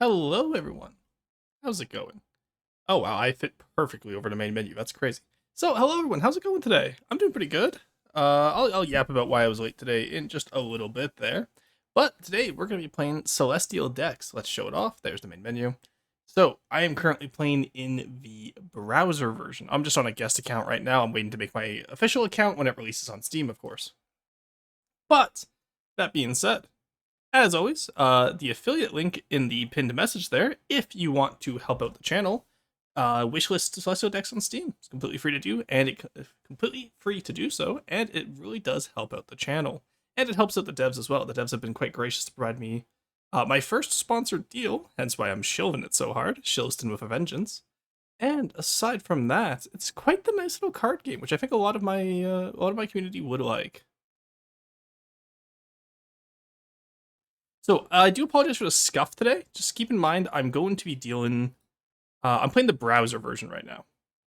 Hello, everyone. How's it going? Oh, wow, I fit perfectly over the main menu. That's crazy. So, hello, everyone. How's it going today? I'm doing pretty good. I'll yap about why I was late today in just a little bit there. But today, we're going to be playing Celestial Decks. Let's show it off. There's the main menu. So, I am currently playing in the browser version. I'm just on a guest account right now. I'm waiting to make my official account when it releases on Steam, of course. But, that being said, as always, the affiliate link in the pinned message there, if you want to help out the channel, wishlist Celestial Decks on Steam. It's completely free to do, and completely free to do so, and it really does help out the channel. And it helps out the devs as well. The devs have been quite gracious to provide me my first sponsored deal, hence why I'm shilving it so hard, Shilston with a vengeance. And aside from that, it's quite the nice little card game, which I think a lot of my community would like. So I do apologize for the scuff today. Just keep in mind, I'm going to be dealing. I'm playing the browser version right now,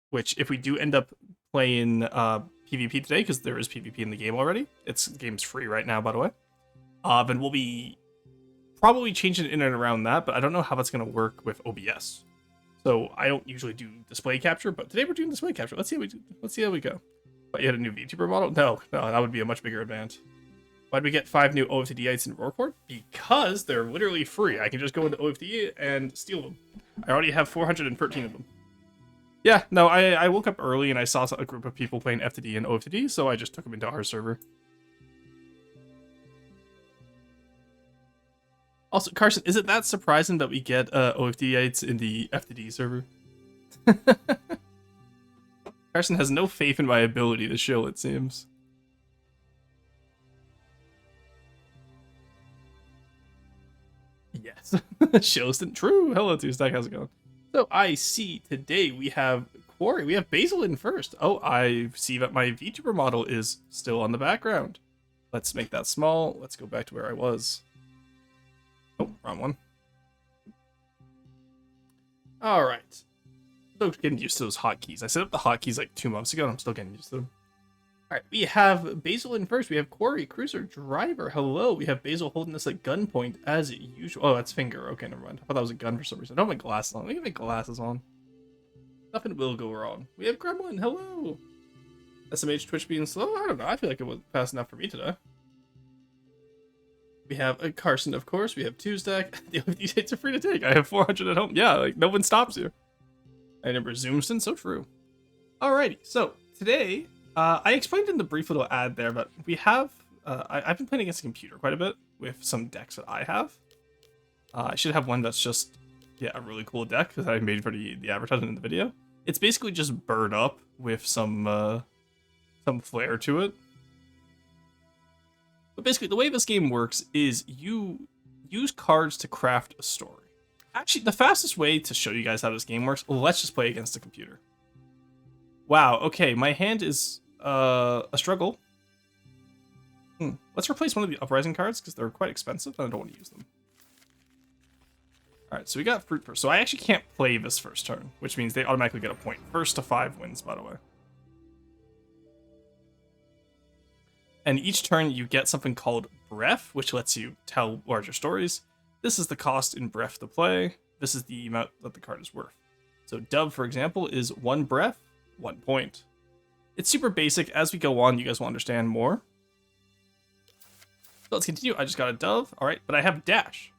which if we do end up playing PvP today, because there is PvP in the game already, the game's free right now, by the way. Then we'll be probably changing it in and around that, but I don't know how that's going to work with OBS. So I don't usually do display capture, but today we're doing display capture. Let's see how we go. But you had a new VTuber model? No, that would be a much bigger advance. Why'd we get 5 new OFTDites in Roarport? Because they're literally free. I can just go into OFD and steal them. I already have 413 of them. Yeah, no, I woke up early and I saw a group of people playing FTD and OFTD, so I just took them into our server. Also, Carson, is it that surprising that we get OFDites in the FTD server? Carson has no faith in my ability to shill, it seems. Yes. Shilston. True. Hello, Tuesday. How's it going? So I see today we have Quarry. We have Basil in first. Oh, I see that my VTuber model is still on the background. Let's make that small. Let's go back to where I was. Oh, wrong one. All right. Still getting used to those hotkeys. I set up the hotkeys like 2 months ago and I'm still getting used to them. All right, we have Basil in first. We have Quarry, Cruiser, Driver. Hello. We have Basil holding this at gunpoint as usual. Oh, that's finger. Okay, never mind. I thought that was a gun for some reason. I don't have my glasses on. Let me get my glasses on. Nothing will go wrong. We have Gremlin. Hello. SMH Twitch being slow? I don't know. I feel like it was fast enough for me today. We have Carson, of course. We have Tuesday. These dates are free to take. I have 400 at home. Yeah, like no one stops you. I never Zoomston. So true. Alrighty. So today, I explained in the brief little ad there, but we have. I've been playing against a computer quite a bit with some decks that I have. I should have one that's just, yeah, a really cool deck that I made for the advertisement in the video. It's basically just Bird Up with some flair to it. But basically, the way this game works is you use cards to craft a story. Actually, the fastest way to show you guys how this game works, let's just play against a computer. Wow, okay, my hand is a struggle. Let's replace one of the Uprising cards, because they're quite expensive, and I don't want to use them. Alright, so we got Fruit first. So I actually can't play this first turn, which means they automatically get a point. First to 5 wins, by the way. And each turn you get something called Breath, which lets you tell larger stories. This is the cost in Breath to play. This is the amount that the card is worth. So Dove, for example, is 1 Breath, 1 point. It's super basic. As we go on, you guys will understand more. So let's continue. I just got a Dove. All right, but I have Dash.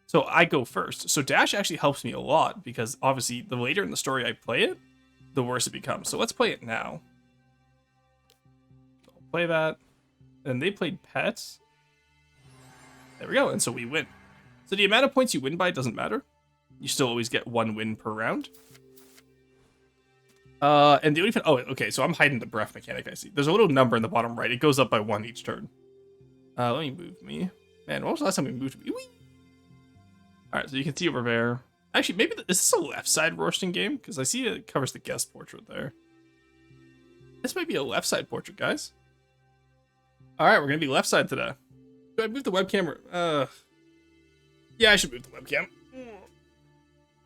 So I go first. So Dash actually helps me a lot because obviously the later in the story I play it, the worse it becomes. So let's play it now. So I'll play that. And they played Pets. There we go. And so we win. So the amount of points you win by doesn't matter. You still always get 1 win per round. And the only thing, oh, okay, so I'm hiding the breath mechanic, I see. There's a little number in the bottom right. It goes up by 1 each turn. Let me move me. Man, when was the last time we moved me? Alright, so you can see over there. Actually, maybe, is this a left side roasting game? Because I see it covers the guest portrait there. This might be a left side portrait, guys. Alright, we're going to be left side today. Do I move the webcam? Yeah, I should move the webcam.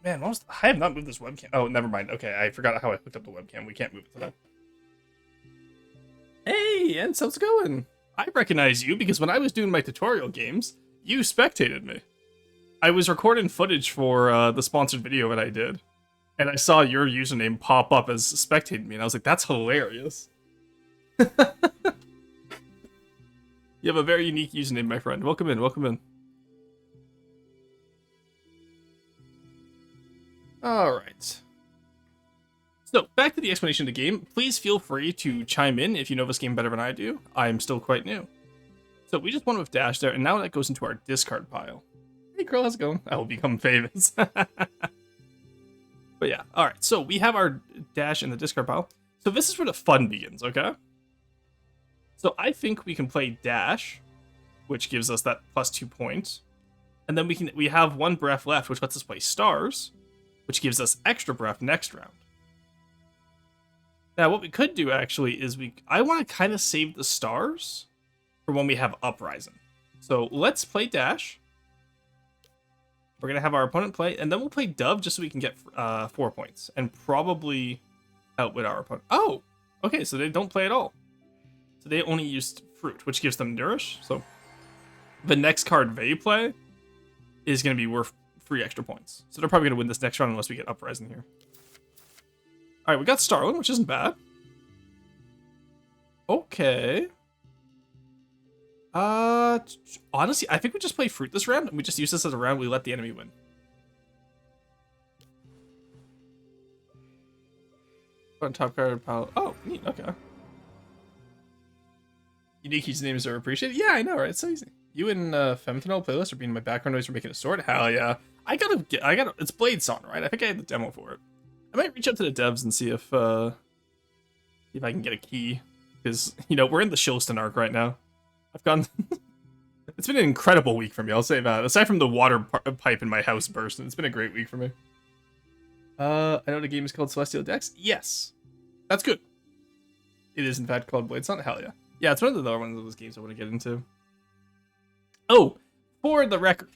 Man, I have not moved this webcam. Oh, never mind. Okay, I forgot how I hooked up the webcam. We can't move it today. Hey, Ents, how's it going? I recognize you because when I was doing my tutorial games, you spectated me. I was recording footage for the sponsored video that I did, and I saw your username pop up as spectating me, and I was like, that's hilarious. You have a very unique username, my friend. Welcome in, welcome in. Alright. So, back to the explanation of the game. Please feel free to chime in if you know this game better than I do. I'm still quite new. So, we just won with Dash there, and now that goes into our discard pile. Hey, girl, how's it going? I will become famous. But yeah, alright. So, we have our Dash in the discard pile. So, this is where the fun begins, okay? So, I think we can play Dash, which gives us that +2 points. And then we have one breath left, which lets us play Stars, which gives us extra breath next round. Now, what we could do, actually, is I want to kind of save the Stars for when we have Uprising. So, let's play Dash. We're going to have our opponent play, and then we'll play Dove just so we can get 4 points. And probably outwit our opponent. Oh! Okay, so they don't play at all. So they only used Fruit, which gives them Nourish. So, the next card they play is going to be worth 3 extra points. So they're probably going to win this next round unless we get Uprising here. Alright, we got Starling, which isn't bad. Okay. Honestly, I think we just play Fruit this round, and we just use this as a round we let the enemy win. On top card pile. Oh, neat, okay. Unique usernames are appreciated. Yeah, I know, right? It's so easy. You and Femtanol playlist are being my background noise for making a sword. Hell yeah. I gotta, it's Blade Song, right? I think I had the demo for it. I might reach out to the devs and see if I can get a key. Because, you know, we're in the Shilston arc right now. I've gone... It's been an incredible week for me, I'll say that. Aside from the water pipe in my house bursting, it's been a great week for me. I know the game is called Celestial Dex. Yes. That's good. It is, in fact, called Blade Song. Hell yeah. Yeah, it's one of the other ones of those games I want to get into. Oh, for the record,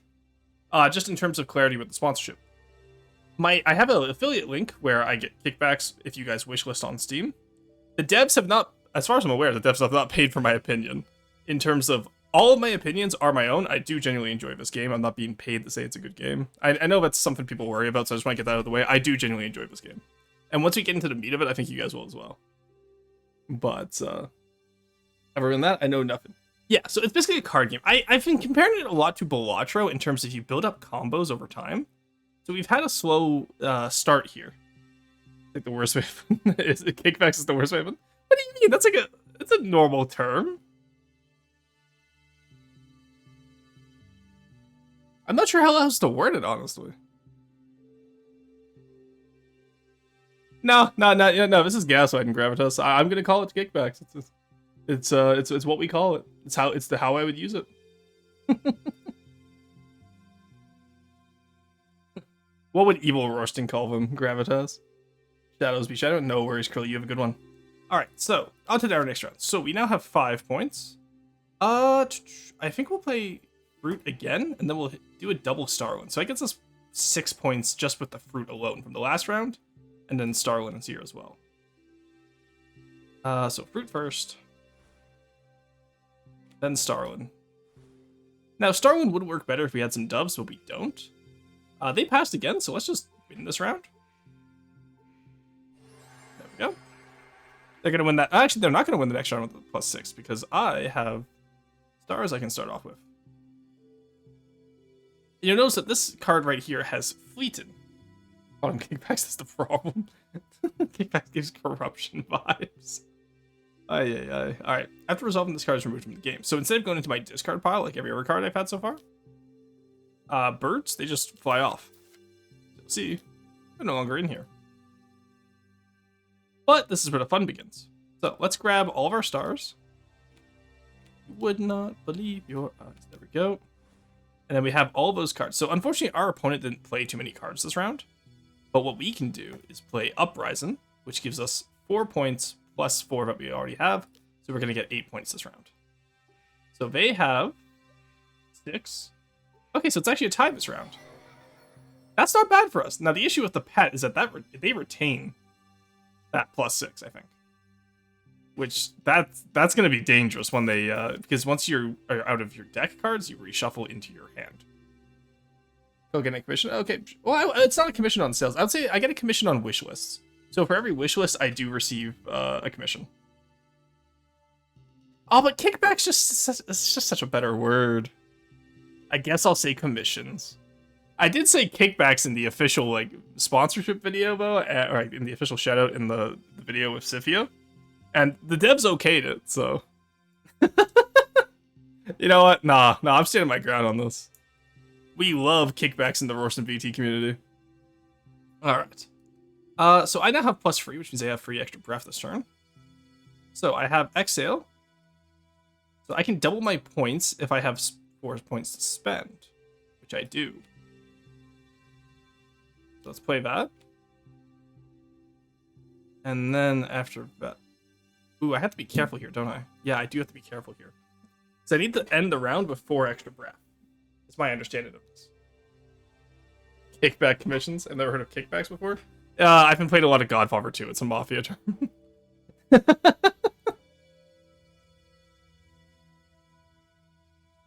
just in terms of clarity with the sponsorship, I have an affiliate link where I get kickbacks if you guys wishlist on Steam. The devs have not, as far as I'm aware, the devs have not paid for my opinion. In terms of all of my opinions are my own. I do genuinely enjoy this game. I'm not being paid to say it's a good game. I know that's something people worry about, so I just want to get that out of the way. I do genuinely enjoy this game. And once we get into the meat of it, I think you guys will as well. But, other than that, I know nothing. Yeah, so it's basically a card game. I've been comparing it a lot to Balatro in terms of you build up combos over time. So we've had a slow start here. Like the worst way of is kickbacks is the worst way of. What do you mean? That's a normal term. I'm not sure how else to word it, honestly. No, this is Gaslight and Gravitas. I'm gonna call it kickbacks. It's what we call it. It's how I would use it. What would Evil Roasting call them? Gravitas? Shadows be shadow? No worries, Curly. You have a good one. Alright, so, on to our next round. So, we now have 5 points. I think we'll play Fruit again, and then we'll do a double Starlin. So, that gets us 6 points just with the Fruit alone from the last round, and then Starlin is here as well. So, Fruit first. Then Starlin. Now, Starlin would work better if we had some Doves, but we don't. They passed again, so let's just win this round. There we go. They're going to win that. Actually, they're not going to win the next round with the +6 because I have stars I can start off with. You'll notice that this card right here has Fleeted. Bottom kickbacks is the problem. Kickbacks gives corruption vibes. Alright, after resolving, this card is removed from the game. So instead of going into my discard pile like every other card I've had so far, birds, they just fly off. See, they're no longer in here. But this is where the fun begins. So let's grab all of our stars. You would not believe your eyes. There we go. And then we have all those cards. So unfortunately, our opponent didn't play too many cards this round. But what we can do is play Uprising, which gives us 4 points plus 4 that we already have. So we're going to get 8 points this round. So they have 6. Okay, so it's actually a tie this round. That's not bad for us. Now, the issue with the pet is that they retain that +6, I think. Which, that's going to be dangerous when they... because once you're out of your deck cards, you reshuffle into your hand. Go get a commission. Okay, well, it's not a commission on sales. I would say I get a commission on wish lists. So for every wish list, I do receive a commission. Oh, but kickback's it's just such a better word. I guess I'll say commissions. I did say kickbacks in the official like sponsorship video though, or in the official shout out in the video with Sifia, and the devs okayed it. So you know what? Nah, I'm standing my ground on this. We love kickbacks in the Rorston VT community. All right. So I now have plus free, which means I have free extra breath this turn. So I have exhale. So I can double my points if I have 4 points to spend, which I do. So let's play that. And then after that... Ooh, I have to be careful here, don't I? Yeah, I do have to be careful here. So I need to end the round with 4 extra breath. That's my understanding of this. Kickback commissions? I've never heard of kickbacks before. I've been playing a lot of Godfather 2. It's a mafia term.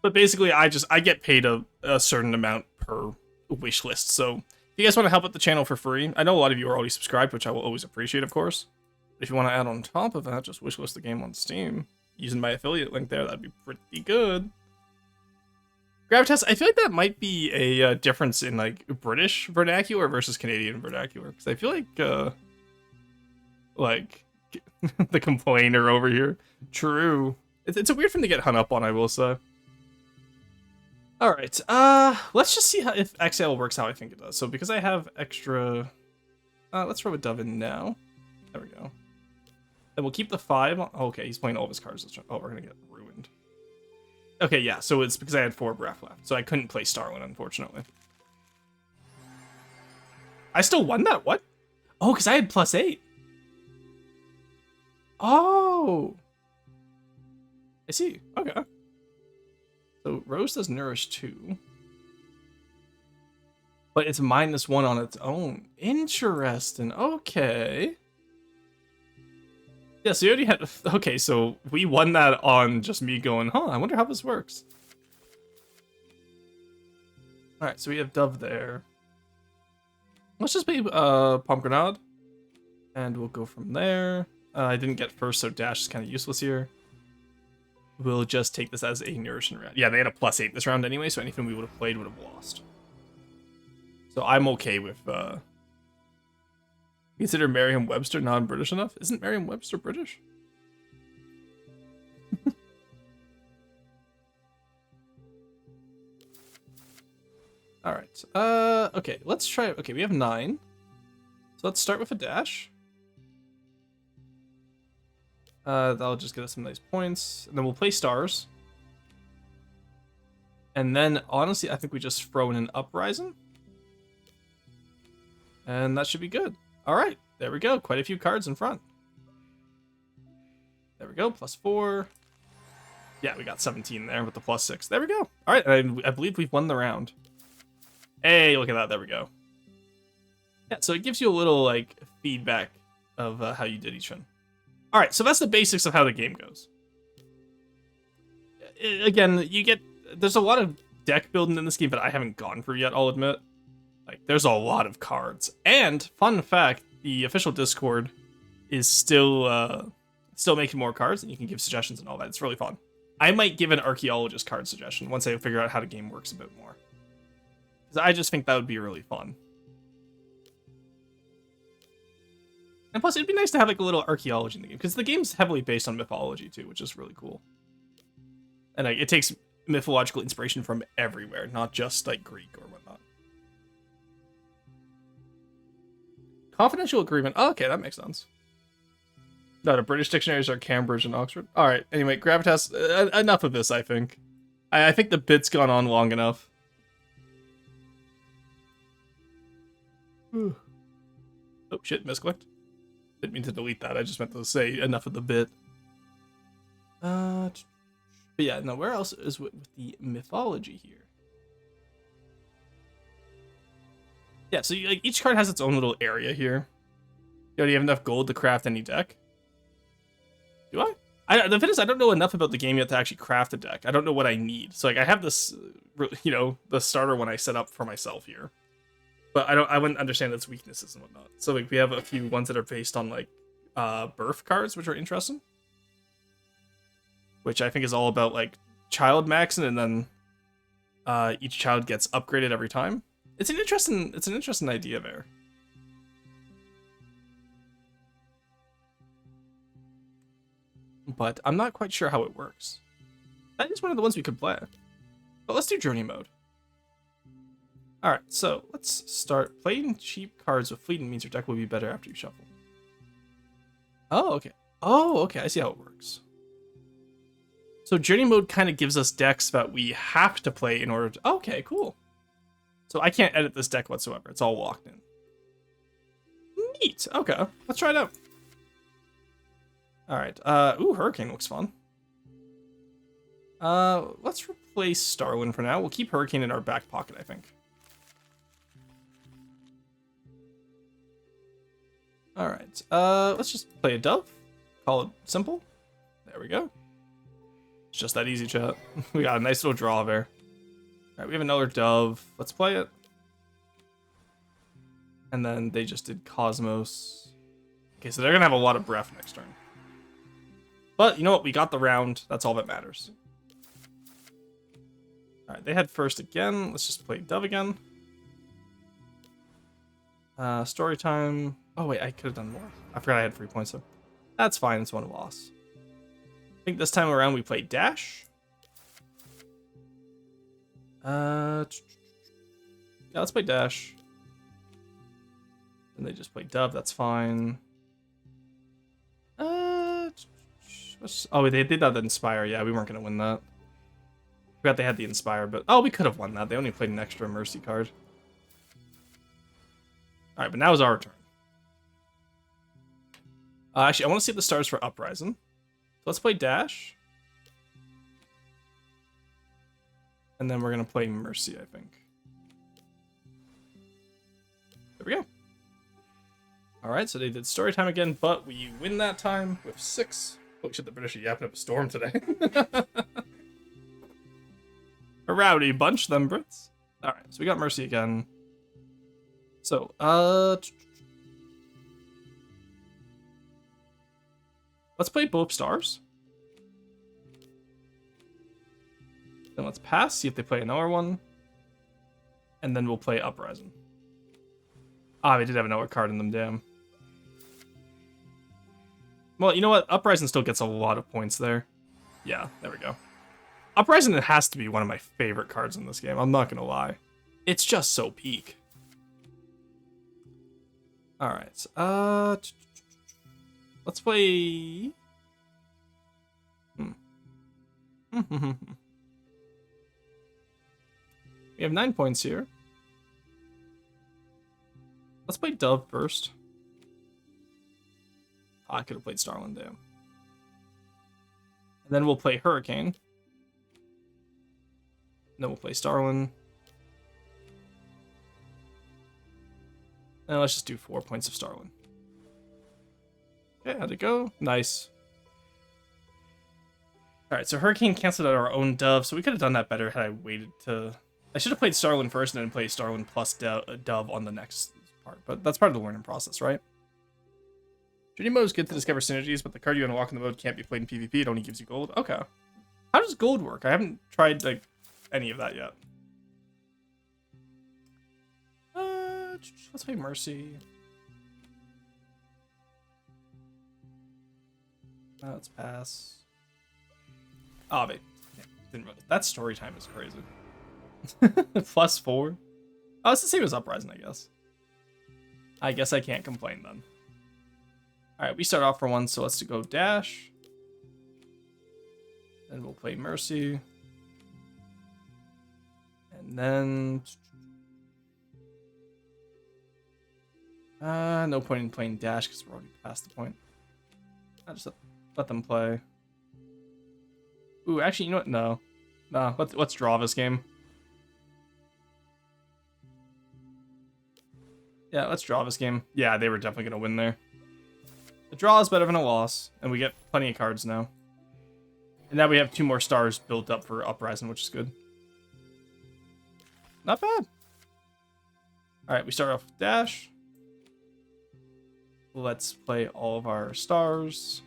But basically, I get paid a certain amount per wish list. So if you guys want to help out the channel for free, I know a lot of you are already subscribed, which I will always appreciate, of course. If you want to add on top of that, just wishlist the game on Steam using my affiliate link there. That'd be pretty good. Gravitas, I feel like that might be a difference in like British vernacular versus Canadian vernacular, because I feel like the complainer over here. True. It's a weird thing to get hung up on, I will say. All right, let's just see if Exhale works how I think it does. So because I have extra, let's throw a dove in now. There we go. And we'll keep the 5. Oh, okay, he's playing all of his cards this turn. Oh, we're gonna get ruined. Okay, yeah, so it's because I had 4 breath left, so I couldn't play Starlin, unfortunately. I still won that, what? Oh, because I had +8. Oh! I see, okay. So Rose does Nourish 2. But it's -1 on its own. Interesting, okay. Yeah, so you already had... Okay, so we won that on just me going, huh, I wonder how this works. Alright, so we have Dove there. Let's just play Pomegranade. And we'll go from there. I didn't get first, so Dash is kind of useless here. We'll just take this as a nourishing round. Yeah, they had a +8 this round anyway, so anything we would have played would have lost. So I'm okay with... Consider Merriam-Webster non-British enough? Isn't Merriam-Webster British? Alright. Okay, let's try... Okay, we have 9. So let's start with a dash. That'll just get us some nice points. And then we'll play stars. And then, honestly, I think we just throw in an uprising. And that should be good. Alright, there we go. Quite a few cards in front. There we go, +4. Yeah, we got 17 there with the +6. There we go. Alright, I believe we've won the round. Hey, look at that. There we go. Yeah, so it gives you a little, like, feedback of how you did each one. Alright, so that's the basics of how the game goes. Again, there's a lot of deck building in this game that I haven't gone through yet, I'll admit. Like, there's a lot of cards. And, fun fact, the official Discord is still making more cards, and you can give suggestions and all that. It's really fun. I might give an Archaeologist card suggestion once I figure out how the game works a bit more. Because I just think that would be really fun. And plus, it'd be nice to have like a little archaeology in the game, because the game's heavily based on mythology too, which is really cool. And like, it takes mythological inspiration from everywhere, not just like Greek or whatnot. Confidential agreement. Oh, okay, that makes sense. No, the British dictionaries are Cambridge and Oxford. All right. Anyway, Gravitas. Enough of this. I think. I think the bit's gone on long enough. Oh shit! Misclicked. Didn't mean to delete that. I just meant to say enough of the bit. But yeah, no. Where else is with the mythology here? Yeah. So like each card has its own little area here. Do you have enough gold to craft any deck? Do I? The thing is, I don't know enough about the game yet to actually craft a deck. I don't know what I need. So like, I have this, you know, the starter one I set up for myself here, but I wouldn't understand its weaknesses and whatnot. So like, we have a few ones that are based on like birth cards, which are interesting. Which I think is all about like child maxing, and then each child gets upgraded every time. It's an interesting idea there. But I'm not quite sure how it works. That is one of the ones we could play. But let's do journey mode. Alright, so let's start. Playing cheap cards with fleeting means your deck will be better after you shuffle. Oh, okay. Oh, okay, I see how it works. So journey mode kind of gives us decks that we have to play in order to... Okay, cool. So I can't edit this deck whatsoever. It's all locked in. Neat. Okay, let's try it out. Alright, ooh, Hurricane looks fun. Let's replace Starwind for now. We'll keep Hurricane in our back pocket, I think. Alright, let's just play a Dove. Call it simple. There we go. It's just that easy, chat. We got a nice little draw there. Alright, we have another Dove. Let's play it. And then they just did Cosmos. Okay, so they're gonna have a lot of breath next turn. But you know what? We got the round. That's all that matters. Alright, they had first again. Let's just play Dove again. Story time. Oh wait, I could have done more. I forgot I had 3 points though. That's fine, it's one loss. I think this time around we play Dash. Yeah, let's play Dash. And they just play Dove, that's fine. Oh, they did that Inspire. Yeah, we weren't going to win that. Forgot they had the Inspire, but... Oh, we could have won that. They only played an extra Mercy card. Alright, but now is our turn. Actually, I want to see the stars for Uprising. So let's play Dash. And then we're going to play Mercy, I think. There we go. Alright, so they did story time again, but we win that time with 6. Oh shit, the British are yapping up a storm today. A rowdy bunch, them Brits. Alright, so we got Mercy again. So, let's play both stars. Then let's pass, see if they play another one. And then we'll play Uprising. Ah, they did have another card in them, damn. Well, you know what? Uprising still gets a lot of points there. Yeah, there we go. Uprising has to be one of my favorite cards in this game. I'm not gonna lie. It's just so peak. Alright, let's play... We have 9 points here. Let's play Dove first. Oh, I could have played Starland, damn. And then we'll play Hurricane. And then we'll play Starland. And let's just do 4 points of Starland. Okay, how'd it go? Nice. Alright, so Hurricane canceled out our own Dove, so we could have done that better had I waited to... I should have played Starland first and then played Starland plus Dove on the next part, but that's part of the learning process, right? Journey mode is good to discover synergies, but the card you unlock in the mode can't be played in PvP. It only gives you gold. Okay. How does gold work? I haven't tried like any of that yet. Let's play Mercy. Let's pass. Oh, wait. Didn't really. That story time is crazy. +4. Oh, it's the same as Uprising, I guess. I guess I can't complain then. Alright, we start off for 1, so let's go Dash. Then we'll play Mercy. And then... no point in playing Dash because we're already past the point. I'll just let them play. Ooh, actually, you know what? No. No, let's draw this game. Yeah, let's draw this game. Yeah, they were definitely going to win there. A draw is better than a loss, and we get plenty of cards now. And now we have 2 more stars built up for Uprising, which is good. Not bad. All right, we start off with Dash. Let's play all of our stars.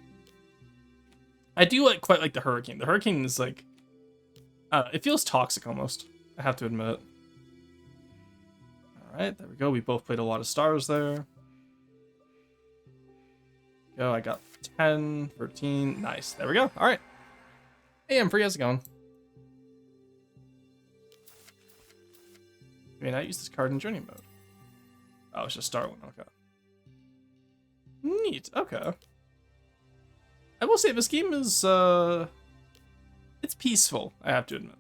I do quite like the Hurricane. The Hurricane is like, it feels toxic almost. I have to admit it. All right, there we go. We both played a lot of stars there. Go, I got 10, 13. Nice. There we go. All right. Hey, I'm free. How's it going? I mean, I use this card in Journey mode. Oh, it's just Star one. Okay. Neat. Okay. I will say this game is, it's peaceful, I have to admit.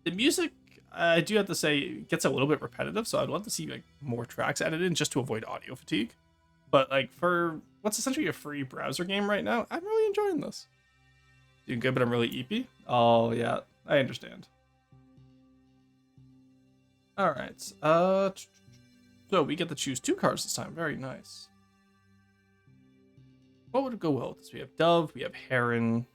The music, I do have to say, gets a little bit repetitive, so I'd love to see like more tracks added in just to avoid audio fatigue. But like for what's essentially a free browser game right now, I'm really enjoying this. Doing good, but I'm really EP. Oh yeah, I understand. All right, so we get to choose 2 cards this time. Very nice. What would go well with this? We have Dove, we have Heron.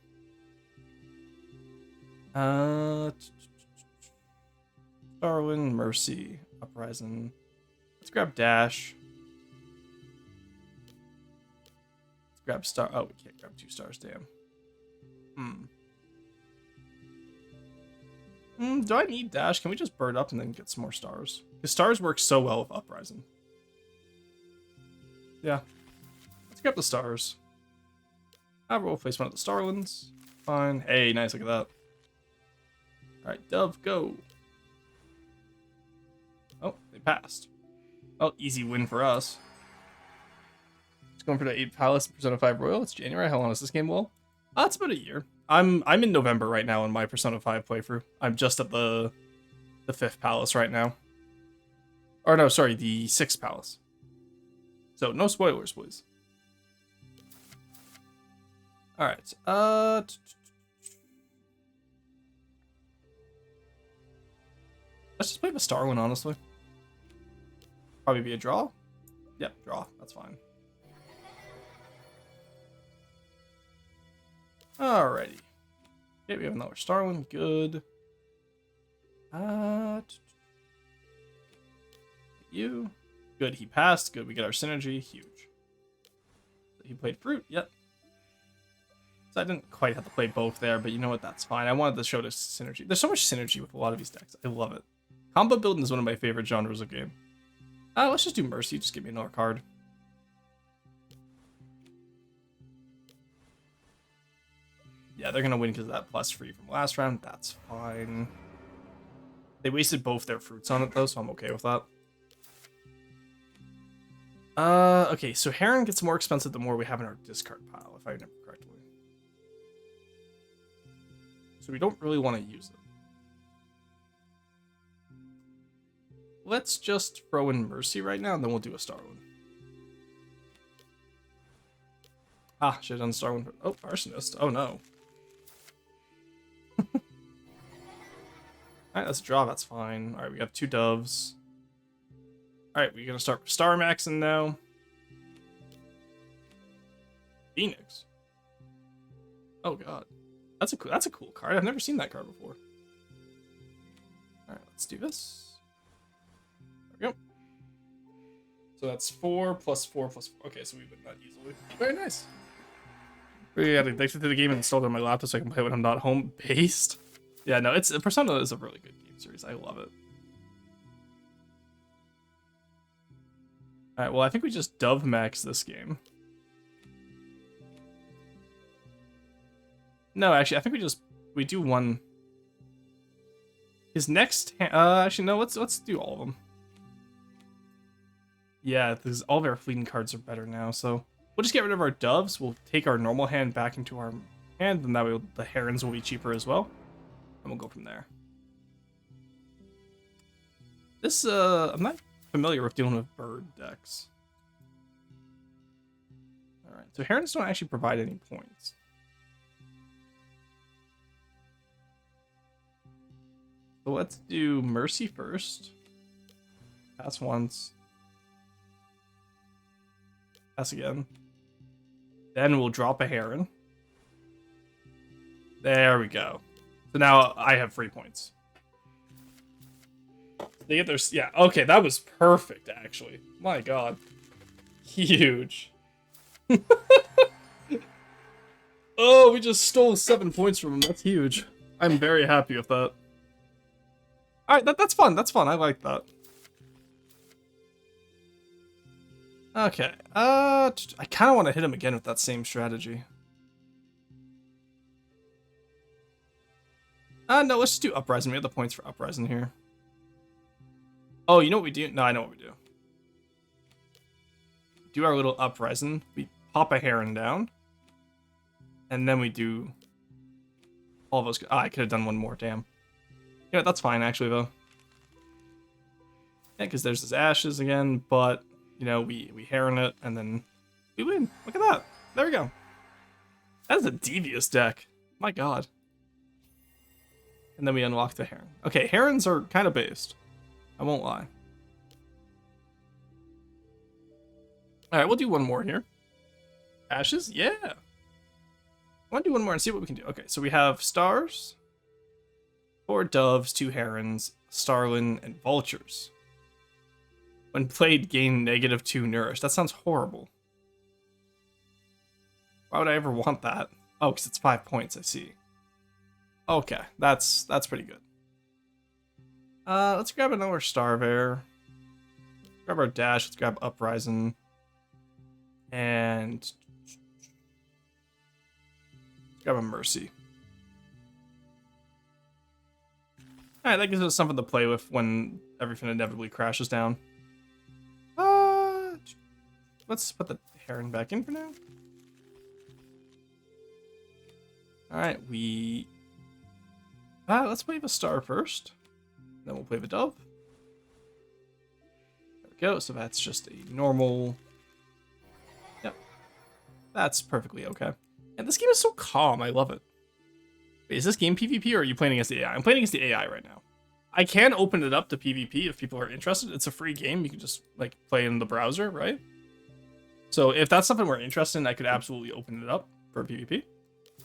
Darwin, Mercy, Uprising. Let's grab Dash. Let's grab Star. Oh, we can't grab 2 stars, damn. Do I need Dash? Can we just bird up and then get some more stars? Because stars work so well with Uprising. Yeah. Let's grab the stars. We'll place one of the Starlands. Fine. Hey, nice, look at that. Alright, Dove, go. Oh, they passed. Oh, easy win for us. Just going for the 8 Palace, Persona 5 Royal. It's January. How long is this game, Will? It's about a year. I'm in November right now in my Persona 5 playthrough. I'm just at the 5th Palace right now. Or no, sorry, the 6th Palace. So, no spoilers, please. Alright, let's just play the star one, honestly. Probably be a draw. Yep, draw. That's fine. Alrighty. Okay, we have another star one. Good. You. Good, he passed. Good, we get our synergy. Huge. He played fruit. Yep. So I didn't quite have to play both there, but you know what? That's fine. I wanted to show this synergy. There's so much synergy with a lot of these decks. I love it. Combo building is one of my favorite genres of game. Let's just do Mercy. Just give me another card. Yeah, they're going to win because of that +3 from last round. That's fine. They wasted both their fruits on it, though, so I'm okay with that. Okay, so Heron gets more expensive the more we have in our discard pile, if I remember correctly. So we don't really want to use it. Let's just throw in Mercy right now, and then we'll do a star one. Should have done star one. Oh, Arsonist. Oh, no. Alright, let's draw. That's fine. Alright, we have 2 doves. Alright, we're going to start Star Maxing now. Phoenix. Oh, God. That's a cool card. I've never seen that card before. Alright, let's do this. There we go. So that's 4 plus 4 plus 4. Okay, so we win that easily. Very nice. We got addicted to the game and installed it on my laptop so I can play when I'm not home based. Yeah, no, Persona is a really good game series. I love it. Alright, well, I think we just Dove Max this game. No, actually, I think we do one. His next, actually, no, let's do all of them. Yeah, because all of our fleeting cards are better now, so we'll just get rid of our doves. We'll take our normal hand back into our hand, and that way the herons will be cheaper as well. And we'll go from there. This, I'm not familiar with dealing with bird decks. Alright, so herons don't actually provide any points. So let's do Mercy first. Pass once. Pass again. Then we'll drop a heron. There we go. So now I have 3 points. They get their... Yeah, okay, that was perfect, actually. My god. Huge. Oh, we just stole 7 points from him. That's huge. I'm very happy with that. Alright, that's fun. That's fun. I like that. Okay. I kind of want to hit him again with that same strategy. No, let's just do Uprising. We have the points for Uprising here. Oh, you know what we do? No, I know what we do. Do our little Uprising. We pop a heron down. And then we do all of those. I could have done one more, damn. Yeah, that's fine, actually, though. Yeah, because there's his ashes again, but, you know, we heron it, and then we win. Look at that. There we go. That is a devious deck. My god. And then we unlock the heron. Okay, herons are kind of based. I won't lie. Alright, we'll do one more here. Ashes? Yeah. I want to do one more and see what we can do. Okay, so we have stars, 4 doves, 2 herons, starlin, and vultures. When played, gain -2 nourish. That sounds horrible. Why would I ever want that? Oh, because it's 5 points, I see. Okay, that's pretty good. Let's grab another Starvare. Grab our dash, let's grab Uprising. And grab a Mercy. Alright, that gives us something to play with when everything inevitably crashes down. Let's put the heron back in for now. Alright, let's play the star first. Then we'll play the dove. There we go, so that's just a normal... Yep. That's perfectly okay. And this game is so calm, I love it. Wait, is this game PvP or are you playing against the AI? I'm playing against the AI right now. I can open it up to PvP if people are interested. It's a free game. You can just, like, play in the browser, right? So if that's something we're interested in, I could absolutely open it up for PvP.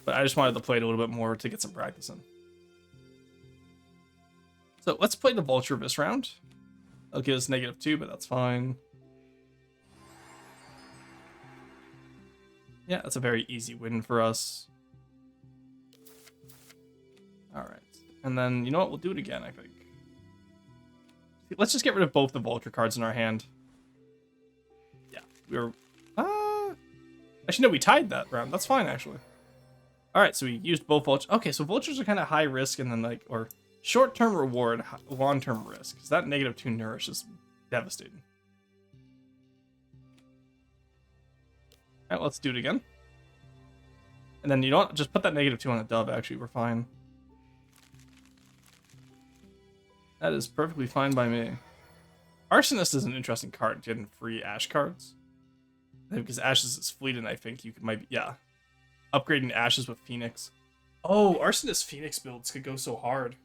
But I just wanted to play it a little bit more to get some practice in. So let's play the Vulture this round. It'll give us -2, but that's fine. Yeah, that's a very easy win for us. Alright. And then, you know what? We'll do it again, I think. Let's just get rid of both the Vulture cards in our hand. Yeah, we were... Actually, no, we tied that round. That's fine, actually. Alright, so we used both Vultures. Okay, so Vultures are kind of high risk and then, like, or short-term reward, long-term risk. Because that -2 nourish is devastating. Alright, let's do it again. And then, you know what? Just put that -2 on a dove, actually. We're fine. That is perfectly fine by me. Arsonist is an interesting card, getting free Ash cards. Because Ashes is fleeting, I think you might be... Yeah. Upgrading Ashes with Phoenix. Oh, Arsonist Phoenix builds could go so hard.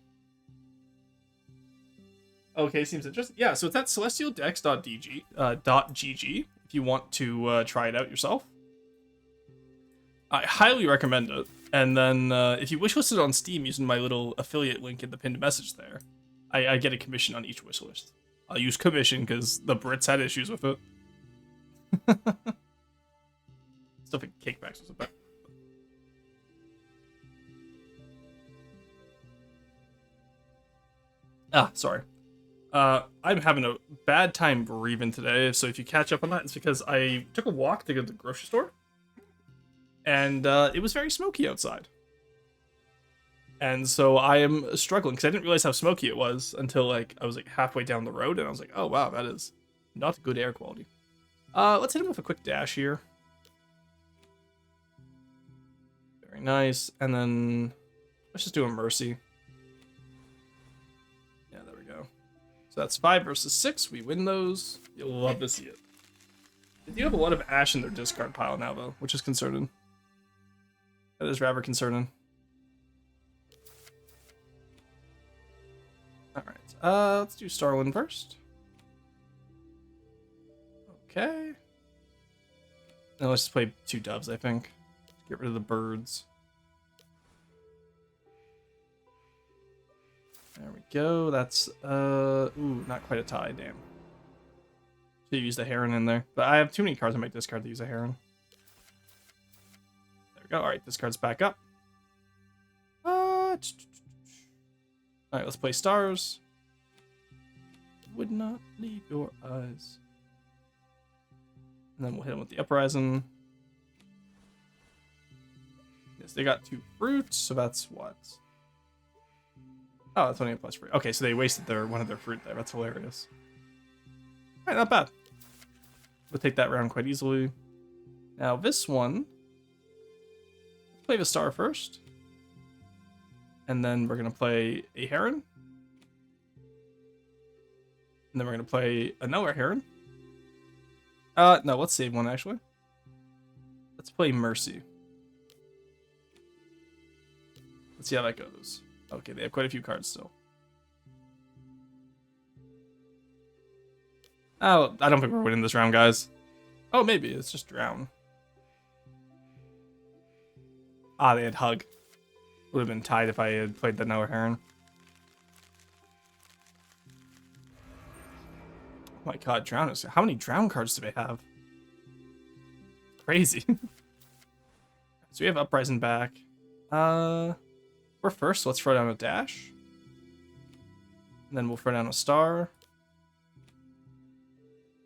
Okay, seems interesting. Yeah, so it's at celestialdex.gg, if you want to try it out yourself. I highly recommend it. And then if you wishlist it on Steam using my little affiliate link in the pinned message there, I get a commission on each wishlist. I'll use commission because the Brits had issues with it. Stuff like kickbacks was about. Sorry. I'm having a bad time breathing today, so if you catch up on that, it's because I took a walk to go to the grocery store, and it was very smoky outside. And so I am struggling, because I didn't realize how smoky it was until, like, I was, like, halfway down the road, and I was like, oh, wow, that is not good air quality. Let's hit him with a quick dash here. Very nice. And then let's just do a Mercy. Yeah, there we go. So that's 5 versus 6. We win those. You'll love to see it. They do have a lot of Ash in their discard pile now, though, which is concerning. That is rather concerning. Alright, let's do Starlin first. Okay. Now let's just play 2 doves, I think. Get rid of the birds. There we go. That's, ooh, not quite a tie, damn. Should use the heron in there. But I have too many cards on my discard to use a heron. There we go. Alright, this card's back up. Alright, let's play stars. Would not leave your eyes. And then we'll hit him with the uprising. Yes, they got 2 fruits, so that's what? Oh, that's only a +3. Okay, so they wasted one of their fruit there. That's hilarious. Alright, not bad. We'll take that round quite easily. Now this one, let's play the star first. And then we're gonna play a heron. And then we're gonna play another heron. No, let's save one actually. Let's play Mercy. Let's see how that goes. Okay, they have quite a few cards still. Oh, I don't think we're winning this round, guys. Oh, maybe. It's just drown. Ah, they had hug. Would have been tied if I had played the Noah Heron. Oh my god, drown is... How many drown cards do they have? Crazy. So we have Uprising back. We're first, so let's throw down a dash. And then we'll throw down a star.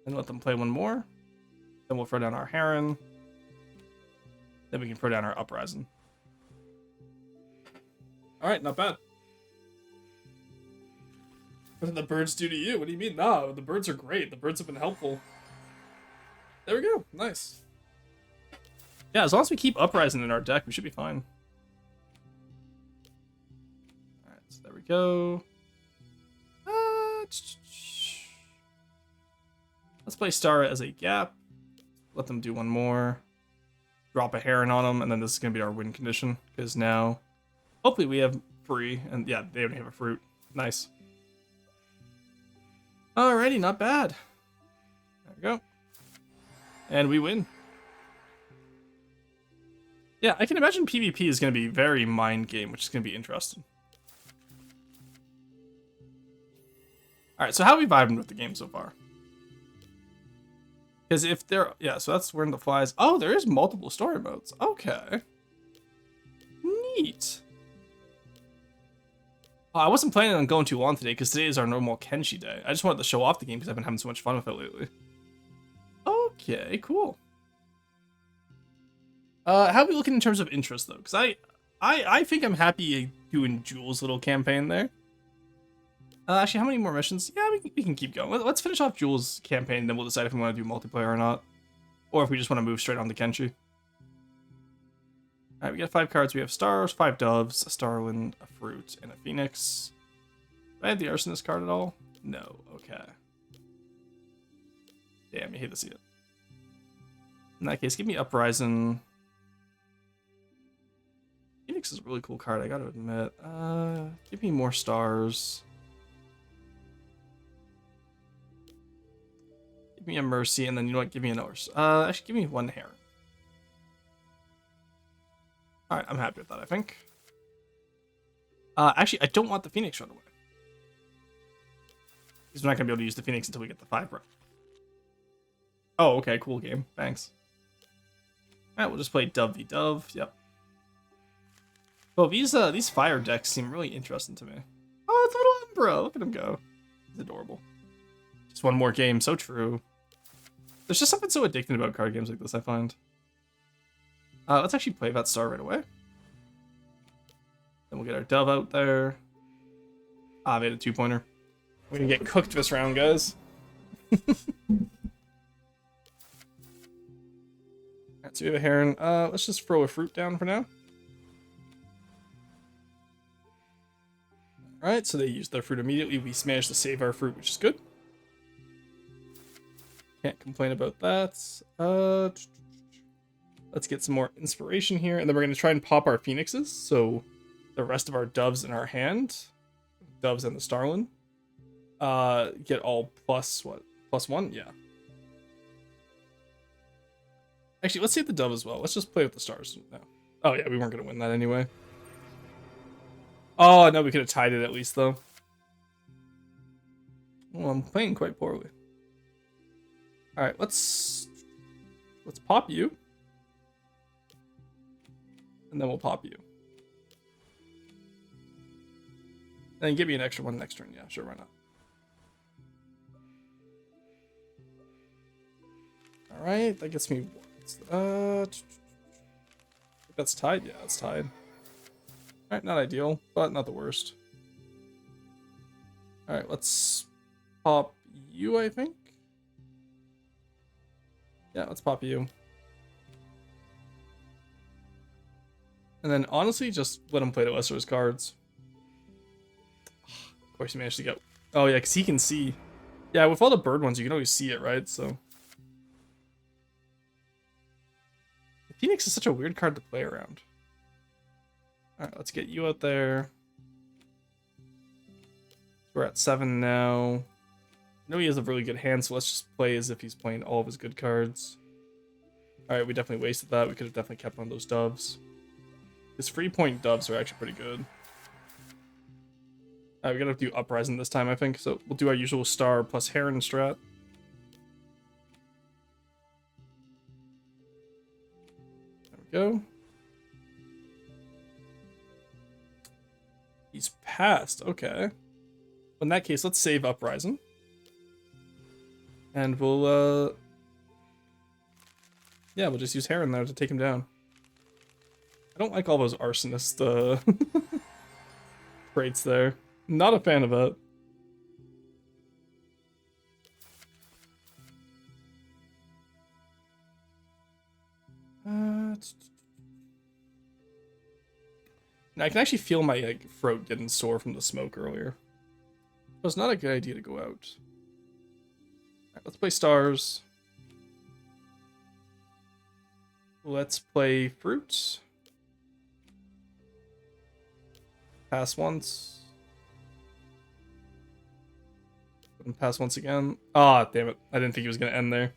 And let them play one more. Then we'll throw down our heron. Then we can throw down our uprising. Alright, not bad. What did the birds do to you? What do you mean? No, the birds are great. The birds have been helpful. There we go. Nice. Yeah, as long as we keep uprising in our deck, we should be fine. Alright, so there we go. Let's play Star as a gap. Let them do one more. Drop a heron on them, and then this is going to be our win condition. Because now, hopefully we have free. And yeah, they don't have a fruit. Nice. Alrighty, not bad. There we go. And we win. Yeah, I can imagine PvP is going to be very mind game, which is going to be interesting. Alright, so how are we vibing with the game so far? Because if there... Yeah, so that's where the flies... Oh, there is multiple story modes. Okay. Neat. Oh, I wasn't planning on going too long today, because today is our normal Kenshi day. I just wanted to show off the game, because I've been having so much fun with it lately. Okay, cool. How are we looking in terms of interest, though? Because I think I'm happy doing Jules' little campaign there. Actually, how many more missions? Yeah, we can keep going. Let's finish off Jules' campaign, then we'll decide if we want to do multiplayer or not. Or if we just want to move straight on to Kenshi. Alright, we got 5 cards. We have stars, 5 doves, a starland, a fruit, and a phoenix. Do I have the arsonist card at all? No. Okay. Damn, you hate to see it. In that case, give me Uprising. Phoenix is a really cool card, I gotta admit. Give me more stars. Give me a Mercy, and then you know what? Give me an Ors. Actually, give me 1 Heron. Alright, I'm happy with that, I think. Actually, I don't want the Phoenix right away. Because we're not gonna be able to use the Phoenix until we get the 5 right. Oh, okay, cool game. Thanks. Alright, we'll just play Dove v Dove. Yep. Well, these fire decks seem really interesting to me. Oh, it's a little Umbra. Look at him go. He's adorable. Just one more game. So true. There's just something so addicting about card games like this, I find. Let's actually play that star right away. Then we'll get our Dove out there. Ah, they had a 2-pointer. We're gonna get cooked this round, guys. Alright, so we have a Heron. Let's just throw a fruit down for now. Alright, so they used their fruit immediately. We managed to save our fruit, which is good. Can't complain about that. Let's get some more inspiration here. And then we're going to try and pop our phoenixes. So the rest of our doves in our hand, doves and the starling, get all plus what? +1? Yeah. Actually, let's save the dove as well. Let's just play with the stars. No. Oh, yeah, we weren't going to win that anyway. Oh, no, we could have tied it at least, though. Well, I'm playing quite poorly. All right, let's pop you, and then we'll pop you, and then give me an extra one next turn. Yeah, sure, why not? All right, that gets me. That's tied. Yeah, that's tied. All right, not ideal, but not the worst. All right, let's pop you, I think. Yeah, let's pop you. And then honestly, just let him play the rest of his cards. Of course, he managed to get. Oh yeah, because he can see. Yeah, with all the bird ones, you can always see it, right? So Phoenix is such a weird card to play around. All right, let's get you out there. We're at 7 now. I know he has a really good hand, so let's just play as if he's playing all of his good cards. All right, we definitely wasted that. We could have definitely kept one of those doves. His free point doves are actually pretty good. All right, we gotta do Uprising this time, I think. So we'll do our usual star plus Heron strat. There we go. He's passed. Okay. In that case, let's save Uprising. And we'll, yeah, we'll just use Heron there to take him down. I don't like all those arsonist, traits there. Not a fan of it. Now I can actually feel my throat getting sore from the smoke earlier. So it's not a good idea to go out. Alright, let's play stars. Let's play fruits. Pass once. And pass once again. Ah, damn it. I didn't think he was going to end there.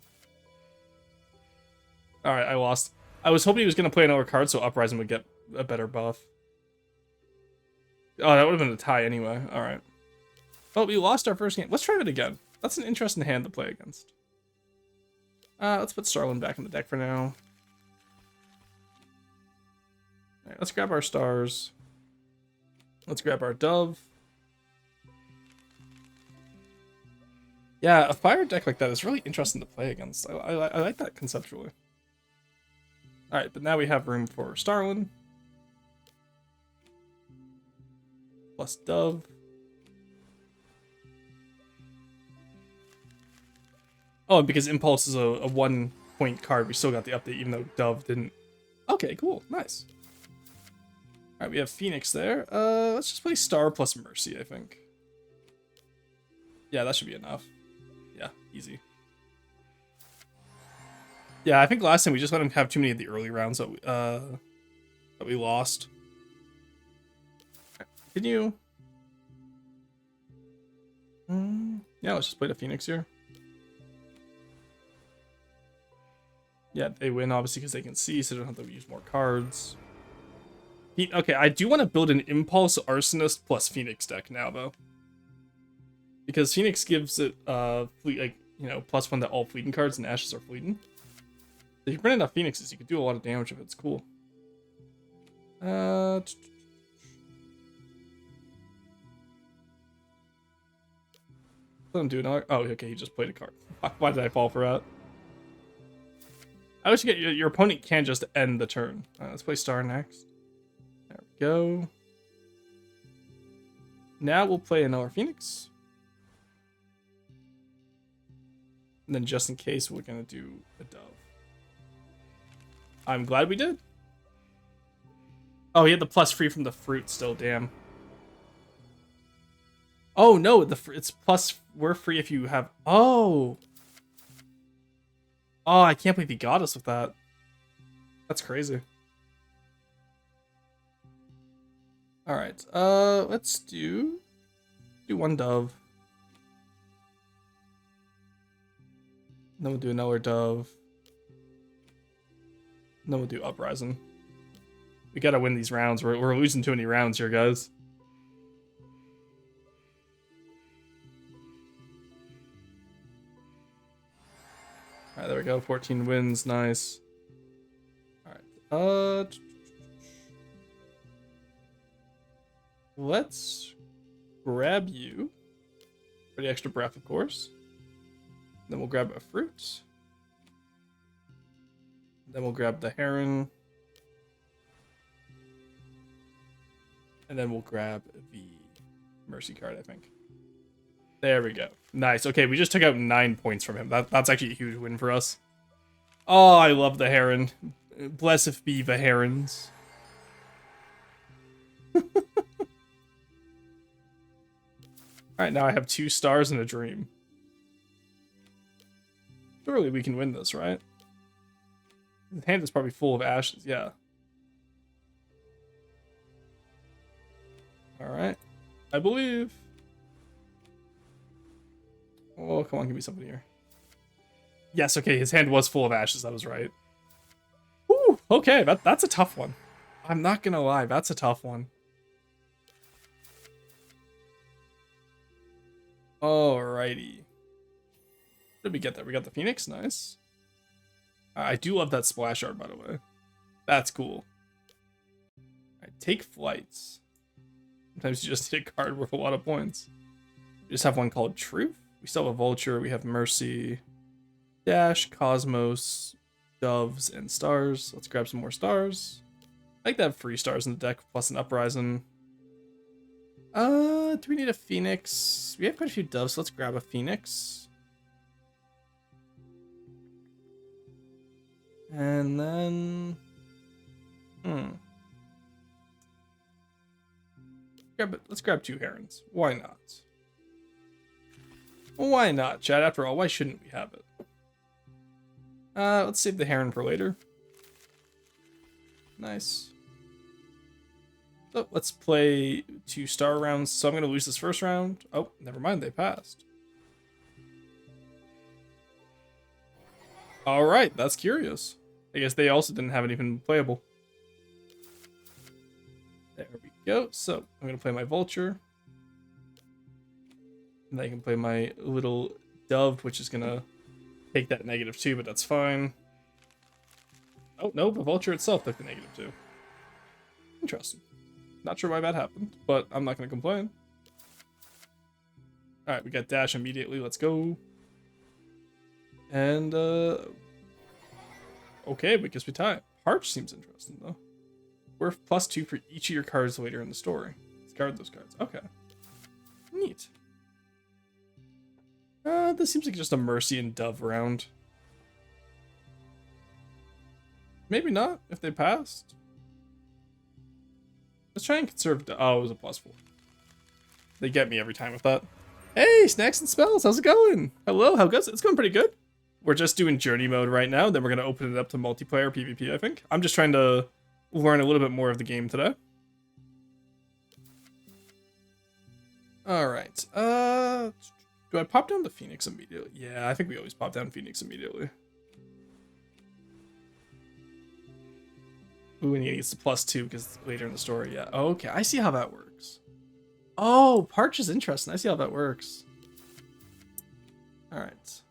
Alright, I lost. I was hoping he was going to play another card so Uprising would get a better buff. Oh, that would have been a tie anyway. Alright. Well, we lost our first game. Let's try it again. That's an interesting hand to play against. Let's put Starlin back in the deck for now. Alright, let's grab our stars. Let's grab our dove. Yeah, a fire deck like that is really interesting to play against. I like that conceptually. Alright, but now we have room for Starlin. Plus dove. Oh, and because Impulse is a 1-point card, we still got the update, even though Dove didn't. Okay, cool. Nice. Alright, we have Phoenix there. Let's just play Star plus Mercy, I think. Yeah, that should be enough. Yeah, easy. Yeah, I think last time we just let him have too many of the early rounds that we lost. Right, continue. Yeah, let's just play the Phoenix here. Yeah, they win, obviously, because they can see, so they don't have to use more cards. Okay, I do want to build an Impulse Arsonist plus Phoenix deck now, though. Because Phoenix gives it, +1 to all fleeting cards, and Ashes are fleeting. If you print enough Phoenixes, you can do a lot of damage if it's cool. Let him do another. Oh, okay, he just played a card. Why did I fall for that? I wish you get your opponent can just end the turn. Let's play Star next. There we go. Now we'll play another Phoenix. And then just in case, we're going to do a Dove. I'm glad we did. Oh, he had the plus free from the fruit still, damn. Oh, no, it's plus, we're free if you have, oh. Oh, I can't believe he got us with that. That's crazy. All right, let's do one Dove. Then we'll do another Dove. Then we'll do Uprising. We gotta win these rounds. We're losing too many rounds here, guys. Alright, there we go. 14 wins. Nice. Alright. Let's grab you for the extra breath, of course. Then we'll grab a fruit. Then we'll grab the heron. And then we'll grab the mercy card, I think. There we go. Nice. Okay, we just took out 9 points from him. That's actually a huge win for us. Oh, I love the heron. Blessed be the herons. Alright, now I have 2 stars and a dream. Surely we can win this, right? The hand is probably full of ashes, yeah. Alright. I believe. Oh, come on, give me something here. Yes, okay, his hand was full of ashes, that was right. Whew, okay, that's a tough one. I'm not gonna lie, that's a tough one. Alrighty. What did we get there? We got the Phoenix, nice. I do love that splash art, by the way. That's cool. Alright, take flights. Sometimes you just hit a card worth a lot of points. We just have one called Truth. We still have a Vulture, we have Mercy, Dash, Cosmos, Doves, and Stars. Let's grab some more stars. I like to have 3 stars in the deck, plus an Uprising. Do we need a Phoenix? We have quite a few Doves, so let's grab a Phoenix. And then... Let's grab 2 herons. Why not? Why not, chat? After all, why shouldn't we have it? Let's save the heron for later. Nice. So let's play 2 star rounds. So I'm going to lose this first round. Oh, never mind. They passed. All right. That's curious. I guess they also didn't have anything playable. There we go. So I'm going to play my Vulture. And I can play my little Dove, which is going to take that -2, but that's fine. Oh, no, the Vulture itself took the -2. Interesting. Not sure why that happened, but I'm not going to complain. Alright, we got Dash immediately. Let's go. And, okay, I guess we tie. Parch seems interesting, though. Worth +2 for each of your cards later in the story. Discard those cards. Okay. Neat. This seems like just a Mercy and Dove round. Maybe not, if they passed. Let's try and conserve. Oh, it was a +4. They get me every time with that. Hey, Snacks and Spells, how's it going? Hello, how goes it? It's going pretty good. We're just doing journey mode right now, then we're going to open it up to multiplayer PvP, I think. I'm just trying to learn a little bit more of the game today. Alright, do I pop down the Phoenix immediately? Yeah, I think we always pop down Phoenix immediately. Ooh, and he gets the +2 because later in the story, yeah. Oh, okay, I see how that works. Oh, Parch is interesting. I see how that works. Alright.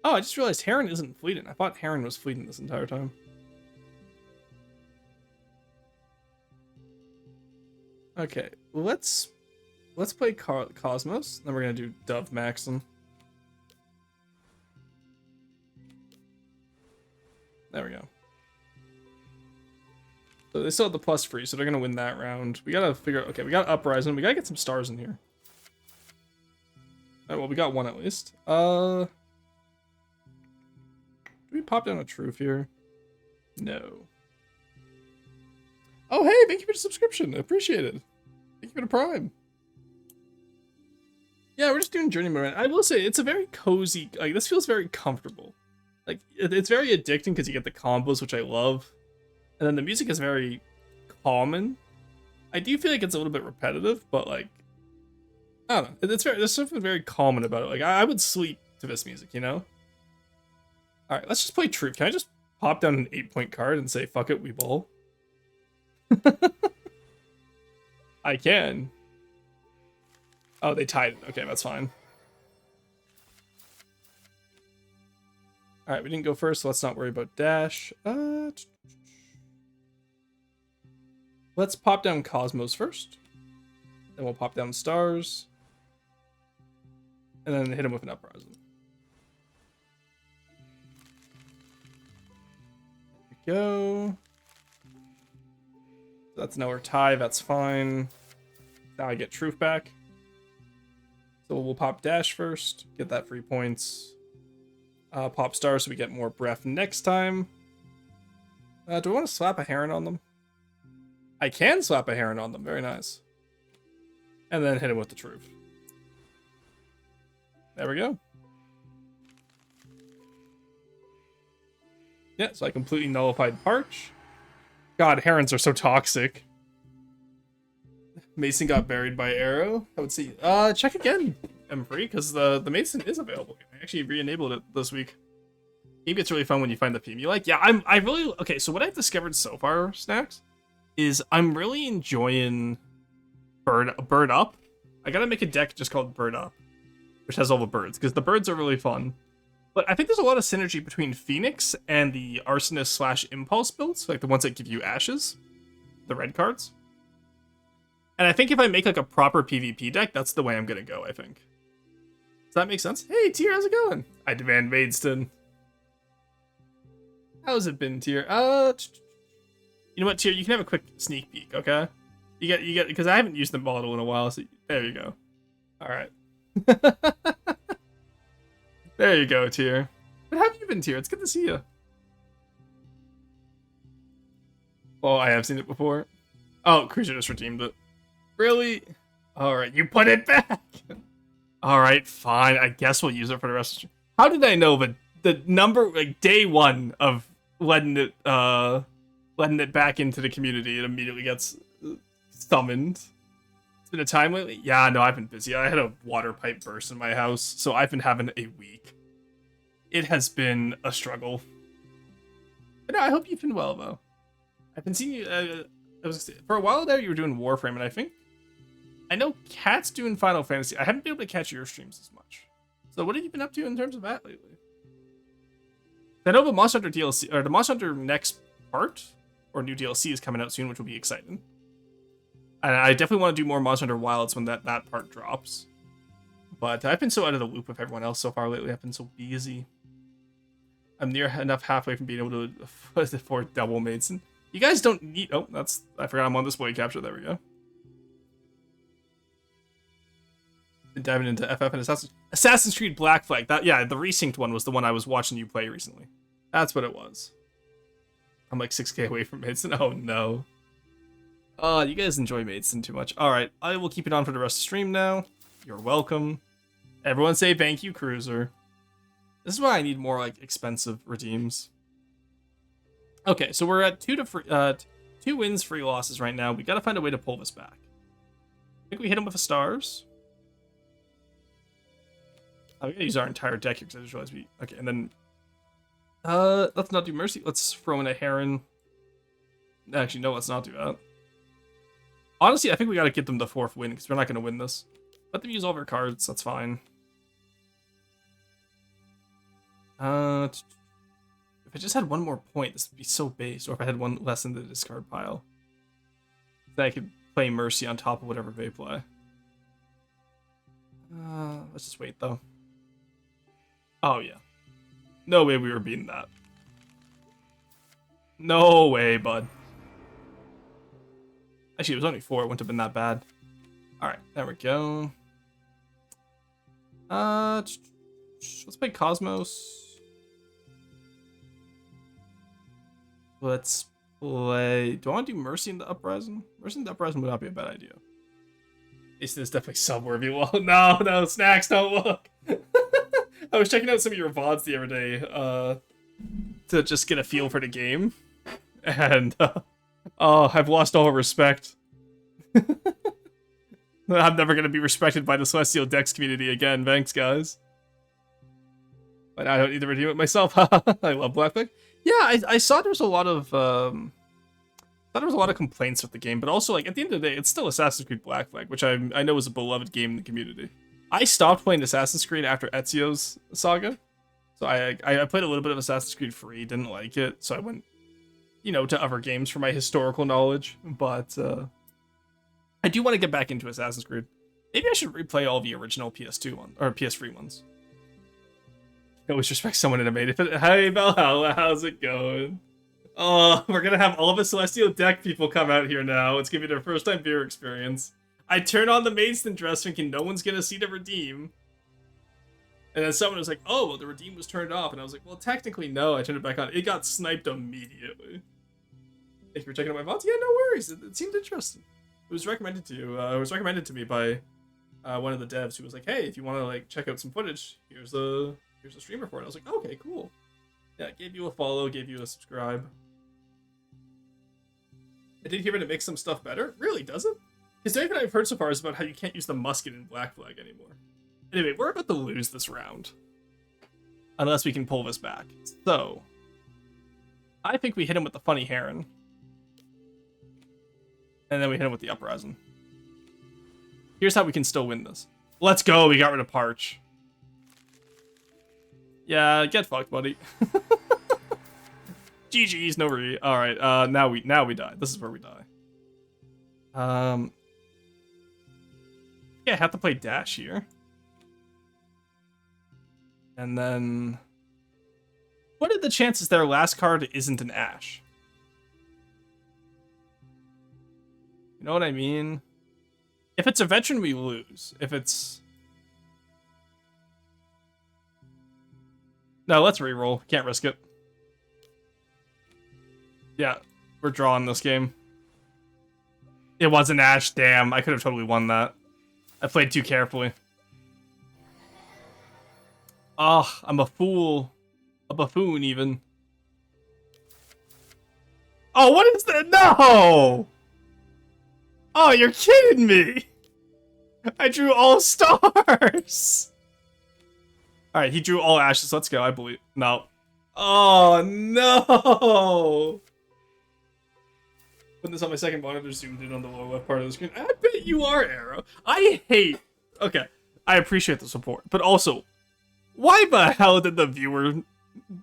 Oh, I just realized Heron isn't fleeting. I thought Heron was fleeting this entire time. Okay, let's play Cosmos. Then we're gonna do Dove Maxim. There we go. So they still have the +3, so they're gonna win that round. We gotta figure out. Okay, we got Uprising. We gotta get some stars in here. Alright, well, we got one at least. Do we pop down a Truth here? No. Oh, hey, thank you for the subscription. I appreciate it. Thank you for the Prime. Yeah, we're just doing journey mode. I will say, it's a very cozy, like, this feels very comfortable. Like, it's very addicting because you get the combos, which I love. And then the music is very common. I do feel like it's a little bit repetitive, but, like, I don't know. There's something very common about it. Like, I would sleep to this music, you know? Alright, let's just play Truth. Can I just pop down an 8-point card and say, fuck it, we ball? I can. Oh, they tied it. Okay, that's fine. All right, we didn't go first, so let's not worry about dash. Let's pop down Cosmos first. Then we'll pop down stars. And then hit him with an uprising. There we go. That's now our tie, that's fine. Now I get truth back. So we'll pop dash first, get that free points. Pop star so we get more breath next time. Do I want to slap a heron on them? I can slap a heron on them, very nice. And then hit him with the truth. There we go. Yeah, so I completely nullified Parch. God, herons are so toxic. Mason got buried by arrow. I would see. Check again, M3, because the Mason is available. I actually re-enabled it this week. Maybe it's really fun when you find the theme you like. Yeah, I really okay. So what I've discovered so far, Snacks, is I'm really enjoying Bird Up. I gotta make a deck just called Bird Up, which has all the birds, because the birds are really fun. But I think there's a lot of synergy between Phoenix and the Arsonist / Impulse builds, like the ones that give you ashes, the red cards. And I think if I make like a proper PvP deck, that's the way I'm gonna go, I think. Does that make sense? Hey, Tier, how's it going? I demand Maidstone. How's it been, Tier? You know what, Tier? You can have a quick sneak peek, okay? You get, because I haven't used the model in a while, so there you go. All right. There you go, Tier. But how have you been, Tier? It's good to see you. Well, I have seen it before. Oh, Cruiser just redeemed it. Really? Alright, you put it back! Alright, fine. I guess we'll use it for the rest of the stream. How did I know that the number, like, day one of letting it back into the community, it immediately gets summoned? It's been a time lately? Yeah, no, I've been busy. I had a water pipe burst in my house, so I've been having a week. It has been a struggle. But no, I hope you've been well, though. I've been seeing you, for a while there, you were doing Warframe, and I know Cat's doing Final Fantasy. I haven't been able to catch your streams as much. So what have you been up to in terms of that lately? I know the Monster Hunter DLC, or the Monster Hunter next part, or new DLC is coming out soon, which will be exciting. And I definitely want to do more Monster Hunter Wilds when that part drops. But I've been so out of the loop with everyone else so far lately. I've been so busy. I'm near enough halfway from being able to afford double Maidstone. You guys don't need... Oh, I forgot I'm on display capture. There we go. Been diving into FF and Assassin's Creed Black Flag. Yeah, the resynced one was the one I was watching you play recently. That's what it was. I'm like 6k away from Maidstone. Oh, no. Oh, you guys enjoy Maidstone too much. Alright, I will keep it on for the rest of the stream now. You're welcome. Everyone say thank you, Cruiser. This is why I need more, like, expensive redeems. Okay, so we're at 2 wins, 3 losses right now. We gotta find a way to pull this back. I think we hit him with the stars. Oh, we gotta use our entire deck here because I just realized we... Okay, and then... let's not do Mercy. Let's throw in a Heron. Actually, no, let's not do that. Honestly, I think we gotta get them the 4th win because we're not gonna win this. Let them use all their cards, that's fine. If I just had one more point, this would be so base. Or if I had one less in the discard pile. Then I could play Mercy on top of whatever they play. Let's just wait, though. Oh, yeah. No way we were beating that. No way, bud. Actually, it was only 4. It wouldn't have been that bad. Alright, there we go. Let's play Cosmos. Let's play... Do I want to do Mercy in the Uprising? Mercy in the Uprising would not be a bad idea. This is definitely sub-worthy. Well, no, Snacks, don't look. I was checking out some of your VODs the other day to just get a feel for the game. And, oh, I've lost all respect. I'm never going to be respected by the Celestial Dex community again. Thanks, guys. But I don't need to redeem it myself. I love Black Flag. Yeah, I saw there was a lot of complaints with the game, but also, like, at the end of the day, it's still Assassin's Creed Black Flag, which I know is a beloved game in the community. I stopped playing Assassin's Creed after Ezio's saga, So I played a little bit of Assassin's Creed Free, didn't like it, so I went, to other games for my historical knowledge. But I do want to get back into Assassin's Creed. Maybe I should replay all the original PS2 ones or PS3 ones. I always respect someone in a mate. Hey Valhalla, how's it going? Oh, we're gonna have all the Celestial deck people come out here now. It's gonna be their first time beer experience. I turn on the Maidstone dress thinking no one's gonna see the redeem. And then someone was like, oh, well, the redeem was turned off. And I was like, well, technically, no. I turned it back on. It got sniped immediately. Thank you for checking out my VODs. Yeah, no worries. It seemed interesting. It was recommended to you. It was recommended to me by one of the devs who was like, hey, if you want to like check out some footage, here's the streamer for it. I was like, okay, cool. Yeah, gave you a follow, gave you a subscribe. I did hear that it makes some stuff better. Really, does it? Because everything I've heard so far is about how you can't use the musket in Black Flag anymore. Anyway, we're about to lose this round. Unless we can pull this back. So, I think we hit him with the funny heron. And then we hit him with the uprising. Here's how we can still win this. Let's go, we got rid of Parch. Yeah, get fucked, buddy. GG's, no re. Alright, now we die. This is where we die. Yeah, I have to play Dash here. And then... what are the chances their last card isn't an Ash? You know what I mean? If it's a veteran, we lose. If it's... no, let's reroll. Can't risk it. Yeah, we're drawing this game. It wasn't Ash, damn. I could have totally won that. I played too carefully. Oh, I'm a fool. A buffoon, even. Oh, what is that? No! Oh, you're kidding me! I drew all stars! Alright, he drew all ashes. Let's go, I believe. No. Oh, no! Putting this on my second monitor, zoomed in on the lower left part of the screen. I bet you are, Arrow. I hate... okay, I appreciate the support, but also... why the hell did the viewer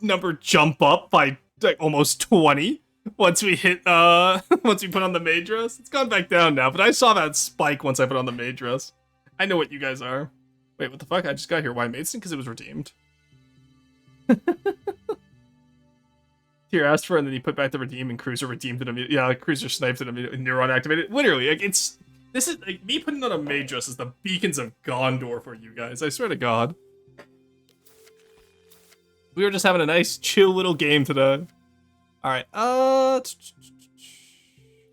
number jump up by like almost 20 once we hit once we put on the maid dress? It's gone back down now, but I saw that spike once I put on the maid dress. I know what you guys are. Wait, what the fuck? I just got here. Why Maidstone? Because it was redeemed. Tier asked for, and then he put back the redeem, and Cruiser redeemed it immediately. Yeah, Cruiser sniped it immediately. Neuron activated. Literally, like this is like me putting on a maid dress is the beacons of Gondor for you guys. I swear to God. We were just having a nice, chill little game today. Alright, let's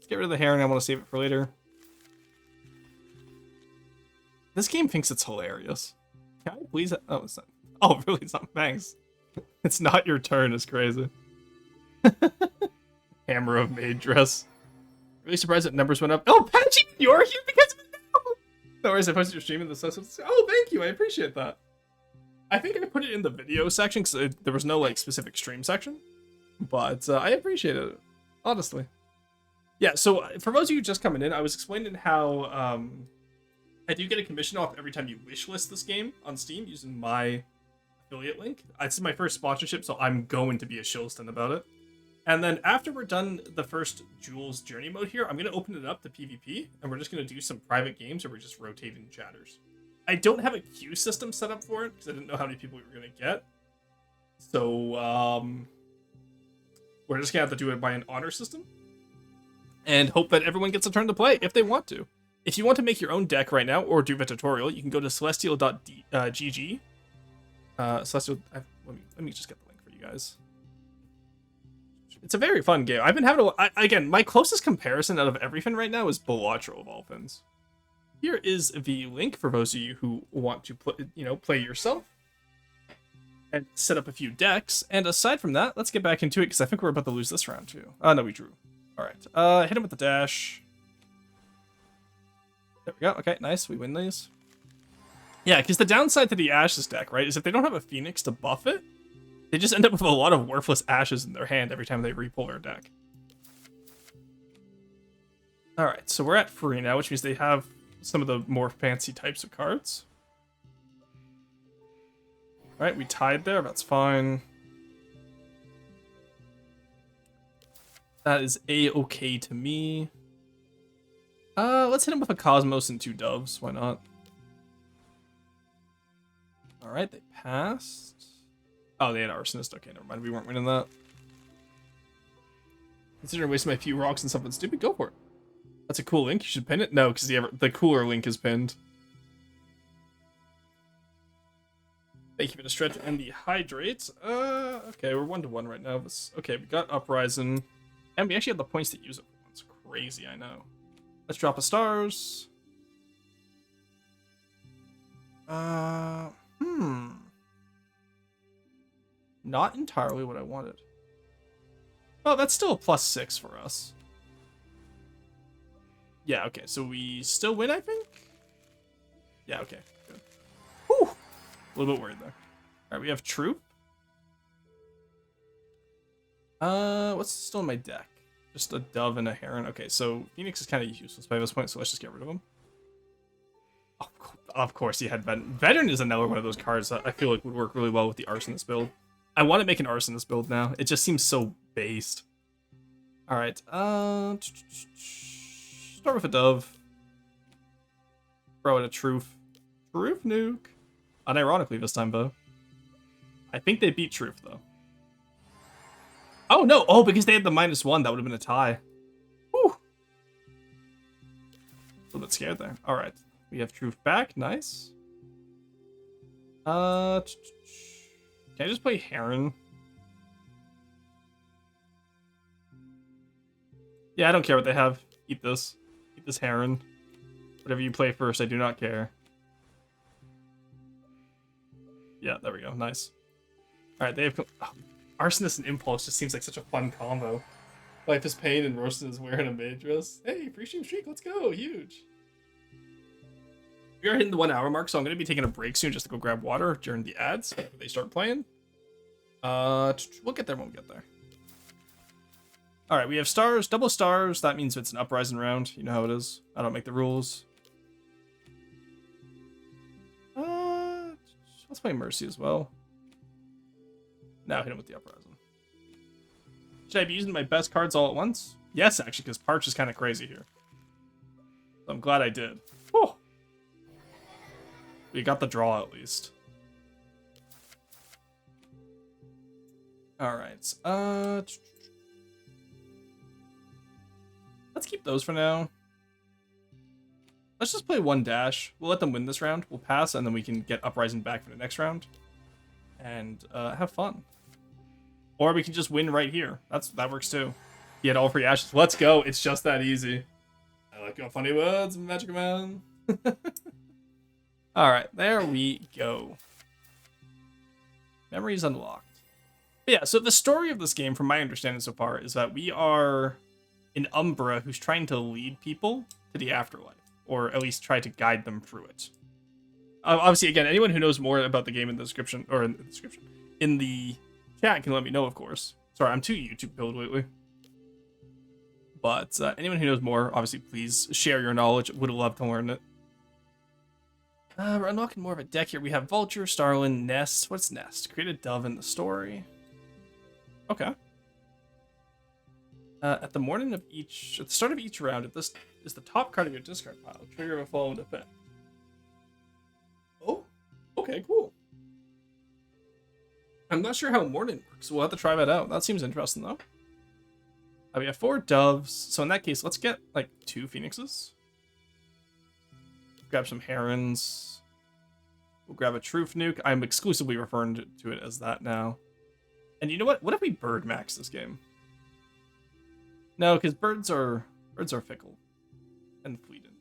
get rid of the heron. I want to save it for later. This game thinks it's hilarious. Can I please? Oh, it's not. Oh, really? It's not. Thanks. It's not your turn. It's crazy. Hammer of maid dress. Really surprised that numbers went up. Oh, Patchy, you're here because of it now. No worries, I posted your stream in the sessions. Oh, thank you. I appreciate that. I think I put it in the video section because there was no like specific stream section, but I appreciate it, honestly. Yeah, so for those of you just coming in, I was explaining how I do get a commission off every time you wishlist this game on Steam using my affiliate link. It's my first sponsorship, so I'm going to be a shilston about it. And then after we're done the first Jules Journey mode here, I'm going to open it up to PvP, and we're just going to do some private games where we're just rotating chatters. I don't have a queue system set up for it because I didn't know how many people we were going to get. So, we're just going to have to do it by an honor system. And hope that everyone gets a turn to play if they want to. If you want to make your own deck right now or do the tutorial, you can go to celestial.gg. Celestial, let me just get the link for you guys. It's a very fun game. I've been having again, my closest comparison out of everything right now is Balatro of all things. Here is the link for those of you who want to play yourself and set up a few decks. And aside from that, let's get back into it because I think we're about to lose this round too. No, we drew. All right, hit him with the dash. There we go. Okay, nice. We win these. Yeah, because the downside to the Ashes deck, right, is if they don't have a Phoenix to buff it, they just end up with a lot of worthless Ashes in their hand every time they repull their deck. All right, so we're at free now, which means they have some of the more fancy types of cards. Alright, we tied there. That's fine. That is a-okay to me. Let's hit him with a Cosmos and 2 Doves. Why not? Alright, they passed. Oh, they had Arsonist. Okay, never mind. We weren't winning that. Considering wasting my few rocks and something stupid, go for it. That's a cool link. You should pin it. No, because the cooler link is pinned. Thank you for the stretch and the hydrate. Okay, we're 1-1 right now. Okay, we got Uprising. And we actually have the points to use it. It's crazy, I know. Let's drop a stars. Not entirely what I wanted. Oh, that's still a +6 for us. Yeah, okay, so we still win, I think? Yeah, okay, good. Whew! A little bit worried there. Alright, we have Troop. What's still in my deck? Just a Dove and a Heron. Okay, so Phoenix is kind of useless by this point, so let's just get rid of him. Of course, he had Veteran. Veteran is another one of those cards that I feel like would work really well with the Arsonist build. I want to make an Arsonist build now. It just seems so based. Alright, start with a Dove. Throw in a Truth. Truth nuke. Unironically this time, though. I think they beat Truth, though. Oh, no! Oh, because they had the -1, that would have been a tie. Whew! A little bit scared there. Alright. We have Truth back. Nice. Can I just play Heron? Yeah, I don't care what they have. Eat this. Eat this Heron. Whatever you play first, I do not care. Yeah, there we go. Nice. Alright, they have... Oh, Arsonist and Impulse just seems like such a fun combo. Life is Pain and Roasted is wearing a mage dress. Hey, free stream streak, let's go! Huge! We are hitting the 1 hour mark, so I'm going to be taking a break soon just to go grab water during the ads before they start playing. We'll get there when we get there. Alright, we have stars, double stars. That means it's an Uprising round. You know how it is. I don't make the rules. Let's play Mercy as well. Now hit him with the Uprising. Should I be using my best cards all at once? Yes, actually, because Parch is kind of crazy here. So I'm glad I did. Whew. We got the draw at least. Alright. Let's keep those for now. Let's just play 1 dash. We'll let them win this round. We'll pass, and then we can get Uprising back for the next round. And have fun. Or we can just win right here. That works too. He had all 3 ashes. Let's go. It's just that easy. I like your funny words, Magic Man. Alright, there we go. Memories unlocked. But yeah, so the story of this game, from my understanding so far, is that we are an Umbra who's trying to lead people to the afterlife. Or at least try to guide them through it. Obviously, again, anyone who knows more about the game in the description, or in the description, in the chat can let me know, of course. Sorry, I'm too YouTube pilled lately. But anyone who knows more, obviously, please share your knowledge. Would love to learn it. We're unlocking more of a deck here. We have Vulture, Starlin, Nest. What's Nest? Create a Dove in the story. Okay. At the start of each round, if this is the top card of your discard pile, trigger a following effect. Oh, okay, cool. I'm not sure how Morning works. We'll have to try that out. That seems interesting, though. We have 4 Doves. So in that case, let's get, like, 2 Phoenixes. Grab some Herons. We'll grab a Truth Nuke. I'm exclusively referring to it as that now. And you know what? What if we bird max this game? No, because birds are fickle and fleeting.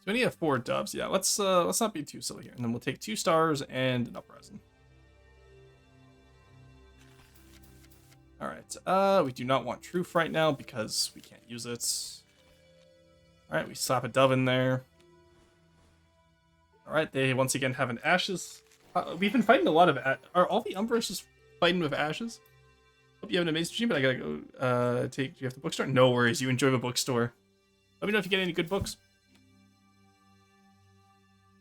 So we only have 4 Doves. Yeah, let's not be too silly here. And then we'll take 2 stars and an Uprising. Alright, we do not want Truth right now because we can't use it. Alright, we slap a Dove in there. Alright, they once again have an Ashes. We've been fighting a lot of... Are all the Umbras just fighting with Ashes? Hope you have an amazing stream, but I gotta go do you have the bookstore? No worries, you enjoy the bookstore. Let me know if you get any good books.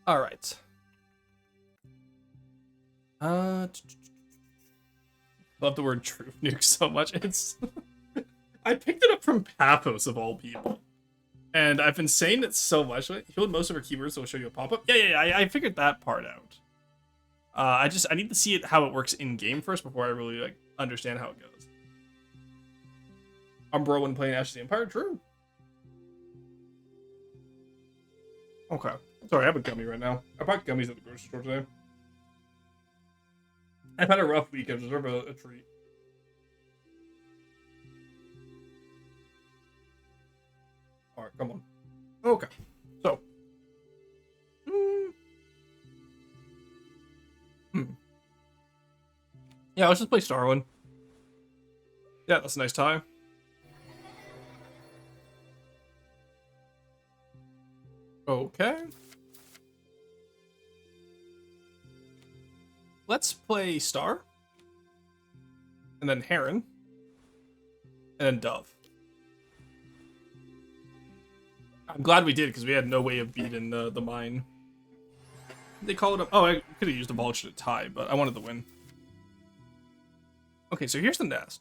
All right. Love the word truth nuke so much. It's I picked it up from Paphos of all people. And I've been saying it so much. Healed most of her keywords, so I'll show you a pop-up. Yeah. I figured that part out. I need to see it how it works in game first before I really like understand how it goes. Umbro when playing Ashes of the Empire, true. Okay. Sorry, I have a gummy right now. I bought gummies at the grocery store today. I've had a rough week. I deserve a treat. Alright, come on. Okay. So. Yeah, let's just play Starwin. Yeah, that's a nice tie. Okay. Let's play Star. And then Heron. And then Dove. I'm glad we did, because we had no way of beating the mine. They call it a... Oh, I could have used a vulture to tie, but I wanted the win. Okay, so here's the nest.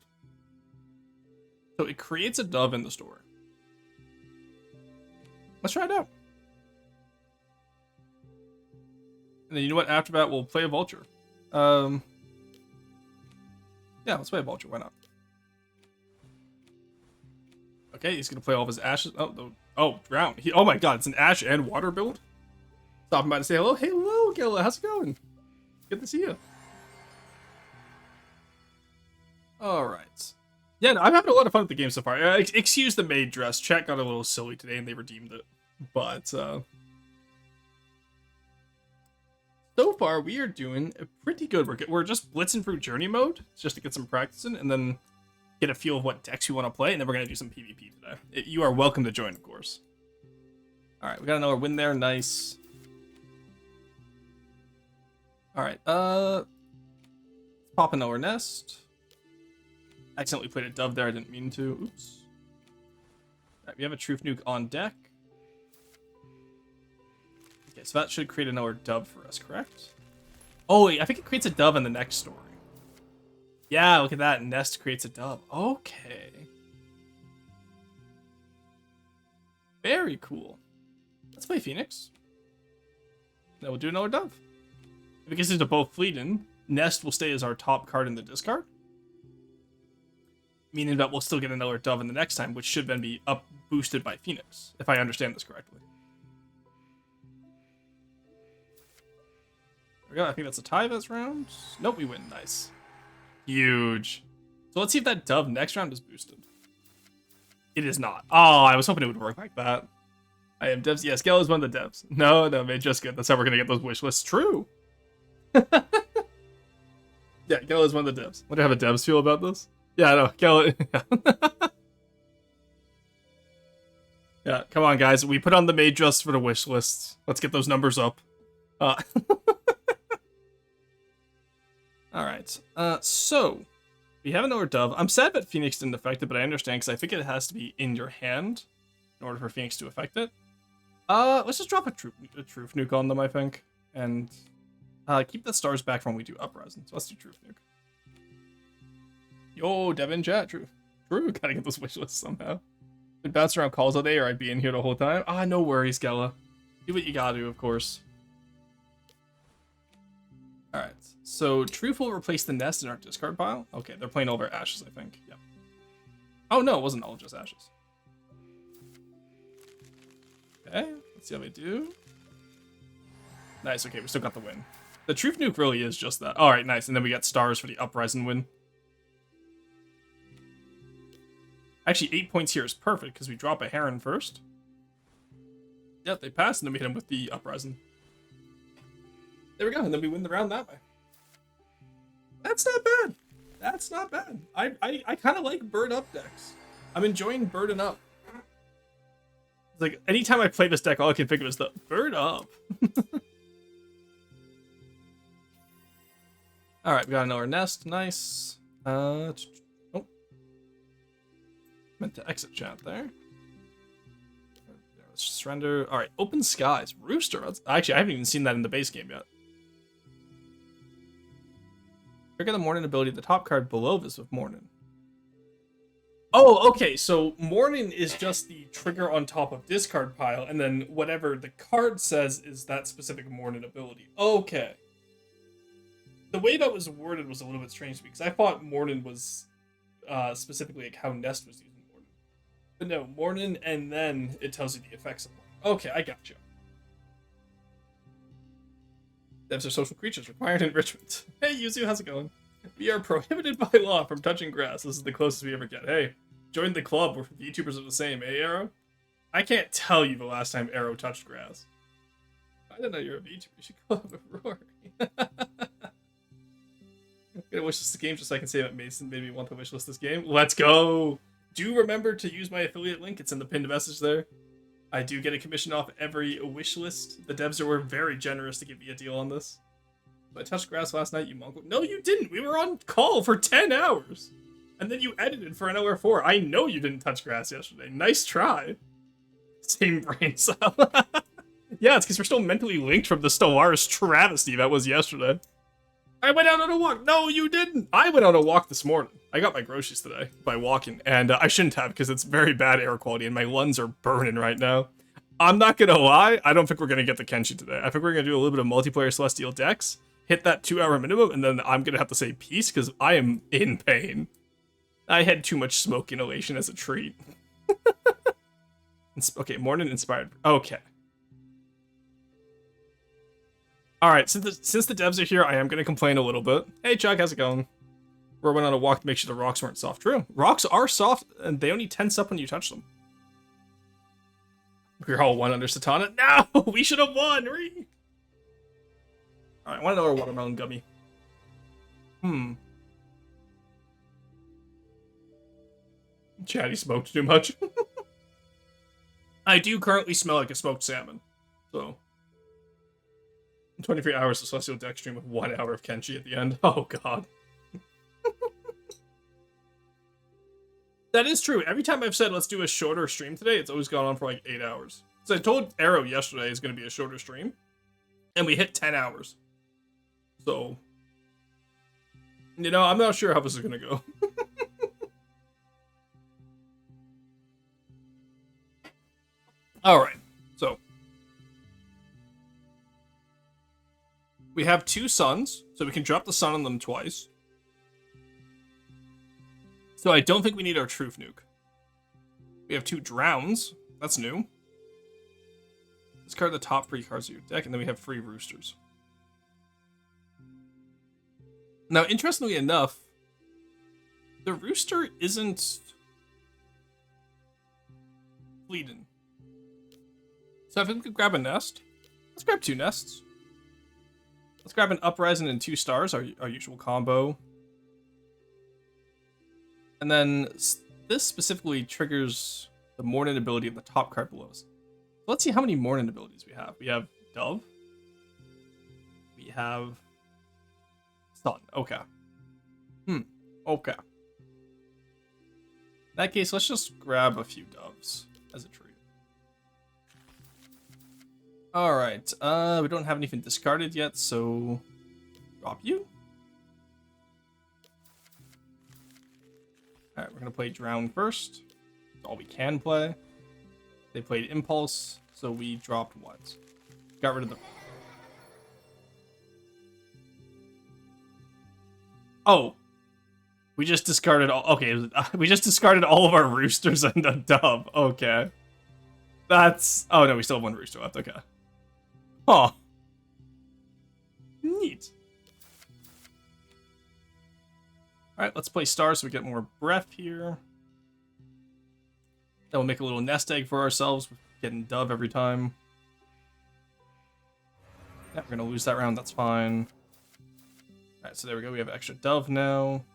So it creates a dove in the store. Let's try it out. And then you know what? After that, we'll play a vulture. Yeah, let's play a vulture. Why not? Okay, he's gonna play all of his ashes. Oh, drown. Oh my god, it's an ash and water build. Stopping by to say hello. Hey, hello, Gilla. How's it going? Good to see you. All right. Yeah, no, I'm having a lot of fun with the game so far. Excuse the maid dress. Chat got a little silly today, and they redeemed it. But so far we are doing pretty good. We're just blitzing through journey mode just to get some practice in, and then get a feel of what decks you want to play, and then we're gonna do some PvP today. You are welcome to join, of course. All right, we got another win there. Nice. All right, pop another nest. Accidentally played a dove there. I didn't mean to. Oops. All right, we have a truth nuke on deck. Okay, so that should create another dove for us, correct? Oh, wait, I think it creates a dove in the next story. Yeah, look at that. Nest creates a dove. Okay. Very cool. Let's play Phoenix. Then we'll do another dove. If it gets into both fleeting, Nest will stay as our top card in the discard. Meaning that we'll still get another dove in the next time, which should then be up boosted by Phoenix, if I understand this correctly. There we go. I think that's a tie this round. Nope, we win. Nice. Huge. So let's see if that dove next round is boosted. It is not. Oh, I was hoping it would work like that. I am devs. Yes, Gale is one of the devs. No, mate, just good. That's how we're going to get those wish lists. True. Yeah, Gale is one of the devs. Wonder how the devs feel about this. Yeah, I know. Gale. Yeah, come on, guys. We put on the maid dress for the wish lists. Let's get those numbers up. Alright, so we have another dove. I'm sad that Phoenix didn't affect it, but I understand because I think it has to be in your hand in order for Phoenix to affect it. Let's just drop a truth nuke on them, I think, and keep the stars back from when we do Uprising. So let's do truth nuke. Yo, Devin chat, true. Gotta get those wish lists somehow. Been bouncing around calls all day, or I'd be in here the whole time. No worries, Gella. Do what you gotta do, of course. Alright, so Truth will replace the nest in our discard pile. Okay, they're playing over ashes, I think. Yep. Oh no, it wasn't all just ashes. Okay, let's see how they do. Nice, okay, we still got the win. The Truth Nuke really is just that. Alright, nice, and then we got stars for the Uprising win. Actually, 8 points here is perfect, because we drop a Heron first. Yep, they passed, and then we hit him with the Uprising. There we go, and then we win the round that way. That's not bad. That's not bad. I kind of like bird up decks. I'm enjoying burden up. It's like, anytime I play this deck, all I can think of is the bird up. Alright, we got another nest. Nice. Oh. Meant to exit chat there. surrender. All right, open skies. Rooster. Actually, I haven't even seen that in the base game yet. Trigger the Morning ability. The top card below this with Morning. Oh, okay. So Morning is just the trigger on top of discard pile, and then whatever the card says is that specific Morning ability. Okay. The way that was worded was a little bit strange because I thought Morning was specifically like how Nest was using Morning. But no, Morning, and then it tells you the effects of Morning. Okay, I gotcha. Devs are social creatures, required enrichment. Hey, Yuzu, how's it going? We are prohibited by law from touching grass. This is the closest we ever get. Hey, join the club where VTubers are the same, eh, Arrow? I can't tell you the last time Arrow touched grass. I don't know you're a VTuber. You should club a Rory. I'm gonna wishlist the game just so I can say that Mason made me want to wishlist this game. Let's go! Do remember to use my affiliate link. It's in the pinned message there. I do get a commission off every wishlist. The devs were very generous to give me a deal on this. I touched grass last night, you mongrel. No, you didn't. We were on call for 10 hours. And then you edited for an hour 4. I know you didn't touch grass yesterday. Nice try. Same brain cell. Yeah, it's because we're still mentally linked from the Stellaris travesty that was yesterday. I went out on a walk. No, you didn't. I went on a walk this morning. I got my groceries today by walking, and I shouldn't have because it's very bad air quality, and my lungs are burning right now. I'm not going to lie. I don't think we're going to get the Kenshi today. I think we're going to do a little bit of multiplayer Celestial Dex, hit that 2-hour minimum, and then I'm going to have to say peace because I am in pain. I had too much smoke inhalation as a treat. Okay, Morning inspired. Okay. Alright, since the devs are here, I am going to complain a little bit. Hey, Chuck, how's it going? We went on a walk to make sure the rocks weren't soft. True. Rocks are soft, and they only tense up when you touch them. We're all one under Satana. No! We should have won! Alright, I want another watermelon gummy. Chatty smoked too much. I do currently smell like a smoked salmon. So... 23 hours of Celestial Dex stream with 1 hour of Kenshi at the end. Oh, God. That is true. Every time I've said, let's do a shorter stream today, it's always gone on for like 8 hours. So I told Arrow yesterday it's going to be a shorter stream. And we hit 10 hours. So, you know, I'm not sure how this is going to go. Alright, so. We have 2 suns, so we can drop the sun on them twice. So I don't think we need our Truth Nuke. We have 2 drowns. That's new. Discard the top 3 cards of your deck, and then we have 3 roosters. Now, interestingly enough, the rooster isn't fleeting. So I think we could grab a nest. Let's grab 2 nests. Let's grab an Uprising and 2 stars, our usual combo. And then this specifically triggers the Morning ability of the top card below us. So let's see how many Morning abilities we have. We have Dove. We have Sun. Okay. Okay. In that case, let's just grab a few doves as a treat. Alright, we don't have anything discarded yet, so drop you. Alright, we're gonna play Drown first. That's all we can play. They played Impulse, so we dropped what? Got rid of the... Oh! We just discarded all... Okay, we just discarded all of our roosters and a dove. Okay. That's... Oh no, we still have 1 rooster left, okay. Huh. Neat. Alright, let's play stars so we get more breath here. Then we'll make a little nest egg for ourselves, getting dove every time. Yeah, we're gonna lose that round, that's fine. Alright, so there we go, we have extra dove now.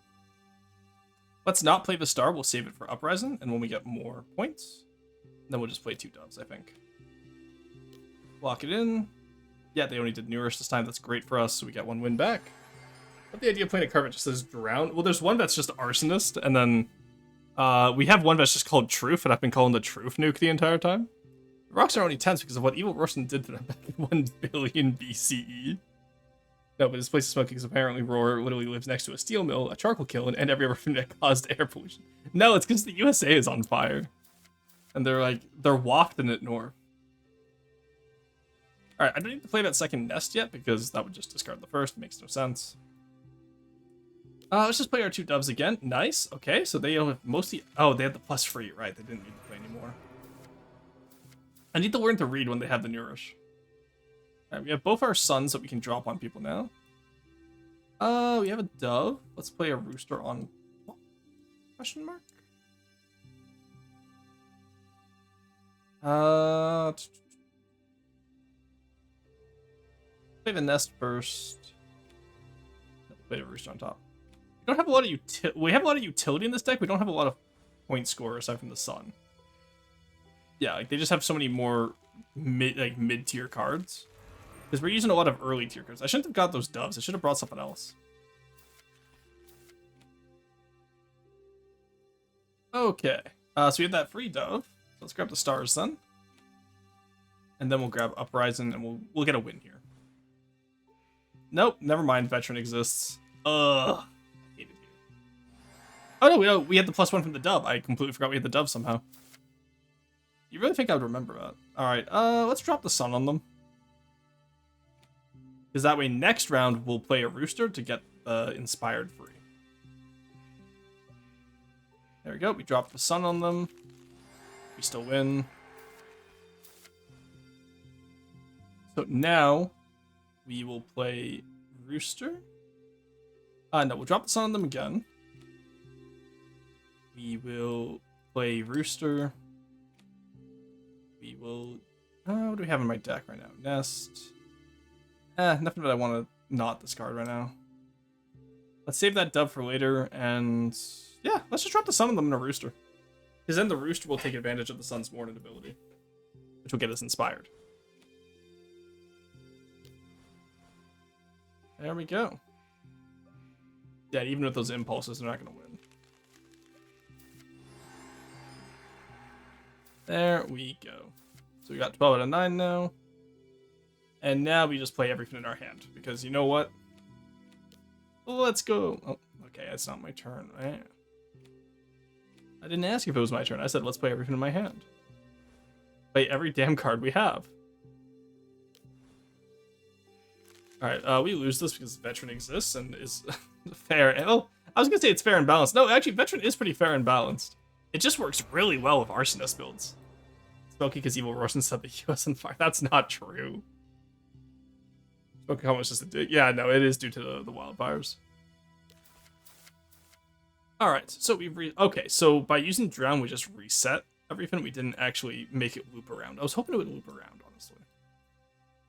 Let's not play the star, we'll save it for Uprising, and when we get more points, then we'll just play 2 doves, I think. Lock it in. Yeah, they only did Nourish this time. That's great for us, so we get 1 win back. But the idea of playing a card that just says Drown... Well, there's one that's just Arsonist, and then we have one that's just called Truth, and I've been calling the Truth Nuke the entire time. The rocks are only tense because of what evil Roshan did to them back in 1 billion BCE. No, but this place is smoking because apparently Roar literally lives next to a steel mill, a charcoal kiln, and every other thing that caused air pollution. No, it's because the USA is on fire. And they're wafting it north. Alright, I don't need to play that second nest yet because that would just discard the first. It makes no sense. Let's just play our 2 doves again. Nice. Okay, so they have mostly... Oh, they had the +3, right? They didn't need to play anymore. I need to learn to read when they have the nourish. Alright, we have both our sons that we can drop on people now. We have a dove. Let's play a rooster on... What? Question mark? Play the nest first. Play the rooster on top. We don't have a lot of we have a lot of utility in this deck. We don't have a lot of point score aside from the sun. Yeah, like they just have so many more mid-tier cards. Because we're using a lot of early tier cards. I shouldn't have got those doves. I should have brought something else. Okay. So we have that free dove. So let's grab the stars then. And then we'll grab Uprising and we'll get a win here. Nope, never mind. Veteran exists. Ugh. I hate it here. Oh no, we had the +1 from the dove. I completely forgot we had the dove somehow. You really think I would remember that? Alright, let's drop the sun on them. Because that way next round we'll play a rooster to get inspired free. There we go, we dropped the sun on them. We still win. So now we will play rooster. No, we'll drop the sun on them again. We will play rooster. We will... what do we have in my deck right now? Nest. Nothing that I want to not discard right now. Let's save that dove for later, and yeah, let's just drop the sun on them in a rooster. Because then the rooster will take advantage of the sun's morning ability, which will get us inspired. There we go. Yeah, even with those impulses, they're not going to win. There we go. So we got 12 out of 9 now. And now we just play everything in our hand. Because you know what? Let's go. Oh, okay, it's not my turn, right? I didn't ask if it was my turn. I said let's play everything in my hand. Play every damn card we have. Alright, we lose this because Veteran exists and is fair. And, oh, I was going to say it's fair and balanced. No, actually, Veteran is pretty fair and balanced. It just works really well with Arsonist builds. Spooky because Evil Roshan set the US on fire. That's not true. Spooky Comet was just a dig. Yeah, no, it is due to the wildfires. Alright, so okay, so by using Drown, we just reset everything. We didn't actually make it loop around. I was hoping it would loop around, honestly.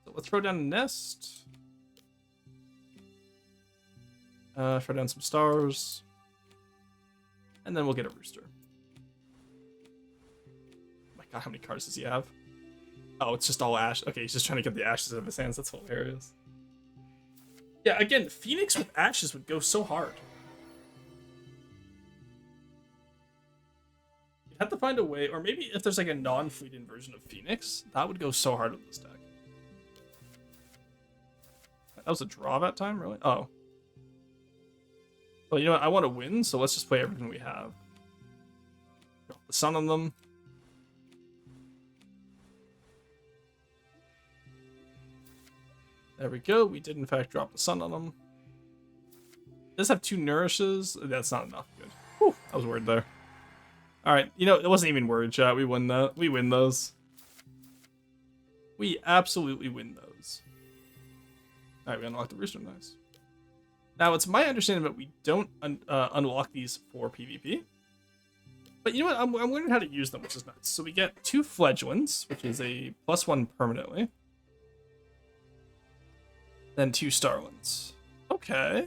So let's throw down a nest. Throw down some stars. And then we'll get a rooster. Oh my god, how many cards does he have? Oh, it's just all ash. Okay, he's just trying to get the ashes out of his hands. That's hilarious. Yeah, again, Phoenix with ashes would go so hard. You'd have to find a way, or maybe if there's like a non-fleeting version of Phoenix, that would go so hard with this deck. That was a draw that time, really? Oh. Well, you know what? I want to win, so let's just play everything we have. Drop the sun on them. There we go. We did, in fact, drop the sun on them. Does have 2 nourishes. That's not enough. Good. Whew, I was worried there. All right. You know, it wasn't even word, chat. We win that. We win those. We absolutely win those. All right, we unlocked the rooster. Nice. Now, it's my understanding that we don't unlock these for PvP. But you know what? I'm learning how to use them, which is nice. So we get 2 fledglings, which is a +1 permanently. Then 2 starlings. Okay.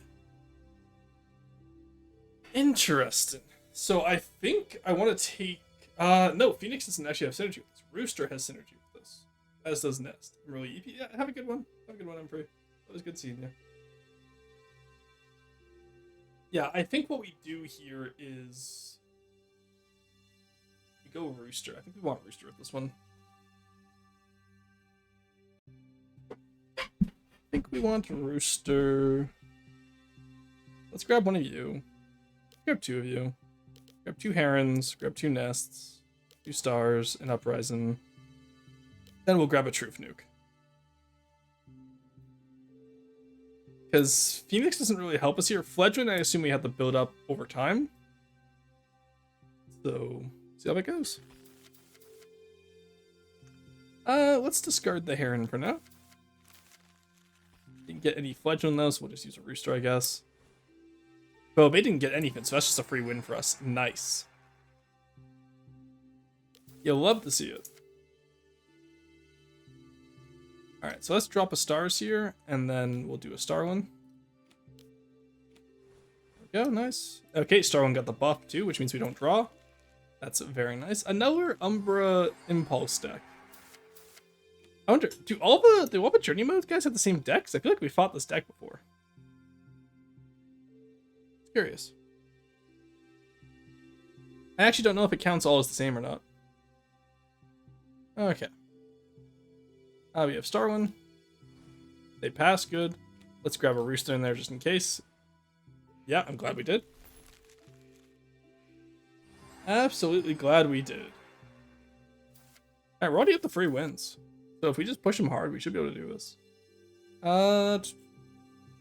Interesting. So I think I want to take... no, Phoenix doesn't actually have synergy with this. Rooster has synergy with this. As does Nest. I'm really EP. Yeah, have a good one. Have a good one, I'm free. That was good seeing you. Yeah, I think what we do here is... we go Rooster. I think we want Rooster with this one. we want a rooster. Let's grab one of you. Grab two of you. Grab 2 herons. Grab 2 nests. 2 stars. An uprising. Then we'll grab a truth nuke. Because Phoenix doesn't really help us here. Fledgling, I assume we have to build up over time. So, see how that goes. Let's discard the heron for now. Didn't get any fledgling though, so we'll just use a rooster, I guess. Well, they didn't get anything, so that's just a free win for us. Nice. You'll love to see it. Alright, so let's drop a stars here, and then we'll do a star one. There we go, nice. Okay, star one got the buff too, which means we don't draw. That's very nice. Another Umbra Impulse deck. I wonder, do all the Journey Mode guys have the same decks? I feel like we fought this deck before. Curious. I actually don't know if it counts all as the same or not. Okay. We have Starwin. They pass, good. Let's grab a rooster in there just in case. Yeah, I'm glad we did. Absolutely glad we did. Alright, we're already at the free wins. So if we just push them hard, we should be able to do this.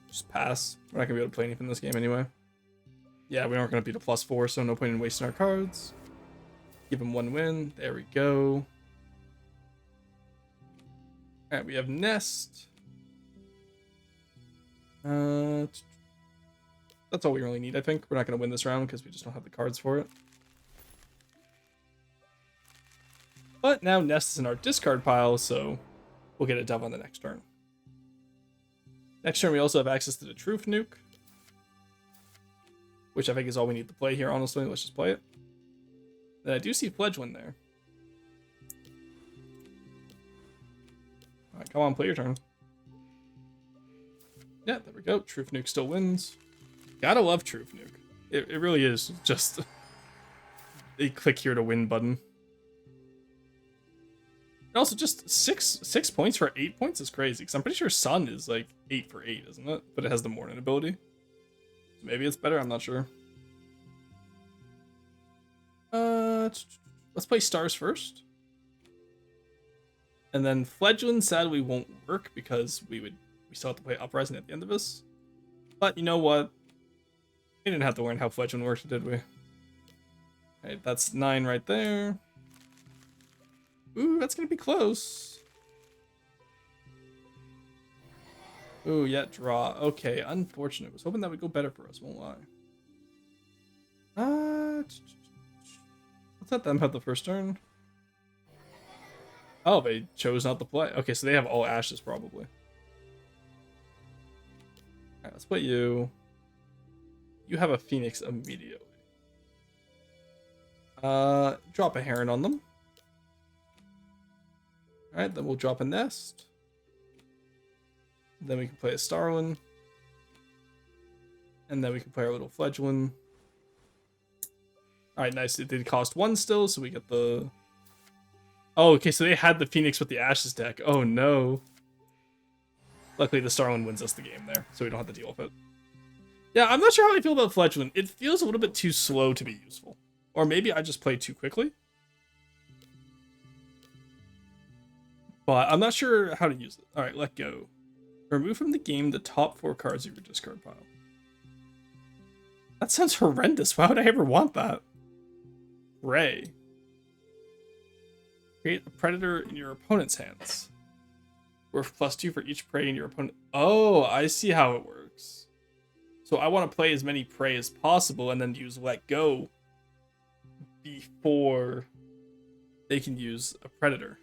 Just pass. We're not going to be able to play anything in this game anyway. Yeah, we aren't going to beat a +4, so no point in wasting our cards. Give him 1 win. There we go. Alright, we have Nest. That's all we really need, I think. We're not going to win this round because we just don't have the cards for it. But now Nest is in our discard pile, so we'll get a dove on the next turn. Next turn, we also have access to the Truth Nuke, which I think is all we need to play here, honestly. Let's just play it. Then I do see Fledgling there. Alright, come on, play your turn. Yeah, there we go. Truth Nuke still wins. Gotta love Truth Nuke. It really is just a click here to win button. And also, just six points for 8 points is crazy, because I'm pretty sure Sun is like 8 for 8, isn't it? But it has the Morning ability. So maybe it's better, I'm not sure. Let's play Stars first. And then Fledgling sadly won't work because we still have to play Uprising at the end of this. But you know what? We didn't have to learn how Fledgling works, did we? Alright, that's 9 right there. Ooh, that's gonna be close. Ooh, yeah, draw. Okay, unfortunate. I was hoping that would go better for us, won't lie. Let's let them have the first turn. Oh, they chose not to play. Okay, so they have all ashes, probably. Alright, let's play you. You have a Phoenix immediately. Drop a Heron on them. Alright, then we'll drop a Nest. Then we can play a Starlin. And then we can play our little Fledgling. Alright, nice. It did cost 1 still, so we get the... Oh, okay, so they had the Phoenix with the Ashes deck. Oh, no. Luckily, the Starlin wins us the game there, so we don't have to deal with it. Yeah, I'm not sure how I feel about Fledgling. It feels a little bit too slow to be useful. Or maybe I just played too quickly. But I'm not sure how to use it. Alright, let go. Remove from the game the top 4 cards of your discard pile. That sounds horrendous. Why would I ever want that? Ray. Create a predator in your opponent's hands. Worth +2 for each prey in your opponent. Oh, I see how it works. So I want to play as many prey as possible and then use let go before they can use a predator.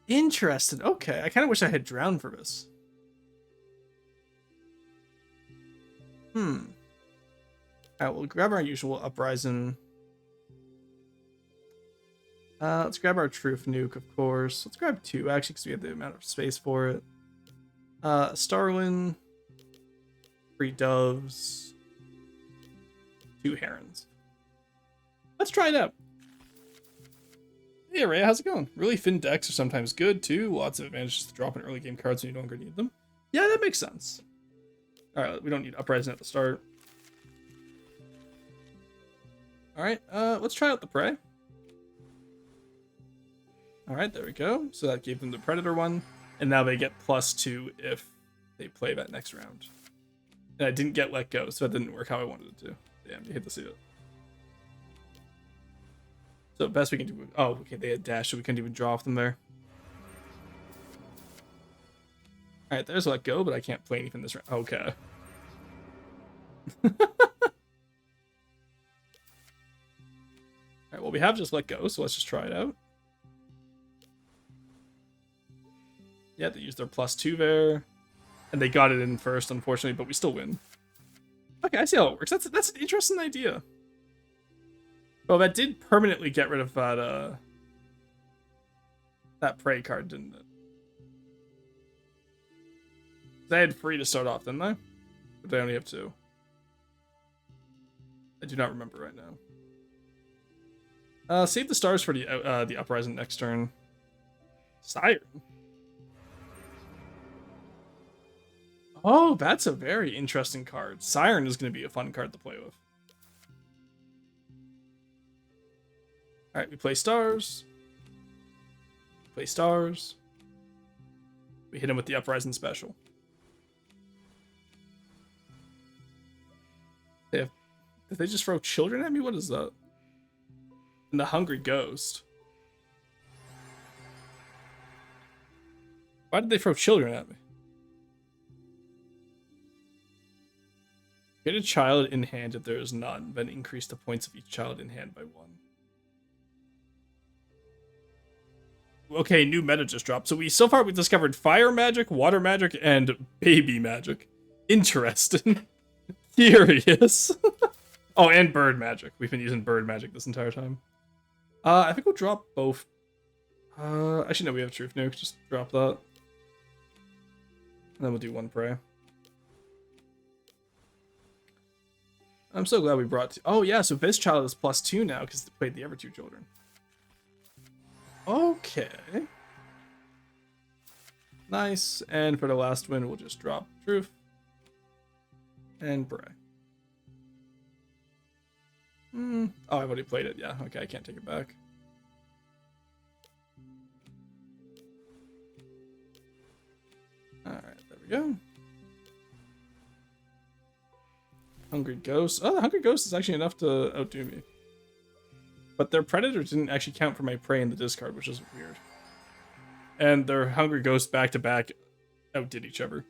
Interesting. Okay, I kind of wish I had drowned for this. Alright, we'll grab our usual Uprising. Let's grab our Truth Nuke, of course. Let's grab 2, actually, because we have the amount of space for it. Starlin. 3 Doves. 2 Herons. Let's try it out. Hey Araya, how's it going? Really thin decks are sometimes good too. Lots of advantages to drop in early game cards when you no longer need them. Yeah, that makes sense. Alright, we don't need Uprising at the start. Alright, let's try out the Prey. Alright, there we go. So that gave them the Predator one. And now they get +2 if they play that next round. And I didn't get Let Go, so that didn't work how I wanted it to. Damn, you hate to see it. So best we can do... Oh, okay, they had dash, so we couldn't even draw off them there. Alright, there's Let Go, but I can't play anything this round. Okay. Alright, well, we have just Let Go, so let's just try it out. Yeah, they used their +2 there. And they got it in first, unfortunately, but we still win. Okay, I see how it works. That's an interesting idea. Well, that did permanently get rid of that Prey card, didn't it? They had 3 to start off, didn't they? But they only have 2. I do not remember right now. Save the stars for the Uprising next turn. Siren. Oh, that's a very interesting card. Siren is going to be a fun card to play with. Alright, we play stars. Play stars. We hit him with the Uprising special. Did they just throw children at me? What is that? And the Hungry Ghost. Why did they throw children at me? Get a child in hand if there is none, then increase the points of each child in hand by 1. Okay, new meta just dropped. So so far we've discovered fire magic, water magic, and baby magic. Interesting. Curious. Oh, and bird magic. We've been using bird magic this entire time. I think we'll drop both. Actually, no, we have Truth Nuke. Just drop that. And then we'll do 1 Prey. I'm so glad we brought... Oh, yeah, so this child is +2 now because they played the other 2 children. Okay. Nice. And for the last win, we'll just drop Truth. And Prey. Oh, I've already played it. Yeah, okay, I can't take it back. Alright, there we go. Hungry Ghost. Oh, the Hungry Ghost is actually enough to outdo me. But their Predator didn't actually count for my Prey in the discard, which is weird. And their Hungry Ghost back-to-back outdid each other.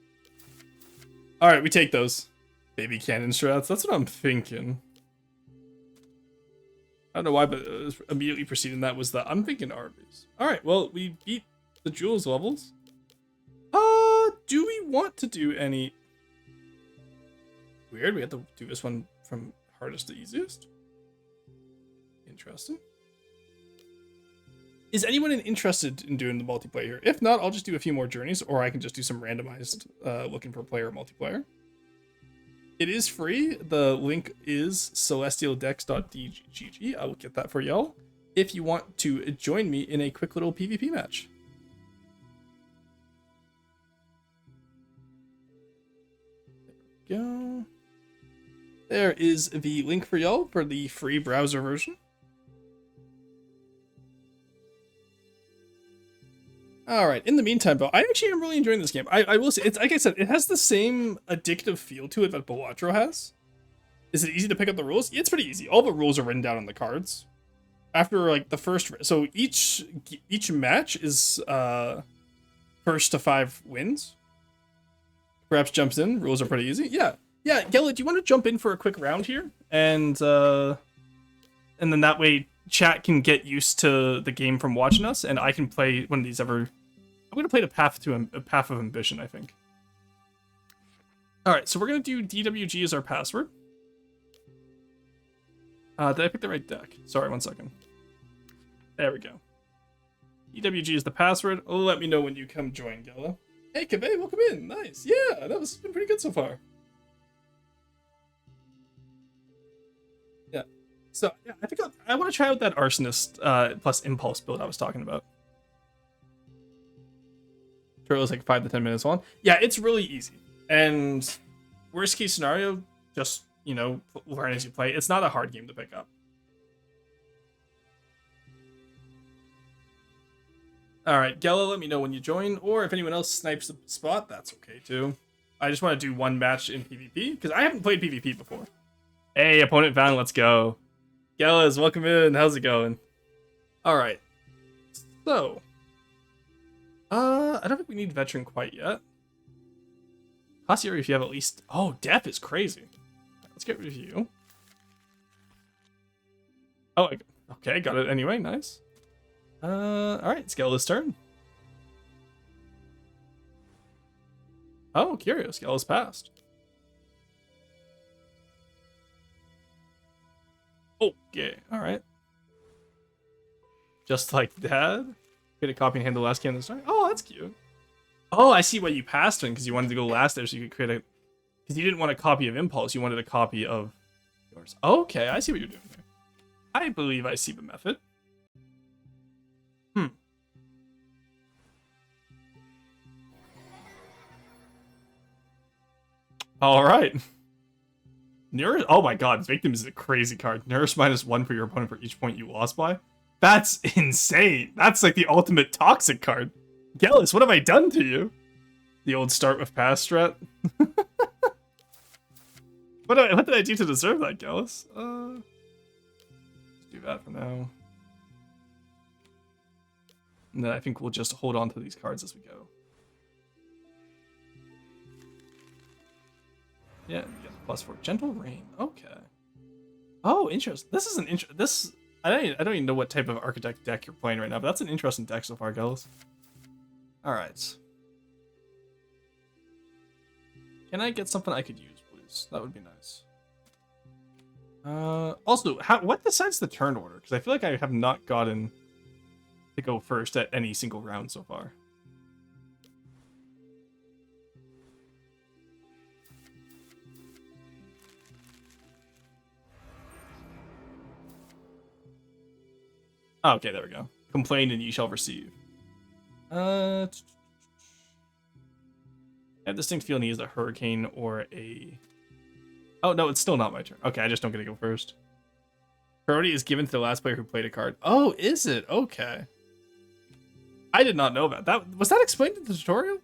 Alright, we take those. Baby cannon strats. That's what I'm thinking. I don't know why, but immediately preceding that was the I'm thinking Arby's. Alright, well, we beat the Jules levels. Do we want to do any... Weird, we have to do this one from hardest to easiest. Interesting. Is anyone interested in doing the multiplayer here? If not, I'll just do a few more journeys, or I can just do some randomized looking for player multiplayer. It is free. The link is celestialdex.dgg. I will get that for y'all if you want to join me in a quick little PvP match. There we go. There is the link for y'all for the free browser version. Alright, in the meantime, though, I actually am really enjoying this game. I will say, it's like I said, it has the same addictive feel to it that Balatro has. Is it easy to pick up the rules? Yeah, it's pretty easy. All the rules are written down on the cards. After, like, the first... So each match is first to 5 wins. Perhaps jumps in. Rules are pretty easy. Yeah. Yeah, Gella, do you want to jump in for a quick round here? And then that way chat can get used to the game from watching us, and I can play one of these ever... I'm going to play the Path of Ambition, I think. Alright, so we're going to do DWG as our password. Did I pick the right deck? Sorry, 1 second. There we go. DWG is the password. Oh, let me know when you come join, Gella. Hey, Kabe, welcome in. Nice. Yeah, that was been pretty good so far. So yeah, I think I want to try out that arsonist plus impulse build I was talking about. Sure, it was like 5 to 10 minutes long. Yeah, it's really easy. And worst case scenario, just learn as you play. It's not a hard game to pick up. All right, Gela, let me know when you join, or if anyone else snipes the spot, that's okay too. I just want to do one match in PvP because I haven't played PvP before. Hey, opponent found. Let's go. Gelas, welcome in. How's it going? All right. So, I don't think we need veteran quite yet. Possibly if you have at least. Oh, def is crazy. Let's get rid of you. Oh, okay, got it anyway. Nice. All right, Skele's turn. Oh, curious. Skele's passed. Okay, all right. Just like that. Get a copy and hand the last can of the start. Oh, that's cute. Oh, I see why you passed him, because you wanted to go last there so you could create a... Because you didn't want a copy of Impulse, you wanted a copy of yours. Okay, I see what you're doing here. I believe I see the method. Alright. Nourish... Oh my god, Victim is a crazy card. Nourish -1 for your opponent for each point you lost by. That's insane. That's like the ultimate toxic card. Gelas, what have I done to you? The old start with pass strat. What did I do to deserve that, Gelas? Let's do that for now. And then I think we'll just hold on to these cards as we go. Yeah, you get the +4. Gentle Rain. Okay. Oh, interesting. This is an I don't even know what type of architect deck you're playing right now, but that's an interesting deck so far, Gelas. Alright. Can I get something I could use, please? That would be nice. Also, what decides the turn order? Because I feel like I have not gotten to go first at any single round so far. Oh, okay, there we go. Complain and ye shall receive. I have a distinct feeling he is a hurricane or a... Oh, no, it's still not my turn. Okay, I just don't get to go first. Priority is given to the last player who played a card. Oh, is it? Okay. I did not know that. Was that explained in the tutorial?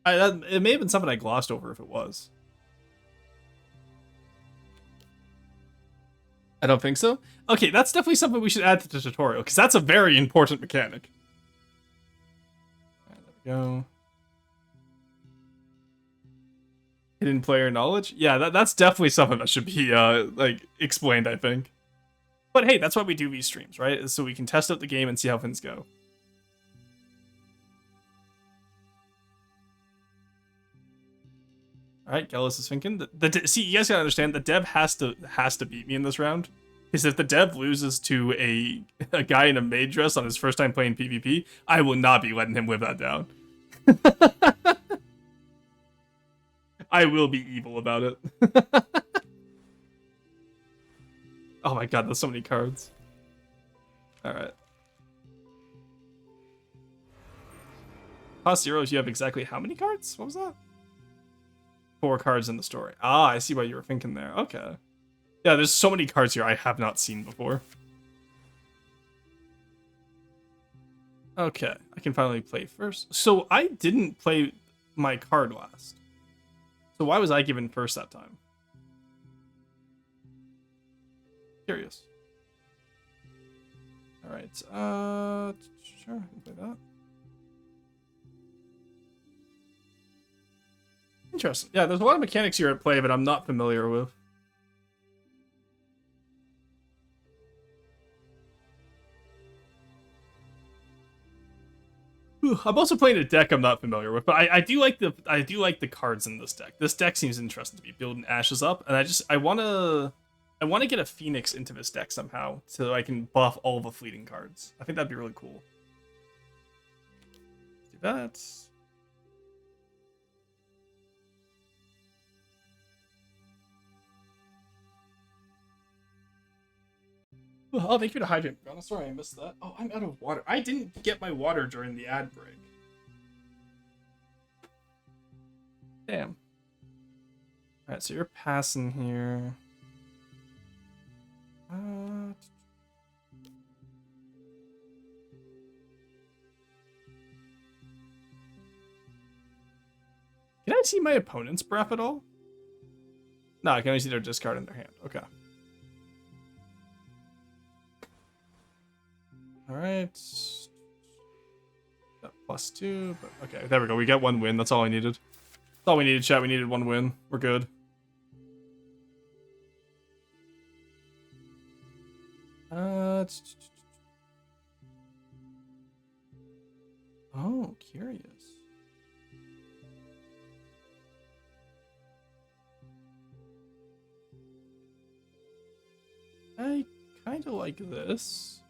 It may have been something I glossed over if it was. I don't think so. Okay, that's definitely something we should add to the tutorial, because that's a very important mechanic. All right, there we go. Hidden player knowledge? Yeah, that's definitely something that should be like explained, I think. But hey, that's why we do these streams, right? So we can test out the game and see how things go. All right, Gelas is thinking. See, you guys gotta understand, the dev has to beat me in this round. Because if the dev loses to a guy in a maid dress on his first time playing PvP, I will not be letting him live that down. I will be evil about it. Oh my god, there's so many cards. Alright. Cost 0, you have exactly how many cards? What was that? 4 cards in the story. Ah, I see what you were thinking there. Okay. Yeah, there's so many cards here I have not seen before. Okay, I can finally play first. So I didn't play my card last. So why was I given first that time? Curious. Alright, sure, I can play that. Interesting. Yeah, there's a lot of mechanics here at play that I'm not familiar with. I'm also playing a deck I'm not familiar with, but I do like the cards in this deck. This deck seems interesting to me, building Ashes up, and I wanna get a Phoenix into this deck somehow so I can buff all the fleeting cards. I think that'd be really cool. Do that. Oh, thank you to hydrate. I'm sorry I missed that. Oh, I'm out of water. I didn't get my water during the ad break. Damn. Alright, so you're passing here. Can I see my opponent's breath at all? No, I can only see their discard in their hand. Okay. Alright. +2, but okay, there we go. We got one win. That's all I needed. That's all we needed, chat. We needed one win. We're good. Oh, curious. I kind of like this.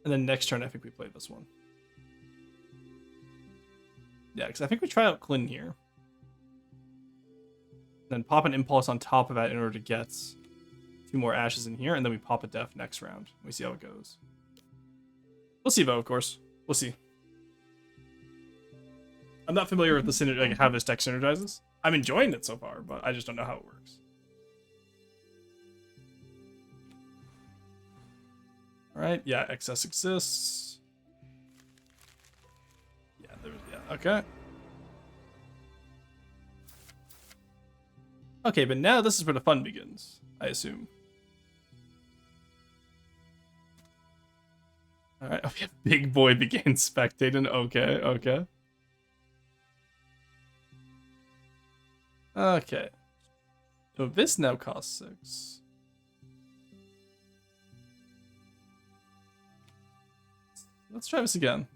And then next turn, I think we play this one. Yeah, because I think we try out Clin here. Then pop an Impulse on top of that in order to get 2 more Ashes in here, and then we pop a Def next round. We see how it goes. We'll see, though, of course. We'll see. I'm not familiar with the synergy, like how this deck synergizes. I'm enjoying it so far, but I just don't know how it works. Alright, yeah, excess exists. Yeah, okay. Okay, but now this is where the fun begins, I assume. Alright, oh, we have Big Boy begins spectating. Okay, okay. Okay. So this now costs 6. Let's try this again.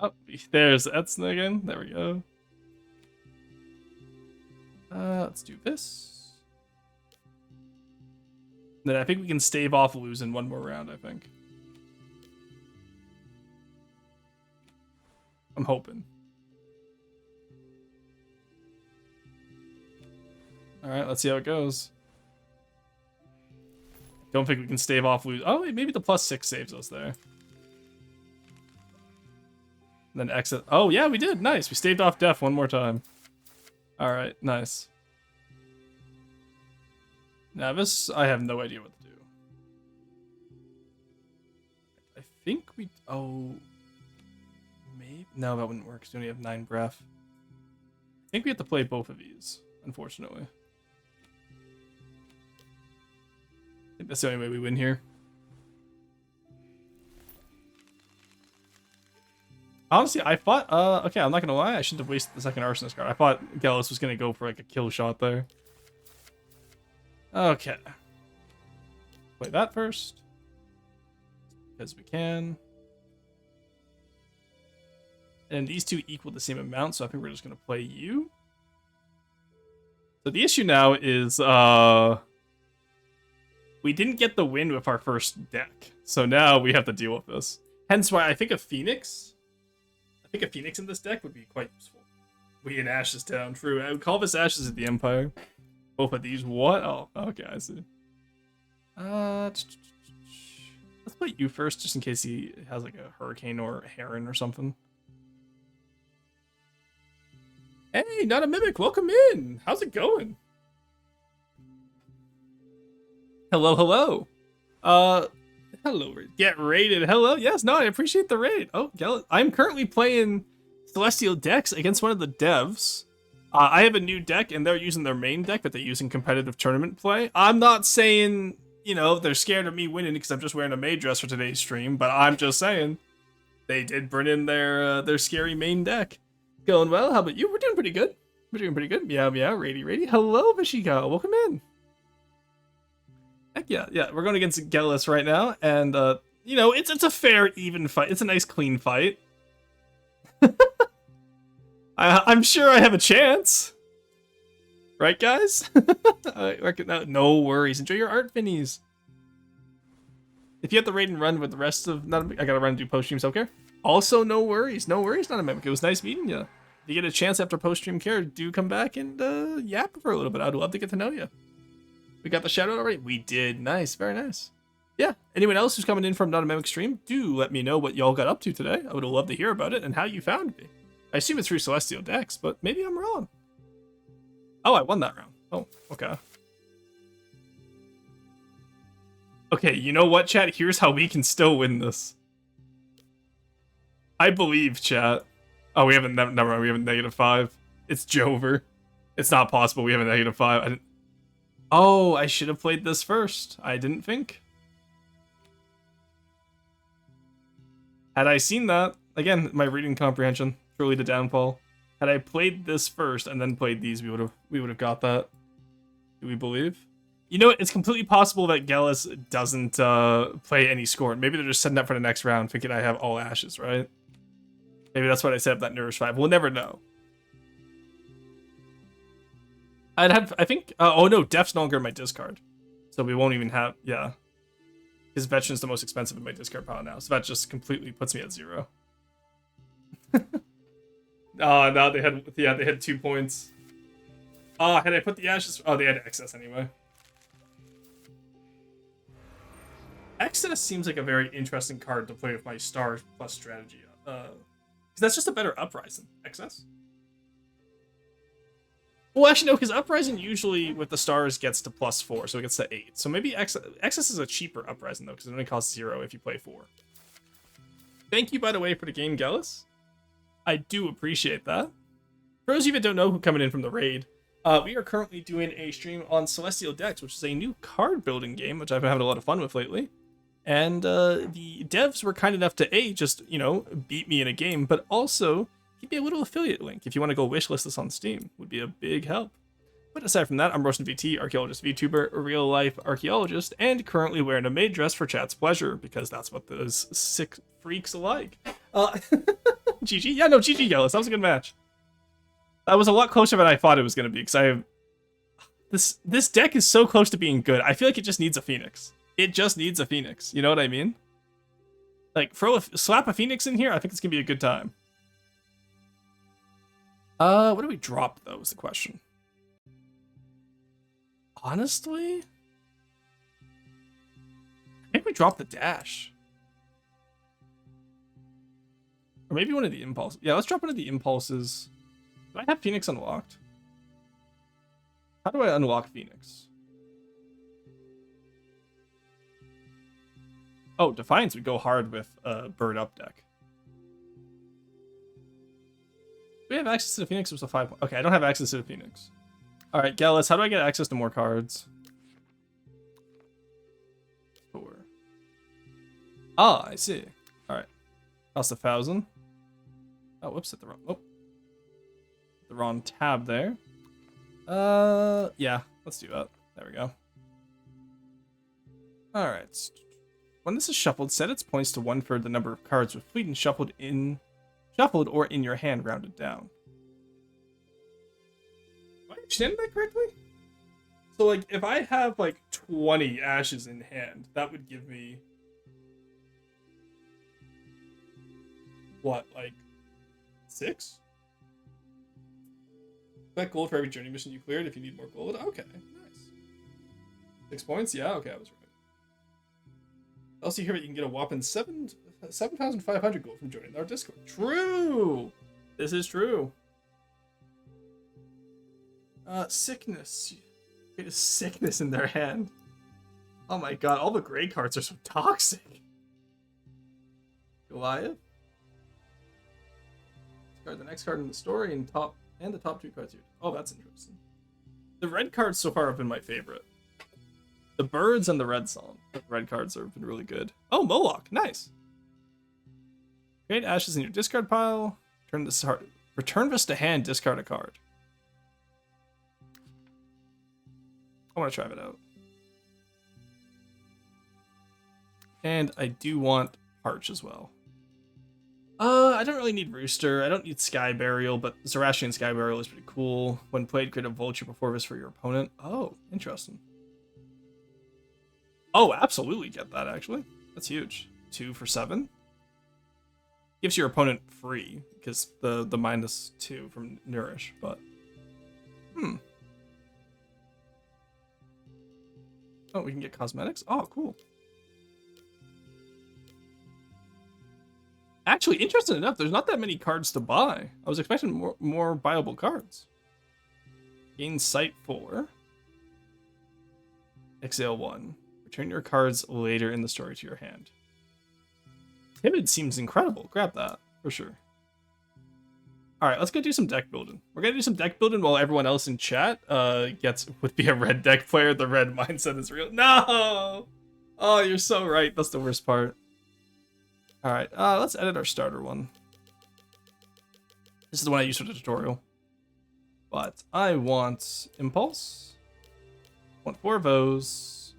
Oh, there's Etzna again. There we go. Let's do this. Then I think we can stave off losing one more round, I think. I'm hoping. Alright, let's see how it goes. Don't think we can stave off lose. Oh, maybe the +6 saves us there. And then exit. Oh, yeah, we did. Nice. We staved off Def one more time. Alright, nice. Now this, I have no idea what to do. I think we... Oh... Maybe... No, that wouldn't work because we only have 9 breath. I think we have to play both of these, unfortunately. I think that's the only way we win here. Honestly, I thought, okay, I'm not gonna lie, I shouldn't have wasted the second Arsonist card. I thought Gallus was gonna go for like a kill shot there. Okay. Play that first. Because we can. And these two equal the same amount, so I think we're just gonna play you. So the issue now is, we didn't get the win with our first deck. So now we have to deal with this. Hence why I think a Phoenix in this deck would be quite useful. We can Ashes down. True. I would call this Ashes of the Empire. Both of these. What? Oh, okay, I see. Let's play you first, just in case he has like a Hurricane or a Heron or something. Hey, not a Mimic. Welcome in. How's it going? Hello, hello. Hello, get raided. Hello, yes, no, I appreciate the raid. Oh, I'm currently playing Celestial decks against one of the devs. I have a new deck, and they're using their main deck that they use in competitive tournament play. I'm not saying, you know, they're scared of me winning because I'm just wearing a maid dress for today's stream, but I'm just saying they did bring in their scary main deck. Going well. How about you? We're doing pretty good. We're doing pretty good. Meow, meow, rady. Hello, Vishika. Welcome in. Heck yeah, yeah, we're going against Gellus right now, and, you know, it's a fair, even fight. It's a nice, clean fight. I'm sure I have a chance. Right, guys? No worries. Enjoy your art, Vinnies. If you have to raid and run with the rest of... I gotta run and do post-stream self-care. Also, no worries. No worries, not a mimic. It was nice meeting you. If you get a chance after post-stream care, do come back and yap for a little bit. I'd love to get to know you. We got the shout out already? We did. Nice. Very nice. Yeah. Anyone else who's coming in from Not a Mimic stream, do let me know what y'all got up to today. I would love to hear about it and how you found me. I assume it's through Celestial Decks, but maybe I'm wrong. Oh, I won that round. Oh, okay. Okay, you know what, chat? Here's how we can still win this. I believe, chat. Oh, we have a never mind. We have a -5. It's Jover. It's not possible. We have a -5. Oh, I should have played this first. I didn't think. Had I seen that, again, my reading comprehension, truly the downfall. Had I played this first and then played these, we would have got that. Do we believe? You know what? It's completely possible that Gallus doesn't play any score. Maybe they're just setting up for the next round, thinking I have all ashes, right? Maybe that's why I set up that Nourish 5. We'll never know. I think, oh no, Def's no longer in my discard. So we won't even have, yeah. His Veteran's the most expensive in my discard pile now, so that just completely puts me at 0. Oh, no, they had 2 points. Oh, had I put the ashes, oh, they had excess anyway. Excess seems like a very interesting card to play with my Star plus strategy. Because that's just a better Uprising. Excess? Well, actually, no, because Uprising usually with the stars gets to +4, so it gets to 8. So maybe Excess is a cheaper Uprising, though, because it only costs 0 if you play 4. Thank you, by the way, for the game, Gallus. I do appreciate that. For those of you that don't know who coming in from the raid, we are currently doing a stream on Celestial Decks, which is a new card building game, which I've been having a lot of fun with lately. And the devs were kind enough to, just, you know, beat me in a game, but also give me a little affiliate link if you want to go wishlist this on Steam. Would be a big help. But aside from that, I'm Roasting VT, Archaeologist Vtuber, a real-life archaeologist, and currently wearing a maid dress for chat's pleasure, because that's what those sick freaks like. GG? Yeah, no, GG, Gallus. That was a good match. That was a lot closer than I thought it was going to be, because I have... This deck is so close to being good. I feel like it just needs a Phoenix. It just needs a Phoenix. You know what I mean? Like, slap a Phoenix in here, I think it's going to be a good time. What do we drop, though, is the question. Honestly? I think we dropped the dash. Or maybe one of the impulses. Yeah, let's drop one of the impulses. Do I have Phoenix unlocked? How do I unlock Phoenix? Oh, Defiance would go hard with Bird Up deck. Do we have access to the Phoenix? It was a 5. Okay, I don't have access to the Phoenix. Alright, Gallus, how do I get access to more cards? 4. Ah, I see. Alright. Cost 1,000. Oh, whoops, hit the wrong. Oh. The wrong tab there. Yeah, let's do that. There we go. Alright. When this is shuffled, set its points to 1/3 the number of cards with fleet and shuffled or in your hand rounded down. Am I understanding that correctly? So, like, if I have, like, 20 ashes in hand, that would give me... What, like... 6? Collect gold for every journey mission you cleared if you need more gold. Okay, nice. 6 points? Yeah, okay, I was right. Also, here you can get a whopping 7,500 gold from joining our Discord. True! This is true. Sickness. Get a sickness in their hand. Oh my god, all the gray cards are so toxic. Goliath. Discard the next card in the story and the top 2 cards here. Oh, that's interesting. The red cards so far have been my favorite. The birds and the red song. The red cards have been really good. Oh, Moloch. Nice. Create ashes in your discard pile. Return this to hand, discard a card. I want to try it out. And I do want Parch as well. I don't really need Rooster. I don't need Sky Burial, but Zoroastrian Sky Burial is pretty cool. When played, create a Vulture before this for your opponent. Oh, interesting. Oh, absolutely get that, actually. That's huge. 2 for 7. Gives your opponent free, because the -2 from Nourish, but... Oh, we can get cosmetics? Oh, cool. Actually, interesting enough, there's not that many cards to buy. I was expecting more buyable cards. Gain Sight 4. Exhale 1. Return your cards later in the story to your hand. Timid seems incredible. Grab that, for sure. Alright, let's go do some deck building. We're gonna do some deck building while everyone else in chat would be a red deck player. The red mindset is real. No! Oh, you're so right. That's the worst part. Alright, let's edit our starter one. This is the one I used for the tutorial. But I want Impulse. I want 4 of those.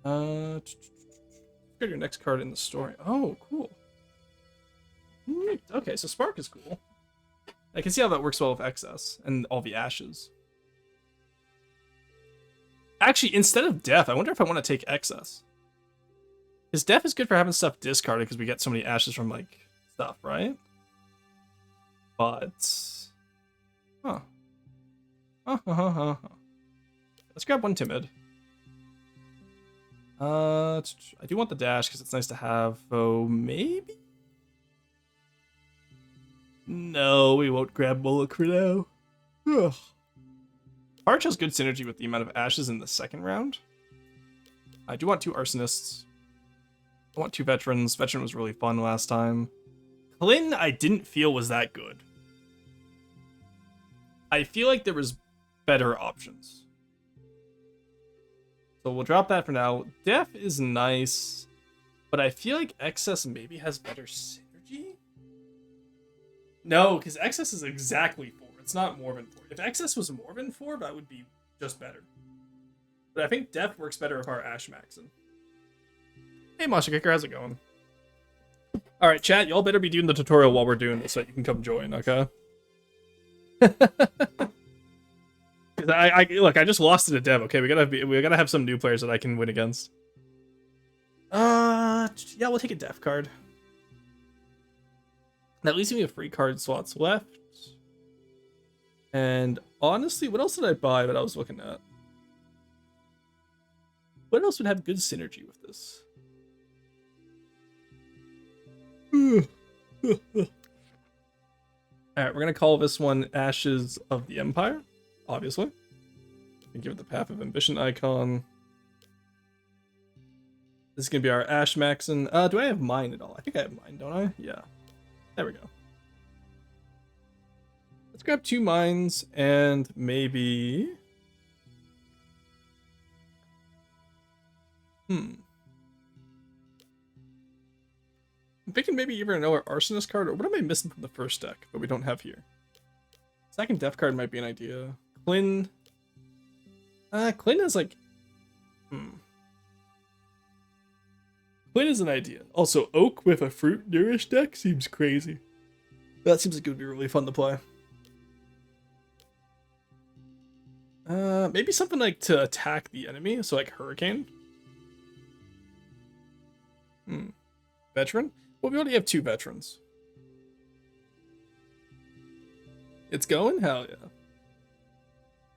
Get your next card in the story. Oh, cool. Okay, so Spark is cool. I can see how that works well with Excess and all the ashes. Actually, instead of Death, I wonder if I want to take Excess. Because Death is good for having stuff discarded because we get so many ashes from, like, stuff, right? But... Huh. Let's grab one Timid. I do want the dash because it's nice to have, though maybe? No, we won't grab Bullock for now. Ugh. Arch has good synergy with the amount of ashes in the second round. I do want 2 Arsonists. I want 2 Veterans. Veteran was really fun last time. Clin, I didn't feel was that good. I feel like there was better options. So we'll drop that for now. Def is nice, but I feel like Excess maybe has better synergy? No, because Excess is exactly 4. It's not more than 4. If Excess was more than 4, that would be just better. But I think Def works better with our Ash Maxon. Hey, Masha Kicker, how's it going? Alright, chat, y'all better be doing the tutorial while we're doing this so you can come join, okay? Look, I just lost to the Dev, okay? We gotta have some new players that I can win against. Yeah, we'll take a Def card. That leaves me with 3 card slots left. And honestly, what else did I buy that I was looking at? What else would have good synergy with this? Alright, we're gonna call this one Ashes of the Empire, obviously. And give it the Path of Ambition icon. This is gonna be our Ash Maxon. Do I have mine at all? I think I have mine, don't I? Yeah. There we go. Let's grab 2 mines and maybe... I'm thinking maybe even another Arsonist card, or what am I missing from the first deck that we don't have here? Second Def card might be an idea. Clin... Clin is like... Clin is an idea. Also, Oak with a Fruit Nourish deck seems crazy. That seems like it would be really fun to play. Maybe something like to attack the enemy, so like Hurricane. Veteran? Well, we already have 2 veterans. It's going? Hell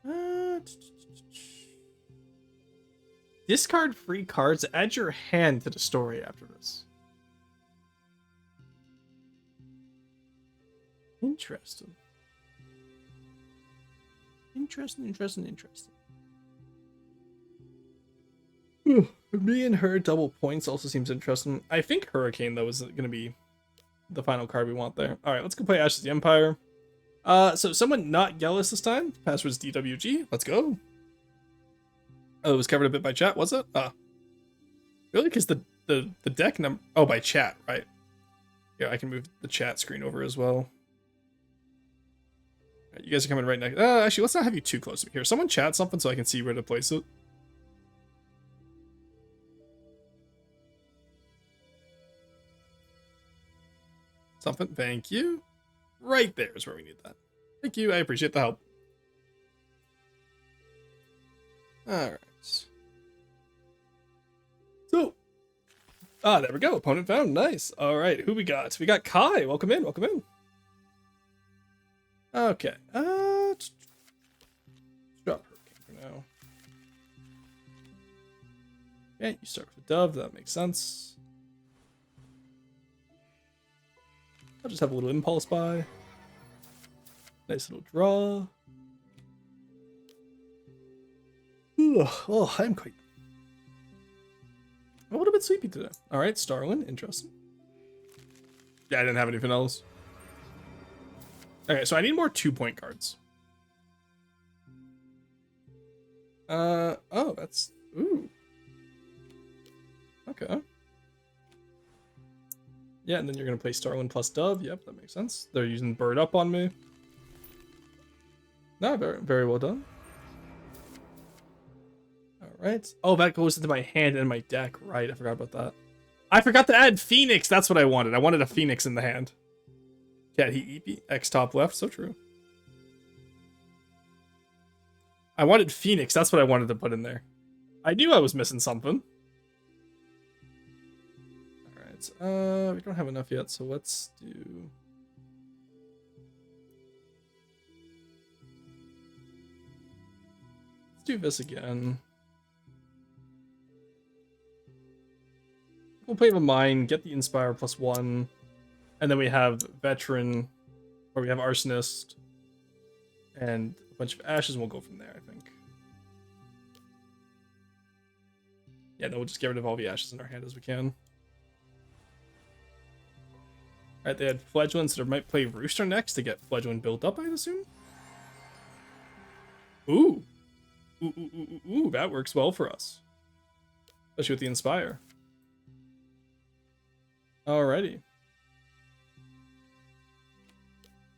yeah. Discard free cards. Add your hand to the story after this. Interesting. Interesting. Me and her double points also seems interesting. I think Hurricane, though, is going to be the final card we want there. All right, let's go play Ashes of the Empire. So someone not yellows this time. Password's DWG. Let's go. Oh, it was covered a bit by chat, was it? Really? Because the deck number... Oh, by chat, right. Yeah, I can move the chat screen over as well. All right, you guys are coming right next... actually, let's not have you too close to me here. Someone chat something so I can see where to place it. Something. Thank you. Right there is where we need that. Thank you. I appreciate the help. Alright. So. There we go. Opponent found. Nice. Alright. Who we got? We got Kai. Welcome in. Welcome in. Okay. Drop Hurricane for now. Okay, you start with a dove. That makes sense. I'll just have a little impulse buy. Nice little draw. Ooh, oh, I'm quite a little bit sleepy today. All right, Starlin, interesting. Yeah, I didn't have anything else. Okay, so I need more 2-point cards. Oh, that's, ooh. Okay. Yeah, and then you're gonna play Starlin plus Dove. Yep, that makes sense. They're using Bird Up on me. No, very, very well done. All right. Oh, that goes into my hand and my deck. Right, I forgot about that. I forgot to add Phoenix. That's what I wanted. I wanted a Phoenix in the hand. Cat he EP X top left. So true. I wanted Phoenix. That's what I wanted to put in there. I knew I was missing something. All right. We don't have enough yet, so let's do. Let's do this again. We'll play the mine, get the Inspire +1, and then we have Veteran, or we have Arsonist, and a bunch of Ashes, and we'll go from there, I think. Yeah, then we'll just get rid of all the Ashes in our hand as we can. Alright, they had Fledgling, so they might play Rooster next to get Fledgling built up, I'd assume? Ooh. Ooh, that works well for us. Especially with the Inspire. Alrighty.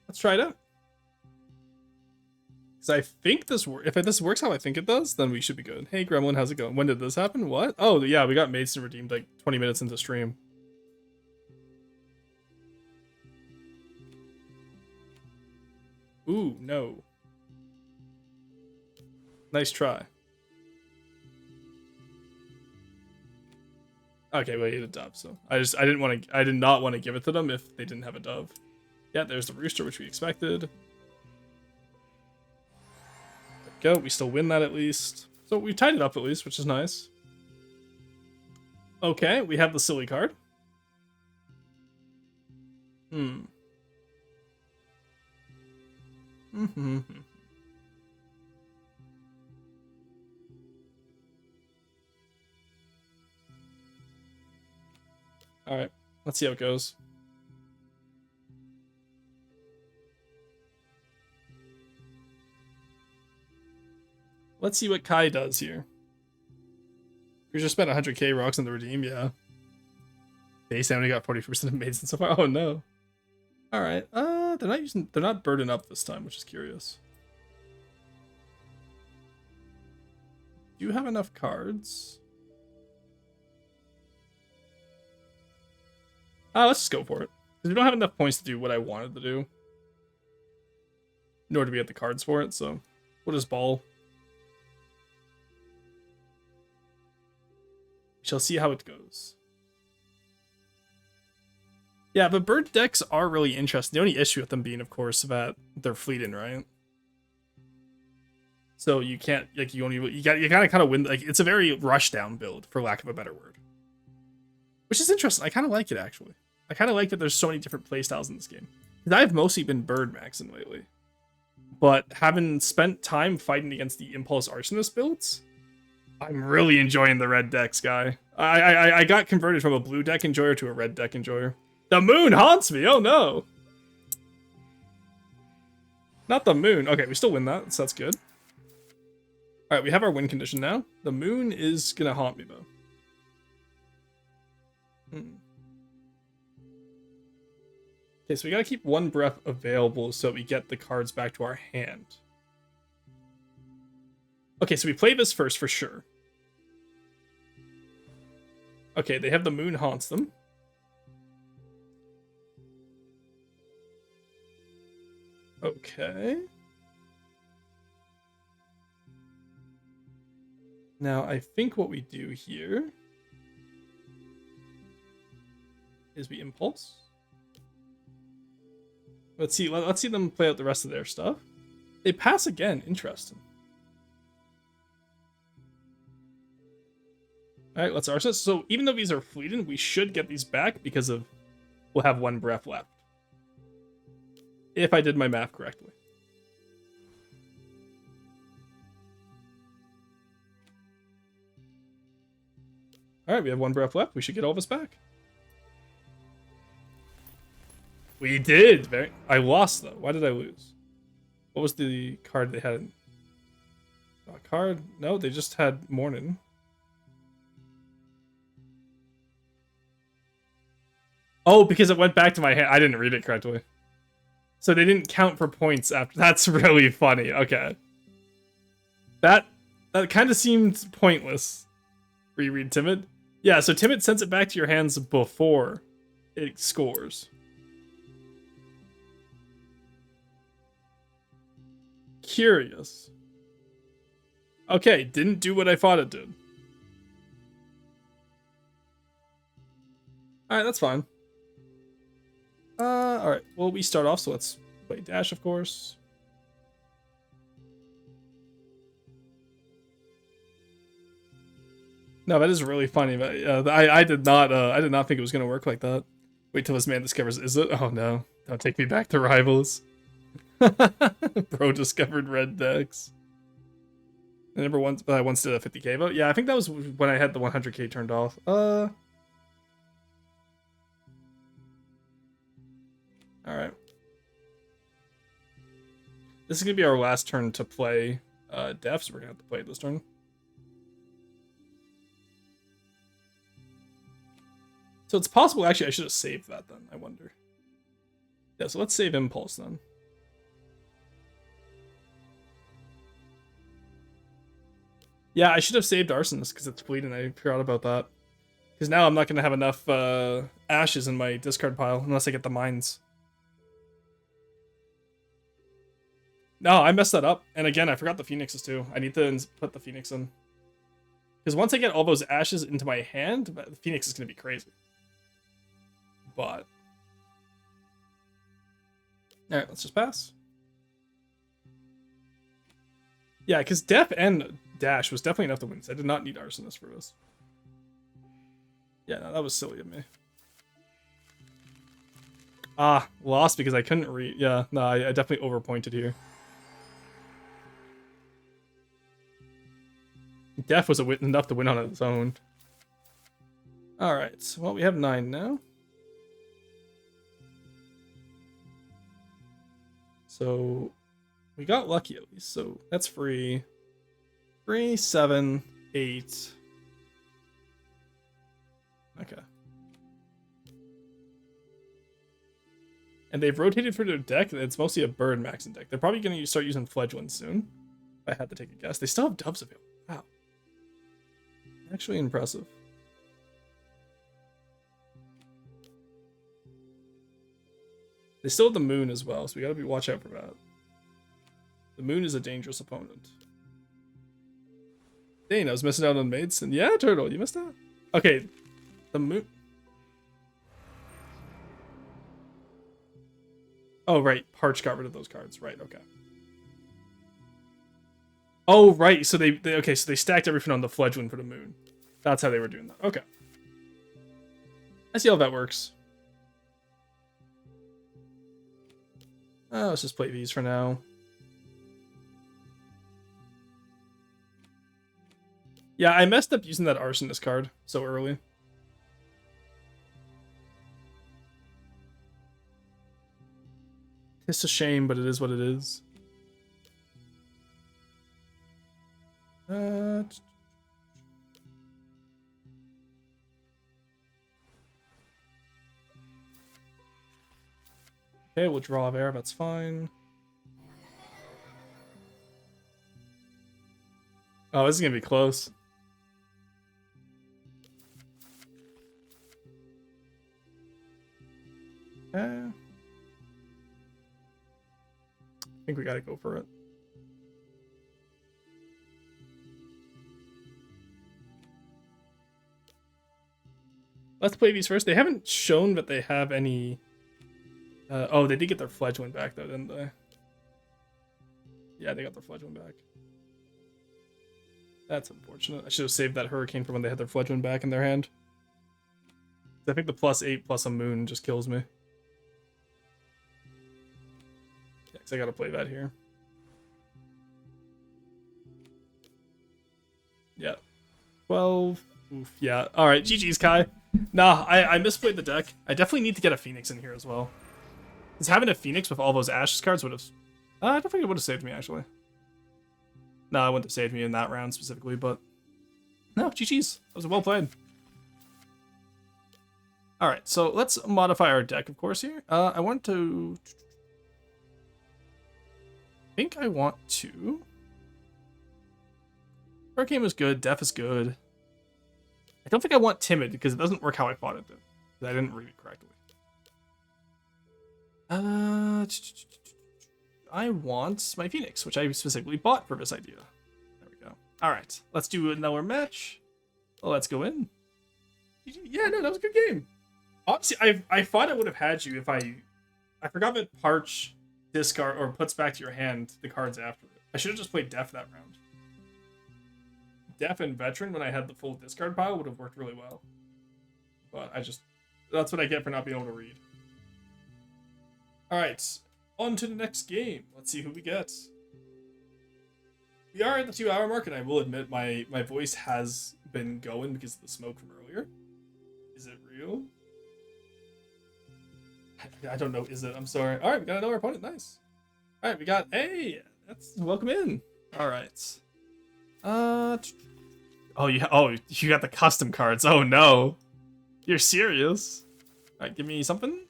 Let's try it out. Because I think this if this works how I think it does, then we should be good. Hey Gremlin, how's it going? When did this happen? What? Oh yeah, we got Mason redeemed like 20 minutes into stream. Ooh, no. Nice try. Okay, well, he had a dove, so I did not want to give it to them if they didn't have a dove. Yeah, there's the rooster, which we expected. There we go. We still win that at least. So we tied it up at least, which is nice. Okay, we have the silly card. Alright, let's see how it goes. Let's see what Kai does here. We just spent 100k rocks on the redeem, yeah. Base only got 40% of Mason so far. Oh no. Alright, they're not burdened up this time, which is curious. Do you have enough cards? Let's just go for it. Because we don't have enough points to do what I wanted to do. Nor do we have the cards for it, so we'll just ball. We shall see how it goes. Yeah, but bird decks are really interesting. The only issue with them being, of course, that they're fleeting, right? So you can't, like, you gotta kind of win, like, it's a very rush down build, for lack of a better word. Which is interesting. I kind of like it, actually. I kind of like that there's so many different playstyles in this game. Because I've mostly been bird maxing lately. But having spent time fighting against the Impulse Arsonist builds, I'm really enjoying the red decks, guy. I got converted from a blue deck enjoyer to a red deck enjoyer. The moon haunts me! Oh no! Not the moon. Okay, we still win that, so that's good. Alright, we have our win condition now. The moon is gonna haunt me, though. Okay, so we gotta keep one breath available so we get the cards back to our hand. Okay, so we play this first for sure. Okay, they have the moon haunts them. Okay. Now, I think what we do here is we impulse. Let's see them play out the rest of their stuff. They pass again. Interesting. All right, let's arson. So even though these are fleeting, we should get these back because of we'll have 1 breath left. If I did my math correctly. All right, we have 1 breath left. We should get all this back. We did. I lost though. Why did I lose? What was the card they had? A card? No, they just had morning. Oh, because it went back to my hand. I didn't read it correctly. So they didn't count for points after. That's really funny. Okay. That kind of seemed pointless. Reread Timid. Yeah, so Timid sends it back to your hands before it scores. Curious. Okay, didn't do what I thought it did. Alright, that's fine. Alright, well, we start off, so let's play Dash, of course. No, that is really funny, but I did not think it was gonna work like that. Wait till this man discovers, is it? Oh no, don't take me back to Rivals. Bro discovered red decks. I never once, but I once did a 50k vote. Yeah, I think that was when I had the 100k turned off. All right. This is gonna be our last turn to play Def, so we're gonna have to play it this turn. So it's possible, actually, I should have saved that then, I wonder. Yeah, so let's save Impulse then. Yeah, I should have saved Arsonist because it's bleeding. I forgot about that. Because now I'm not going to have enough ashes in my discard pile unless I get the mines. No, I messed that up. And again, I forgot the Phoenixes too. I need to put the Phoenix in. Because once I get all those ashes into my hand, the Phoenix is going to be crazy. But... Alright, let's just pass. Yeah, because Def and Dash was definitely enough to win. So I did not need Arsonist for this. Yeah, no, that was silly of me. Ah, lost because I couldn't read. Yeah, no, I definitely overpointed here. Def was enough to win on its own. Alright, well, we have 9 now. So, we got lucky at least, so that's free. 3, 7, 8. Okay. And they've rotated for their deck. It's mostly a bird maxing deck. They're probably going to start using Fledglings soon. If I had to take a guess. They still have Doves available. Wow. Actually impressive. They still have the Moon as well, so we gotta watch out for that. The Moon is a dangerous opponent. Dang, I was missing out on Maidson. Yeah, Turtle, you missed out. Okay, the Moon. Oh, right. Parch got rid of those cards. Right, okay. Oh, right. So they okay, so they stacked everything on the Fledgling for the Moon. That's how they were doing that. Okay. I see how that works. Let's just play these for now. Yeah, I messed up using that Arsonist card so early. It's a shame, but it is what it is. Okay, we'll draw a air, that's fine. Oh, this is gonna be close. I think we gotta go for it. Let's play these first. They haven't shown that they have any... oh, they did get their Fledgling back, though, didn't they? Yeah, they got their Fledgling back. That's unfortunate. I should have saved that hurricane for when they had their fledgling back in their hand. I think the +8 plus a moon just kills me. Yeah, because I gotta play that here. Yeah. 12. Oof, yeah. Alright, GG's, Kai. Nah, I misplayed the deck. I definitely need to get a Phoenix in here as well. Because having a Phoenix with all those Ashes cards would have... I don't think it would have saved me, actually. No, it wouldn't have saved me in that round specifically, but... No, GG's. That was well played. Alright, so let's modify our deck, of course, here. I want to... I think I want to... Hurricane was good, Def is good. I don't think I want Timid, because it doesn't work how I thought it did. I didn't read it correctly. I want my Phoenix, which I specifically bought for this idea. There we go. Alright, let's do another match. Let's go in. Yeah, no, that was a good game. Honestly, I thought I would have had you if I forgot that Parch discard or puts back to your hand the cards after it. I should have just played Def that round. Def and Veteran when I had the full discard pile would have worked really well. But that's what I get for not being able to read. Alright, on to the next game. Let's see who we get. We are at the 2-hour mark, and I will admit my voice has been going because of the smoke from earlier. Is it real? I don't know, is it? I'm sorry. Alright, we got another opponent. Nice. Alright, we got... Hey! Welcome in. Alright. Oh, you got the custom cards. Oh, no. You're serious? Alright, give me something.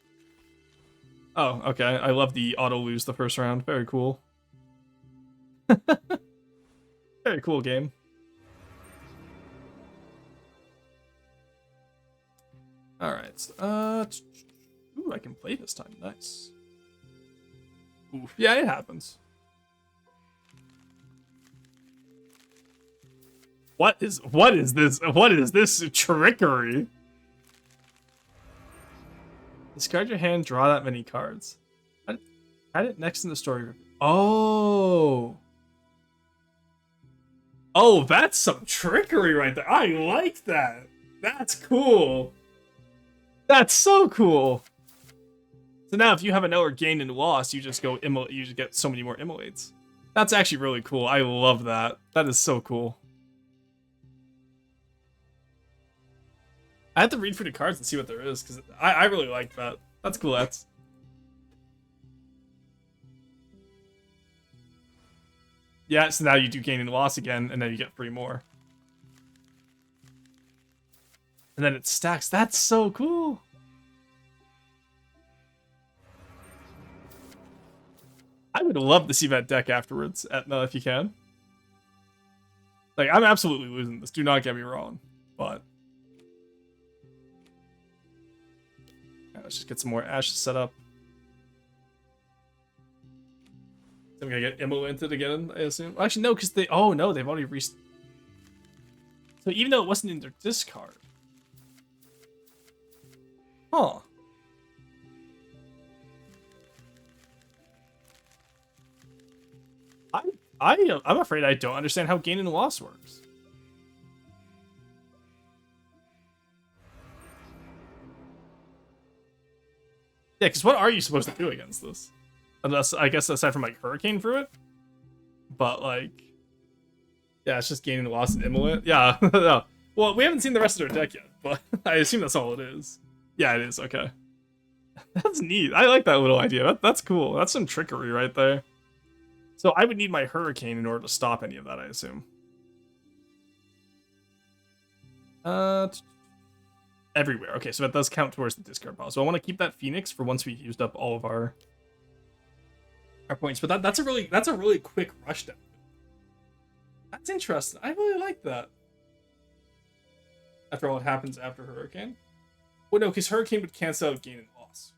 Oh, okay. I love the auto-lose the first round. Very cool. Very cool game. Alright. Ooh, I can play this time. Nice. Ooh, yeah, it happens. What is this? What is this trickery? Discard your hand, draw that many cards. Add it next in the story. Oh. Oh, that's some trickery right there. I like that. That's cool. That's so cool. So now if you have another gain and loss, you just go you just get so many more immolates. That's actually really cool. I love that. That is so cool. I have to read through the cards and see what there is, because I really like that. That's cool. That's... Yeah, so now you do gain and loss again, and then you get 3 more. And then it stacks. That's so cool. I would love to see that deck afterwards, Etna, if you can. Like, I'm absolutely losing this. Do not get me wrong. But... let's just get some more Ashes set up. Then we're gonna get immolated again, I assume. Well, actually, no, because they... Oh, no, they've already So even though it wasn't in their discard... Huh. I'm afraid I don't understand how gain and loss works. Yeah, because what are you supposed to do against this? Unless, I guess, aside from, like, Hurricane through it? But, like... Yeah, it's just gain and loss and immolate. Yeah, no. Well, we haven't seen the rest of their deck yet, but I assume that's all it is. Yeah, it is, okay. That's neat. I like that little idea. That's cool. That's some trickery right there. So I would need my Hurricane in order to stop any of that, I assume. Everywhere. Okay, so that does count towards the discard pile. So I want to keep that Phoenix for once we've used up all of our points. But that's a really quick rush down. That's interesting. I really like that. After all, it happens after Hurricane. Well, no, because Hurricane would cancel out gain and loss.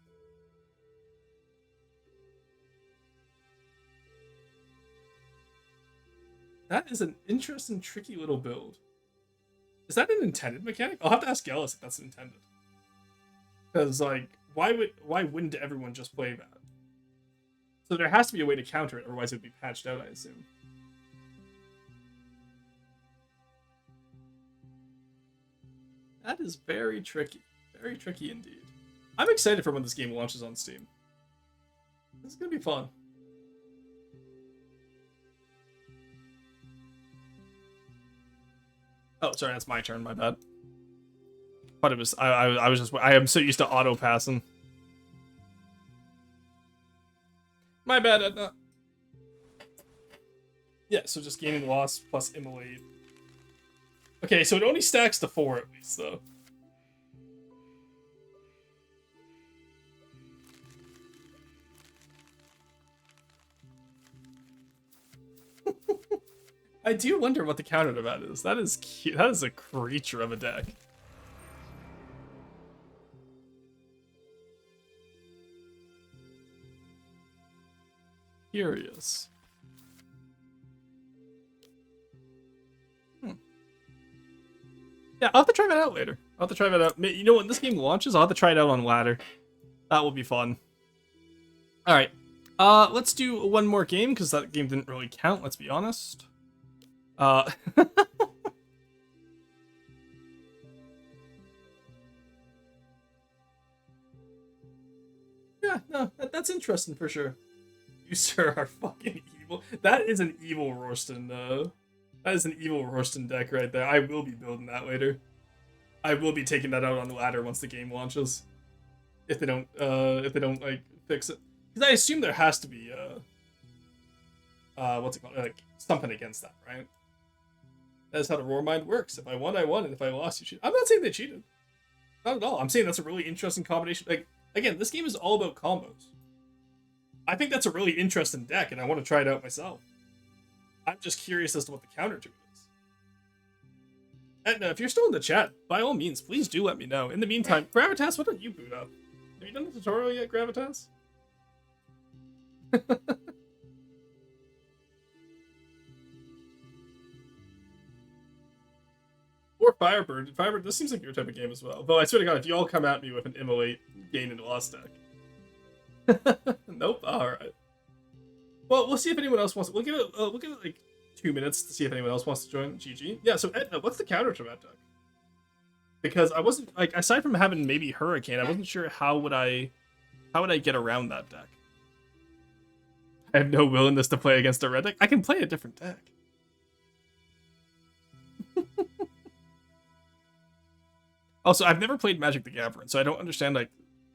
That is an interesting, tricky little build. Is that an intended mechanic? I'll have to ask Ellis if that's intended. Because, like, why wouldn't everyone just play that? So there has to be a way to counter it, otherwise it would be patched out, I assume. That is very tricky. Very tricky indeed. I'm excited for when this game launches on Steam. This is gonna be fun. Oh, sorry, that's my turn. My bad. But it was I was just I am so used to auto passing. My bad, Edna. Yeah, so just gaining loss plus immolate. Okay, so it only stacks to 4 at least, though. I do wonder what the counter to that is. That is cute. That is a creature of a deck. Curious. Yeah, I'll have to try that out later. I'll have to try that out. You know, when this game launches, I'll have to try it out on ladder. That will be fun. All right. Let's do one more game, because that game didn't really count, let's be honest. Yeah, no, that's interesting for sure. You, sir, are fucking evil. That is an evil Rorston, that is an evil Rorston deck right there. I will be building that later. I will be taking that out on the ladder once the game launches. If they don't like fix it. Because I assume there has to be what's it called? Like something against that, right? That's how the Roar Mind works. If I won, I won, and if I lost, you cheated. I'm not saying they cheated. Not at all. I'm saying that's a really interesting combination. Like, again, this game is all about combos. I think that's a really interesting deck, and I want to try it out myself. I'm just curious as to what the counter to it is. And if you're still in the chat, by all means, please do let me know. In the meantime, Gravitas, what don't you boot up? Have you done the tutorial yet, Gravitas? Or Firebird. Firebird, this seems like your type of game as well. Though I swear to God, if you all come at me with an immolate gain and loss deck. Nope. Alright. Well, we'll see if anyone else wants to. We'll give it like 2 minutes to see if anyone else wants to join. GG. Yeah, so Edna, what's the counter to that deck? Because I wasn't like, aside from having maybe Hurricane, I wasn't sure how would I get around that deck. I have no willingness to play against a red deck. I can play a different deck. Also, I've never played Magic the Gathering, so I don't understand like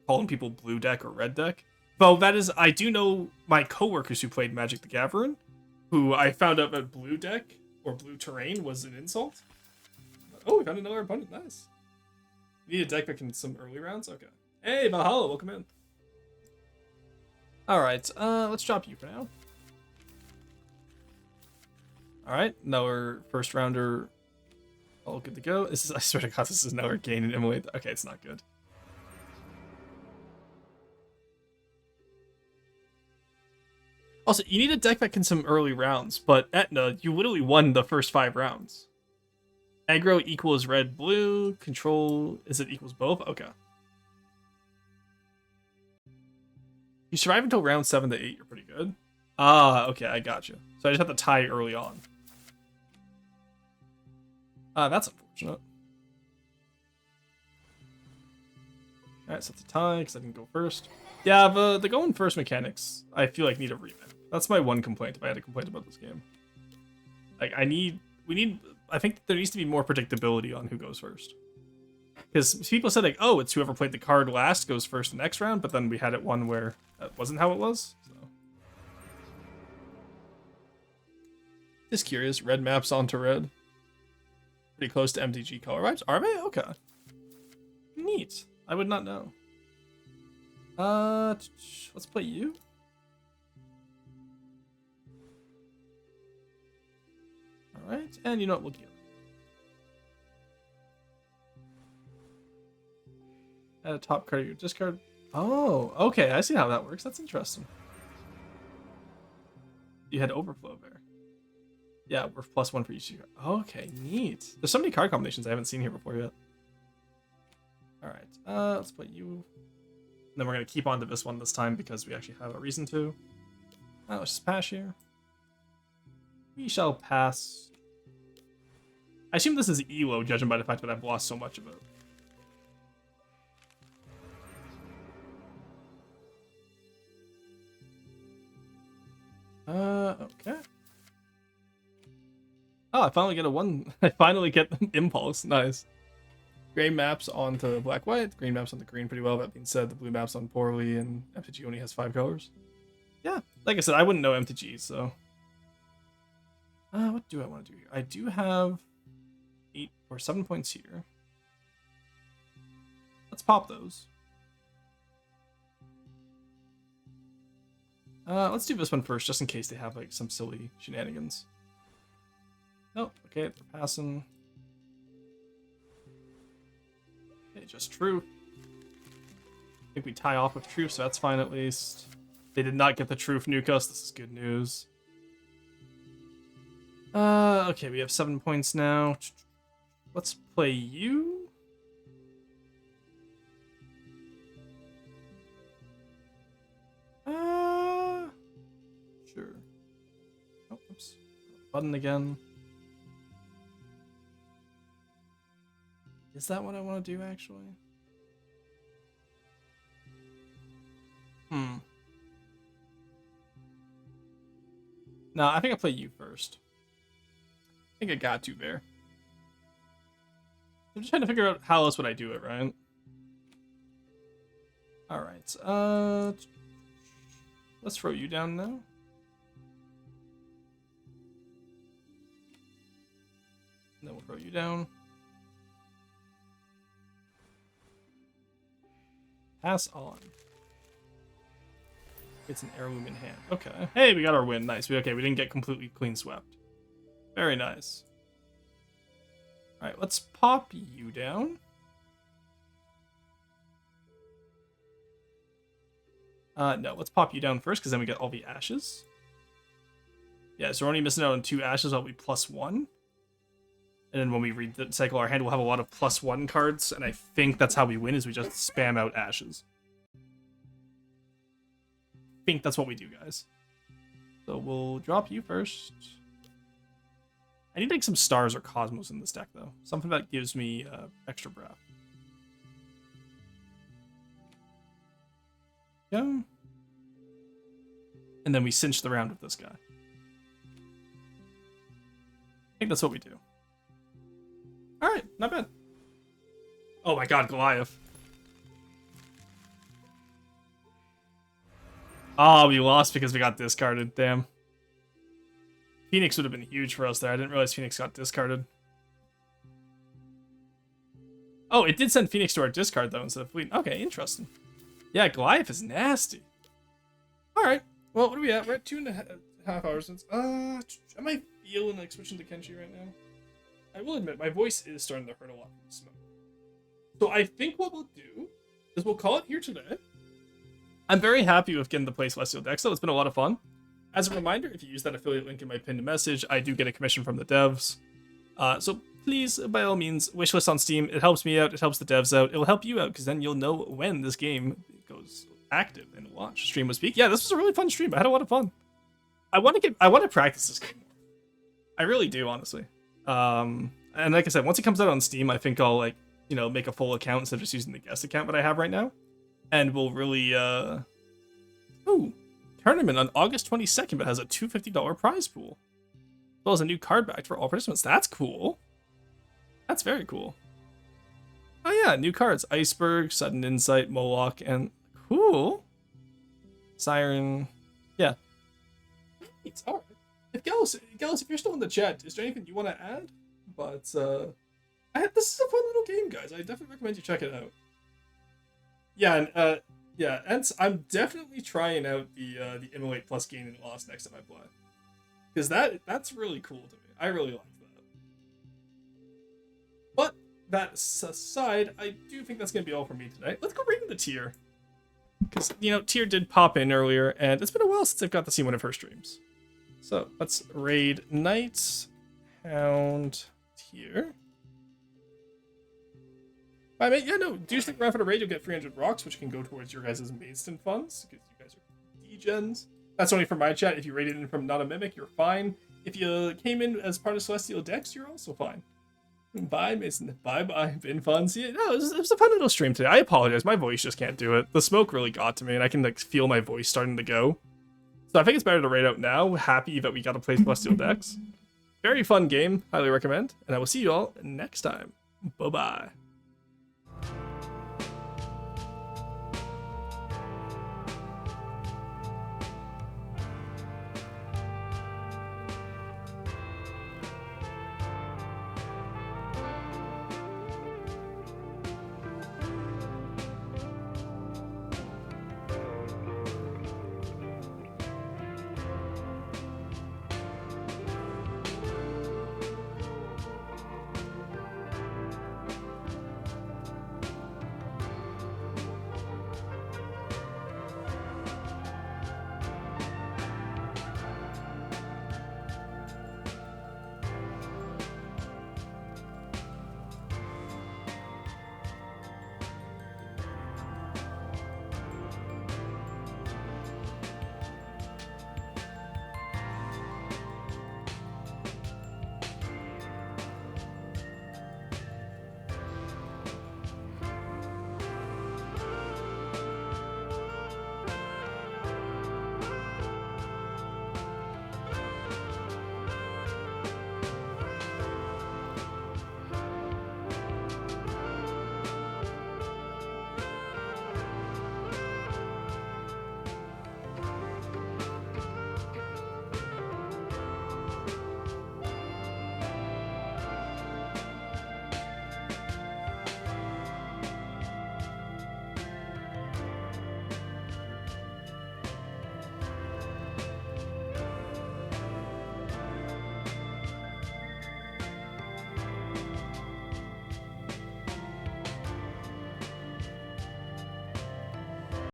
calling people blue deck or red deck. Well, that is, I do know my coworkers who played Magic the Gathering, who I found out that blue deck or blue terrain was an insult. Oh, we found another opponent. Nice. You need a deck that can some early rounds? Okay. Hey, Valhalla, welcome in. Alright, let's drop you for now. Alright, another first rounder. All good to go. This is, I swear to God, this is another gain and immolate. Okay, it's not good. Also, you need a deck that can some early rounds, but Etna, you literally won the first 5 rounds. Aggro equals red, blue. Control, is it equals both? Okay. You survive until round 7 to 8, you're pretty good. Ah, okay, I got you. So I just have to tie early on. That's unfortunate. Alright, so it's a tie, because I didn't go first. Yeah, the going first mechanics, I feel like need a revamp. That's my one complaint if I had a complaint about this game. Like, I think there needs to be more predictability on who goes first. Because people said, like, oh, it's whoever played the card last goes first the next round, but then we had it one where that wasn't how it was. So. Just curious, red maps onto red. Pretty close to MTG color vibes. Are they? Okay. Neat. I would not know. Let's play you. Alright, and you know what, we'll get. Add a top card of your discard. Oh, okay, I see how that works. That's interesting. You had overflow there. Yeah, we're +1 for each. Okay, neat. There's so many card combinations I haven't seen here before yet. Alright, let's play you. And then we're going to keep on to this one this time because we actually have a reason to. Let's just pass here. We shall pass. I assume this is ELO, judging by the fact that I've lost so much of it. Okay. Oh, I finally get a one. I finally get impulse. Nice. Gray maps onto black white. The green maps on the green pretty well. That being said, the blue maps on poorly, and MTG only has 5 colors. Yeah, like I said, I wouldn't know MTG, so. What do I want to do here? I do have 8 or 7 points here. Let's pop those. Let's do this one first, just in case they have like some silly shenanigans. Nope. Okay, they're passing. Okay, just true. I think we tie off with truth, so that's fine at least. They did not get the truth nuke us. This is good news. Okay, we have 7 points now. Let's play you. Sure. Oh, oops. Button again. Is that what I want to do, actually? No, I think I'll play you first. I think I got to there. I'm just trying to figure out how else would I do it, right? Alright, let's throw you down now. And then we'll throw you down. Pass on. It's an heirloom in hand. Okay. Hey, we got our win. Nice. Okay, we didn't get completely clean swept. Very nice. Alright, let's pop you down. No, let's pop you down first, because then we get all the ashes. Yeah, so we're only missing out on 2 ashes. I'll be +1. And then when we recycle our hand, we'll have a lot of +1 cards, and I think that's how we win, is we just spam out ashes. I think that's what we do, guys. So we'll drop you first. I need like some stars or cosmos in this deck, though. Something that gives me extra breath. Yeah. And then we cinch the round with this guy. I think that's what we do. Alright, not bad. Oh my god, Goliath. Oh, we lost because we got discarded. Damn. Phoenix would have been huge for us there. I didn't realize Phoenix got discarded. Oh, it did send Phoenix to our discard, though, instead of Fleet. Okay, interesting. Yeah, Goliath is nasty. Alright. Well, what are we at? We're at 2.5 hours since. Am I feeling like switching to Kenshi right now? I will admit, my voice is starting to hurt a lot from the smoke. So I think what we'll do is we'll call it here today. I'm very happy with getting to play Celestial decks, though. It's been a lot of fun. As a reminder, if you use that affiliate link in my pinned message, I do get a commission from the devs. So please, by all means, wishlist on Steam. It helps me out. It helps the devs out. It will help you out, because then you'll know when this game goes active and watch. Stream was peak. Yeah, this was a really fun stream. I had a lot of fun. I want to practice this game more. I really do, honestly. And like I said, once it comes out on Steam, I think I'll make a full account instead of just using the guest account that I have right now. And we'll really, tournament on August 22nd, but has a $250 prize pool. As well as a new card back for all participants. That's cool. That's very cool. Oh yeah, new cards. Iceberg, Sudden Insight, Moloch, and cool. Siren. Yeah. It's alright. If Gallus, if you're still in the chat, is there anything you want to add? But, this is a fun little game, guys. I definitely recommend you check it out. Yeah, and I'm definitely trying out the Immolate plus Gain and Loss next time I play, because that's really cool to me. I really like that. But that aside, I do think that's gonna be all for me today. Let's go right into tier, because tier did pop in earlier, and it's been a while since I've got to see one of her streams. So let's raid Knight Hound tier. Bye, mate. Yeah, no, do stick around for the raid. You'll get 300 rocks, which can go towards your guys' Maidstone funds, because you guys are degens. That's only from my chat. If you raided in from Not a Mimic, you're fine. If you came in as part of Celestial Decks, you're also fine. Bye, Mason. Bye-bye. Been fun. See, no, it was a fun little stream today. I apologize. My voice just can't do it. The smoke really got to me, and I can feel my voice starting to go. So I think it's better to raid out now. Happy that we got to play Celestial decks. Very fun game. Highly recommend. And I will see you all next time. Bye-bye.